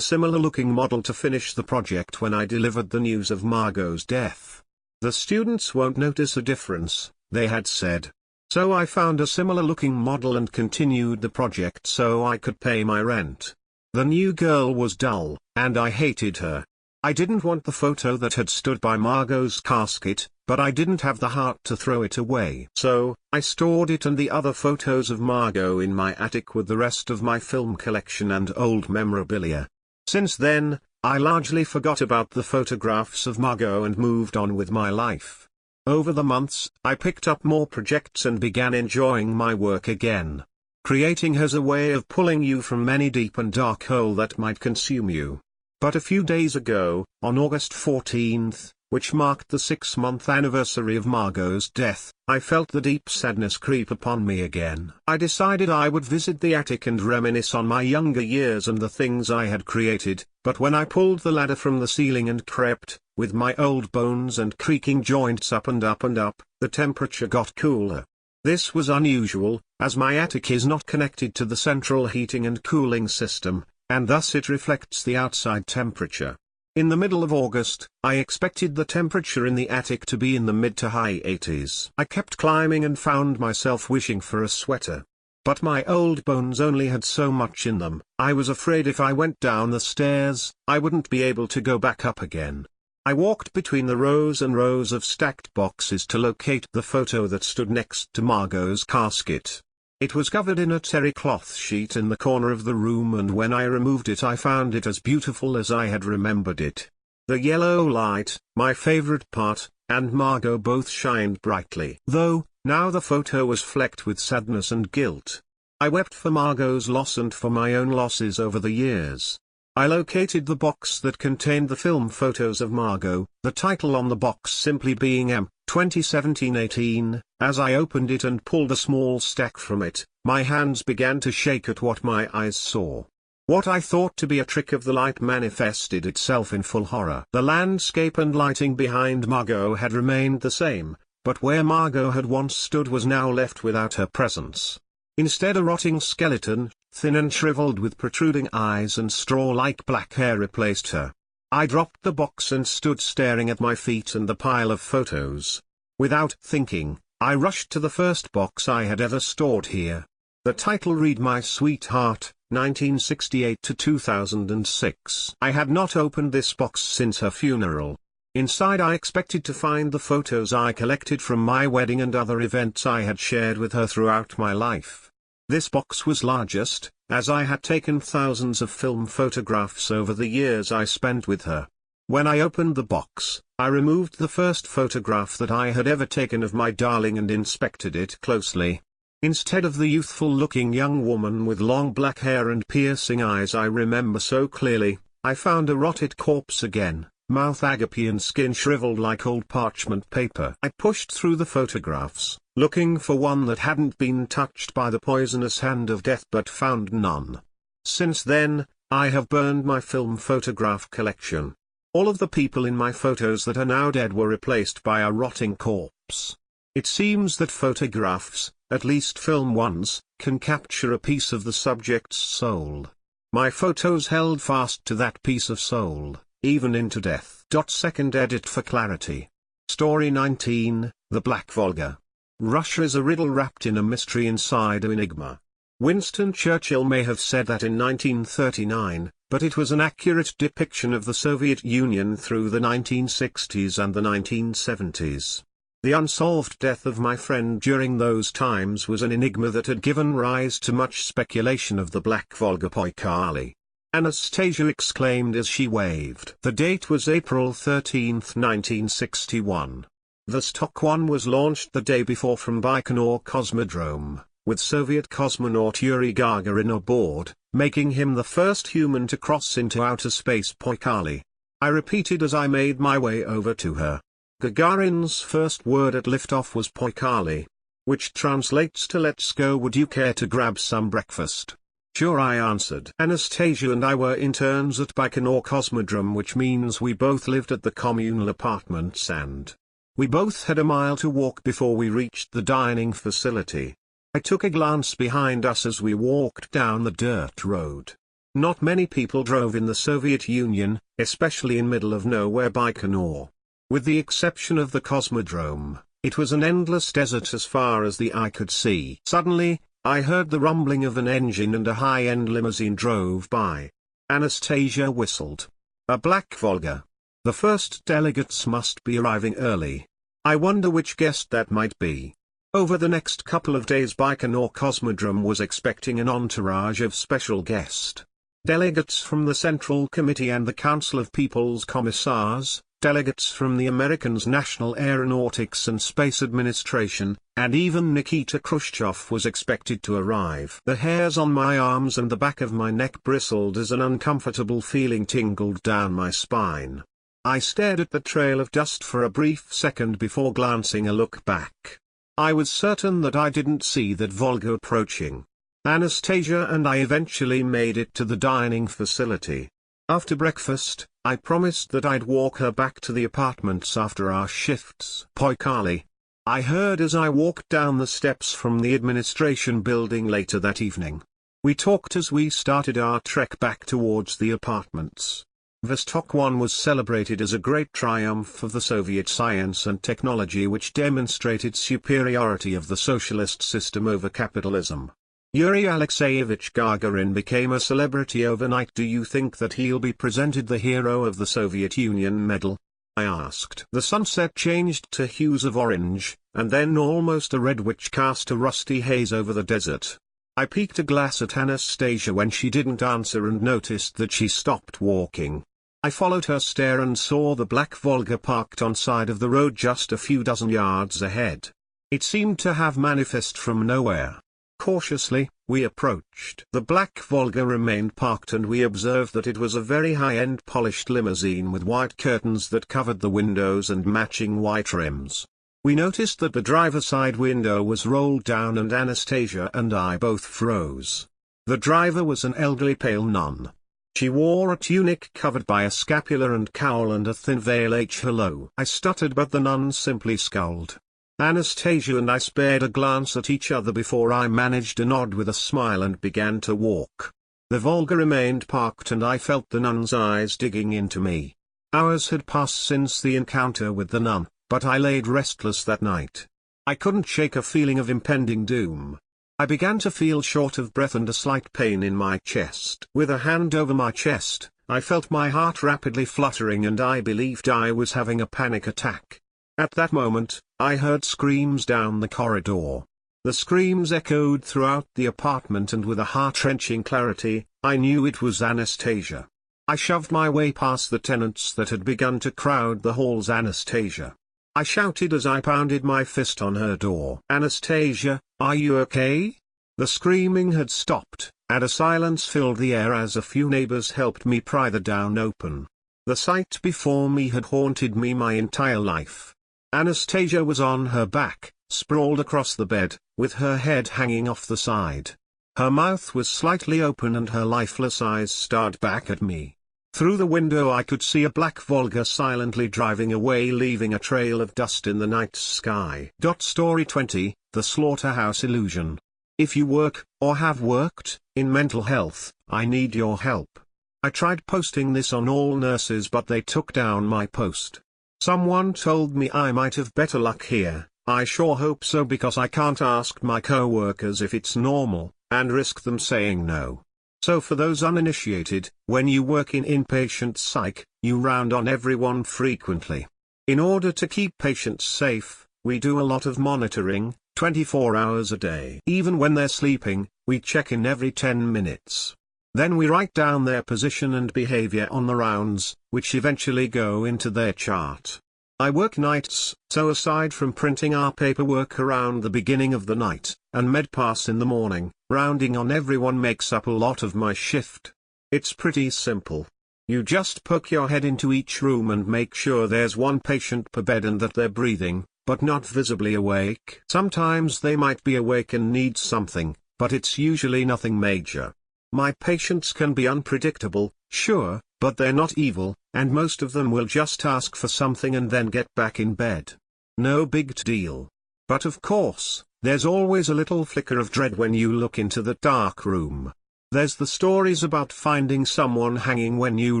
similar-looking model to finish the project when I delivered the news of Margot's death. The students won't notice a difference, they had said. So I found a similar-looking model and continued the project so I could pay my rent. The new girl was dull, and I hated her. I didn't want the photo that had stood by Margot's casket, but I didn't have the heart to throw it away. So, I stored it and the other photos of Margot in my attic with the rest of my film collection and old memorabilia. Since then, I largely forgot about the photographs of Margot and moved on with my life. Over the months, I picked up more projects and began enjoying my work again. Creating has a way of pulling you from any deep and dark hole that might consume you. But a few days ago, on August 14th, which marked the 6-month anniversary of Margot's death, I felt the deep sadness creep upon me again. I decided I would visit the attic and reminisce on my younger years and the things I had created, but when I pulled the ladder from the ceiling and crept, with my old bones and creaking joints up and up and up, the temperature got cooler. This was unusual, as my attic is not connected to the central heating and cooling system, and thus it reflects the outside temperature. In the middle of August, I expected the temperature in the attic to be in the mid to high 80s. I kept climbing and found myself wishing for a sweater. But my old bones only had so much in them. I was afraid if I went down the stairs, I wouldn't be able to go back up again. I walked between the rows and rows of stacked boxes to locate the photo that stood next to Margot's casket. It was covered in a terry cloth sheet in the corner of the room, and when I removed it I found it as beautiful as I had remembered it. The yellow light, my favorite part, and Margot both shined brightly. Though, now the photo was flecked with sadness and guilt. I wept for Margot's loss and for my own losses over the years. I located the box that contained the film photos of Margot, the title on the box simply being M. 2017-18, as I opened it and pulled a small stack from it, my hands began to shake at what my eyes saw. What I thought to be a trick of the light manifested itself in full horror. The landscape and lighting behind Margot had remained the same, but where Margot had once stood was now left without her presence. Instead, a rotting skeleton, thin and shriveled with protruding eyes and straw-like black hair, replaced her. I dropped the box and stood staring at my feet and the pile of photos. Without thinking, I rushed to the first box I had ever stored here. The title read My Sweetheart, 1968 to 2006. I had not opened this box since her funeral. Inside I expected to find the photos I collected from my wedding and other events I had shared with her throughout my life. This box was largest, as I had taken thousands of film photographs over the years I spent with her. When I opened the box, I removed the first photograph that I had ever taken of my darling and inspected it closely. Instead of the youthful-looking young woman with long black hair and piercing eyes I remember so clearly, I found a rotted corpse again, mouth agape and skin shriveled like old parchment paper. I pushed through the photographs, looking for one that hadn't been touched by the poisonous hand of death, but found none. Since then, I have burned my film photograph collection. All of the people in my photos that are now dead were replaced by a rotting corpse. It seems that photographs, at least film ones, can capture a piece of the subject's soul. My photos held fast to that piece of soul, even into death. Second edit for clarity. Story 19, The Black Volga. Russia is a riddle wrapped in a mystery inside an enigma. Winston Churchill may have said that in 1939, but it was an accurate depiction of the Soviet Union through the 1960s and the 1970s. The unsolved death of my friend during those times was an enigma that had given rise to much speculation of the Black Volga Poikali. Anastasia exclaimed as she waved. The date was April 13, 1961. Vostok 1 was launched the day before from Baikonur Cosmodrome, with Soviet cosmonaut Yuri Gagarin aboard, making him the first human to cross into outer space. Poikali. I repeated as I made my way over to her. Gagarin's first word at liftoff was Poikali, which translates to "let's go, would you care to grab some breakfast?" Sure, I answered. Anastasia and I were interns at Baikonur Cosmodrome, which means we both lived at the communal apartments and we both had a mile to walk before we reached the dining facility. I took a glance behind us as we walked down the dirt road. Not many people drove in the Soviet Union, especially in middle of nowhere Baikonur. With the exception of the Cosmodrome, it was an endless desert as far as the eye could see. Suddenly, I heard the rumbling of an engine and a high-end limousine drove by. Anastasia whistled. A Black Volga. The first delegates must be arriving early. I wonder which guest that might be. Over the next couple of days Baikonur Cosmodrome was expecting an entourage of special guests. Delegates from the Central Committee and the Council of People's Commissars, delegates from the Americans' National Aeronautics and Space Administration, and even Nikita Khrushchev was expected to arrive. The hairs on my arms and the back of my neck bristled as an uncomfortable feeling tingled down my spine. I stared at the trail of dust for a brief second before glancing a look back. I was certain that I didn't see that Volga approaching. Anastasia and I eventually made it to the dining facility. After breakfast, I promised that I'd walk her back to the apartments after our shifts. Poikali. I heard as I walked down the steps from the administration building later that evening. We talked as we started our trek back towards the apartments. Vostok 1 was celebrated as a great triumph of the Soviet science and technology which demonstrated superiority of the socialist system over capitalism. Yuri Alexeyevich Gagarin became a celebrity overnight. Do you think that he'll be presented the Hero of the Soviet Union medal? I asked. The sunset changed to hues of orange, and then almost a red which cast a rusty haze over the desert. I peeked a glass at Anastasia when she didn't answer and noticed that she stopped walking. I followed her stare and saw the Black Volga parked on side of the road just a few dozen yards ahead. It seemed to have manifest from nowhere. Cautiously, we approached. The Black Volga remained parked and we observed that it was a very high-end polished limousine with white curtains that covered the windows and matching white rims. We noticed that the driver's side window was rolled down and Anastasia and I both froze. The driver was an elderly pale nun. She wore a tunic covered by a scapular and cowl and a thin veil. Hello. I stuttered, but the nun simply scowled. Anastasia and I spared a glance at each other before I managed a nod with a smile and began to walk. The Volga remained parked and I felt the nun's eyes digging into me. Hours had passed since the encounter with the nun, but I laid restless that night. I couldn't shake a feeling of impending doom. I began to feel short of breath and a slight pain in my chest. With a hand over my chest, I felt my heart rapidly fluttering and I believed I was having a panic attack. At that moment, I heard screams down the corridor. The screams echoed throughout the apartment and with a heart-wrenching clarity, I knew it was Anastasia. I shoved my way past the tenants that had begun to crowd the halls. Anastasia. I shouted as I pounded my fist on her door. Anastasia, are you okay? The screaming had stopped, and a silence filled the air as a few neighbors helped me pry the down open. The sight before me had haunted me my entire life. Anastasia was on her back, sprawled across the bed, with her head hanging off the side. Her mouth was slightly open and her lifeless eyes stared back at me. Through the window I could see a black Volga silently driving away, leaving a trail of dust in the night sky. Story 20, The Slaughterhouse Illusion. If you work, or have worked, in mental health, I need your help. I tried posting this on all nurses but they took down my post. Someone told me I might have better luck here. I sure hope so, because I can't ask my co-workers if it's normal, and risk them saying no. So for those uninitiated, when you work in inpatient psych, you round on everyone frequently. In order to keep patients safe, we do a lot of monitoring, 24 hours a day. Even when they're sleeping, we check in every 10 minutes. Then we write down their position and behavior on the rounds, which eventually go into their chart. I work nights, so aside from printing our paperwork around the beginning of the night, and medpass in the morning, rounding on everyone makes up a lot of my shift. It's pretty simple. You just poke your head into each room and make sure there's one patient per bed and that they're breathing, but not visibly awake. Sometimes they might be awake and need something, but it's usually nothing major. My patients can be unpredictable, sure, but they're not evil, and most of them will just ask for something and then get back in bed. No big deal. But of course, there's always a little flicker of dread when you look into the dark room. There's the stories about finding someone hanging when you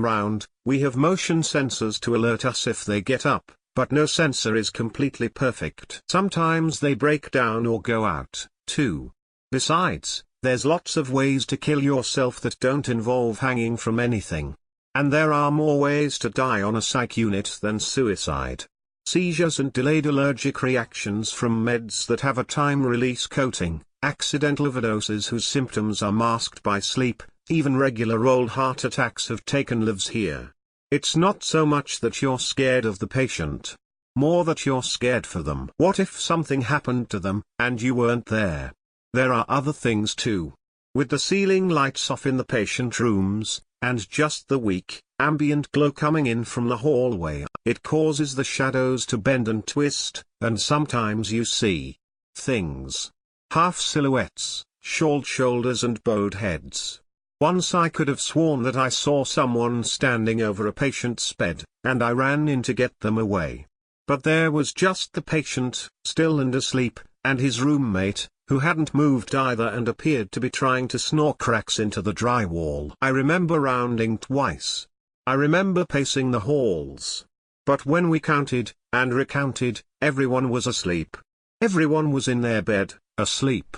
round. We have motion sensors to alert us if they get up, but no sensor is completely perfect. Sometimes they break down or go out, too. Besides, there's lots of ways to kill yourself that don't involve hanging from anything. And there are more ways to die on a psych unit than suicide. Seizures and delayed allergic reactions from meds that have a time-release coating, accidental overdoses whose symptoms are masked by sleep, even regular old heart attacks have taken lives here. It's not so much that you're scared of the patient. More that you're scared for them. What if something happened to them, and you weren't there? There are other things too. With the ceiling lights off in the patient rooms, and just the weak, ambient glow coming in from the hallway, it causes the shadows to bend and twist, and sometimes you see things. Half silhouettes, shawled shoulders and bowed heads. Once I could have sworn that I saw someone standing over a patient's bed, and I ran in to get them away. But there was just the patient, still and asleep, and his roommate, who hadn't moved either and appeared to be trying to snore cracks into the drywall. I remember rounding twice. I remember pacing the halls. But when we counted, and recounted, everyone was asleep. Everyone was in their bed, asleep.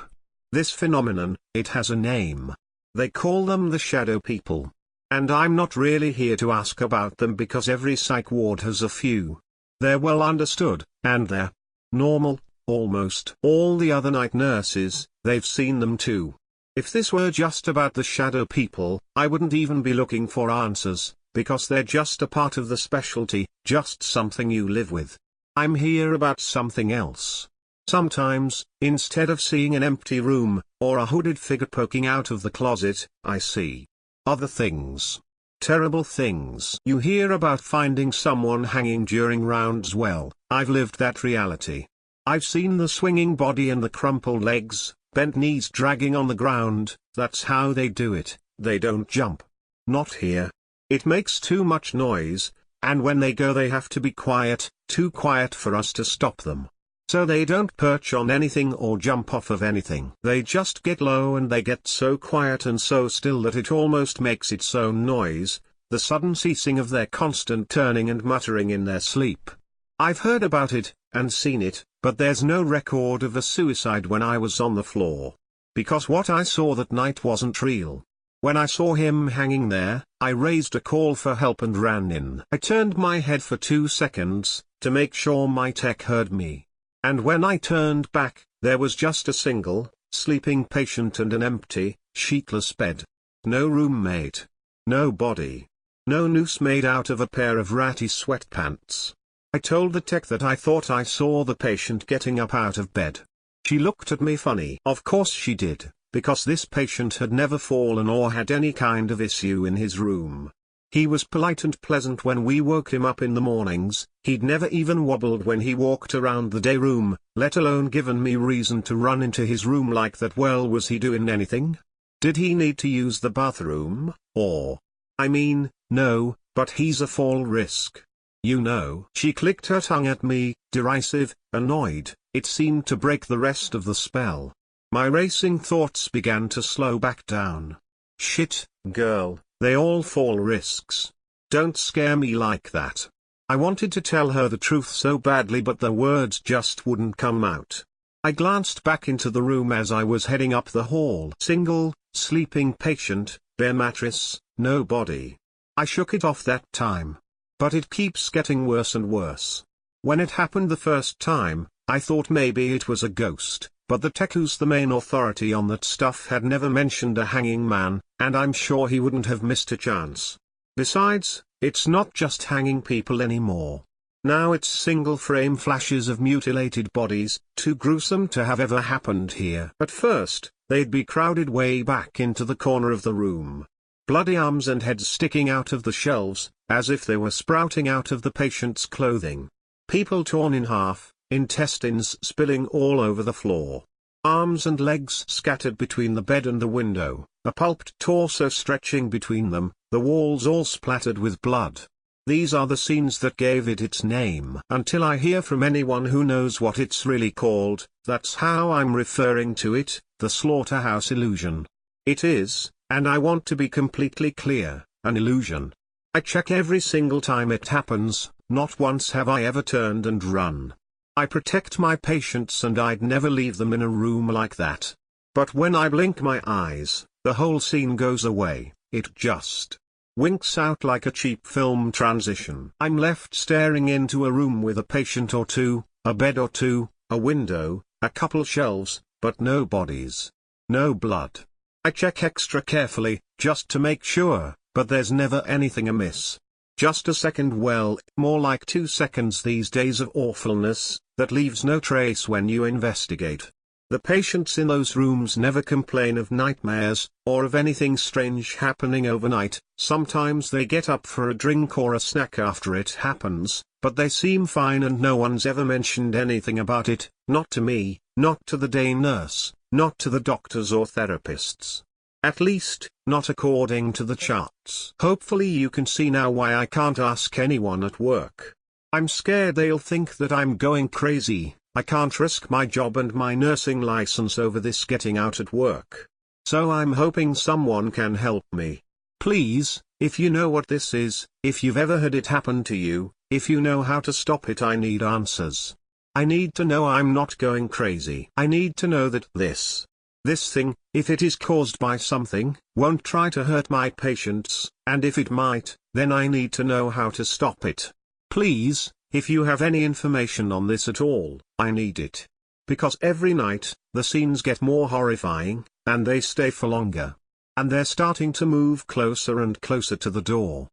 This phenomenon, it has a name. They call them the shadow people. And I'm not really here to ask about them because every psych ward has a few. They're well understood, and they're normal. Almost all the other night nurses, they've seen them too. If this were just about the shadow people, I wouldn't even be looking for answers, because they're just a part of the specialty, just something you live with. I'm here about something else. Sometimes, instead of seeing an empty room, or a hooded figure poking out of the closet, I see other things. Terrible things. You hear about finding someone hanging during rounds. Well, I've lived that reality. I've seen the swinging body and the crumpled legs, bent knees dragging on the ground. That's how they do it. They don't jump. Not here. It makes too much noise, and when they go they have to be quiet, too quiet for us to stop them. So they don't perch on anything or jump off of anything. They just get low and they get so quiet and so still that it almost makes its own noise, the sudden ceasing of their constant turning and muttering in their sleep. I've heard about it, and seen it, but there's no record of a suicide when I was on the floor. Because what I saw that night wasn't real. When I saw him hanging there, I raised a call for help and ran in. I turned my head for 2 seconds, to make sure my tech heard me. And when I turned back, there was just a single, sleeping patient and an empty, sheetless bed. No roommate. No body. No noose made out of a pair of ratty sweatpants. I told the tech that I thought I saw the patient getting up out of bed. She looked at me funny. Of course she did, because this patient had never fallen or had any kind of issue in his room. He was polite and pleasant when we woke him up in the mornings, he'd never even wobbled when he walked around the day room, let alone given me reason to run into his room like that. Well, was he doing anything? Did he need to use the bathroom, or? I mean, no, but he's a fall risk. You know. She clicked her tongue at me, derisive, annoyed. It seemed to break the rest of the spell. My racing thoughts began to slow back down. Shit, girl, they all fall risks. Don't scare me like that. I wanted to tell her the truth so badly, but the words just wouldn't come out. I glanced back into the room as I was heading up the hall. Single, sleeping patient, bare mattress, no body. I shook it off that time. But it keeps getting worse and worse. When it happened the first time, I thought maybe it was a ghost, but the tech who's the main authority on that stuff had never mentioned a hanging man, and I'm sure he wouldn't have missed a chance. Besides, it's not just hanging people anymore. Now it's single-frame flashes of mutilated bodies, too gruesome to have ever happened here. At first, they'd be crowded way back into the corner of the room. Bloody arms and heads sticking out of the shelves, as if they were sprouting out of the patient's clothing. People torn in half, intestines spilling all over the floor. Arms and legs scattered between the bed and the window, a pulped torso stretching between them, the walls all splattered with blood. These are the scenes that gave it its name. Until I hear from anyone who knows what it's really called, that's how I'm referring to it, the slaughterhouse illusion. It is, and I want to be completely clear, an illusion. I check every single time it happens, not once have I ever turned and run. I protect my patients and I'd never leave them in a room like that. But when I blink my eyes, the whole scene goes away, it just winks out like a cheap film transition. I'm left staring into a room with a patient or two, a bed or two, a window, a couple shelves, but no bodies. No blood. I check extra carefully, just to make sure, but there's never anything amiss. Just a second, well, more like 2 seconds these days of awfulness, that leaves no trace when you investigate. The patients in those rooms never complain of nightmares, or of anything strange happening overnight. Sometimes they get up for a drink or a snack after it happens, but they seem fine and no one's ever mentioned anything about it, not to me, not to the day nurse, not to the doctors or therapists. At least, not according to the charts. Hopefully you can see now why I can't ask anyone at work. I'm scared they'll think that I'm going crazy. I can't risk my job and my nursing license over this getting out at work. So I'm hoping someone can help me. Please, if you know what this is, if you've ever had it happen to you, if you know how to stop it, I need answers. I need to know I'm not going crazy. I need to know that this thing, if it is caused by something, won't try to hurt my patients, and if it might, then I need to know how to stop it. Please, if you have any information on this at all, I need it. Because every night, the scenes get more horrifying, and they stay for longer. And they're starting to move closer and closer to the door.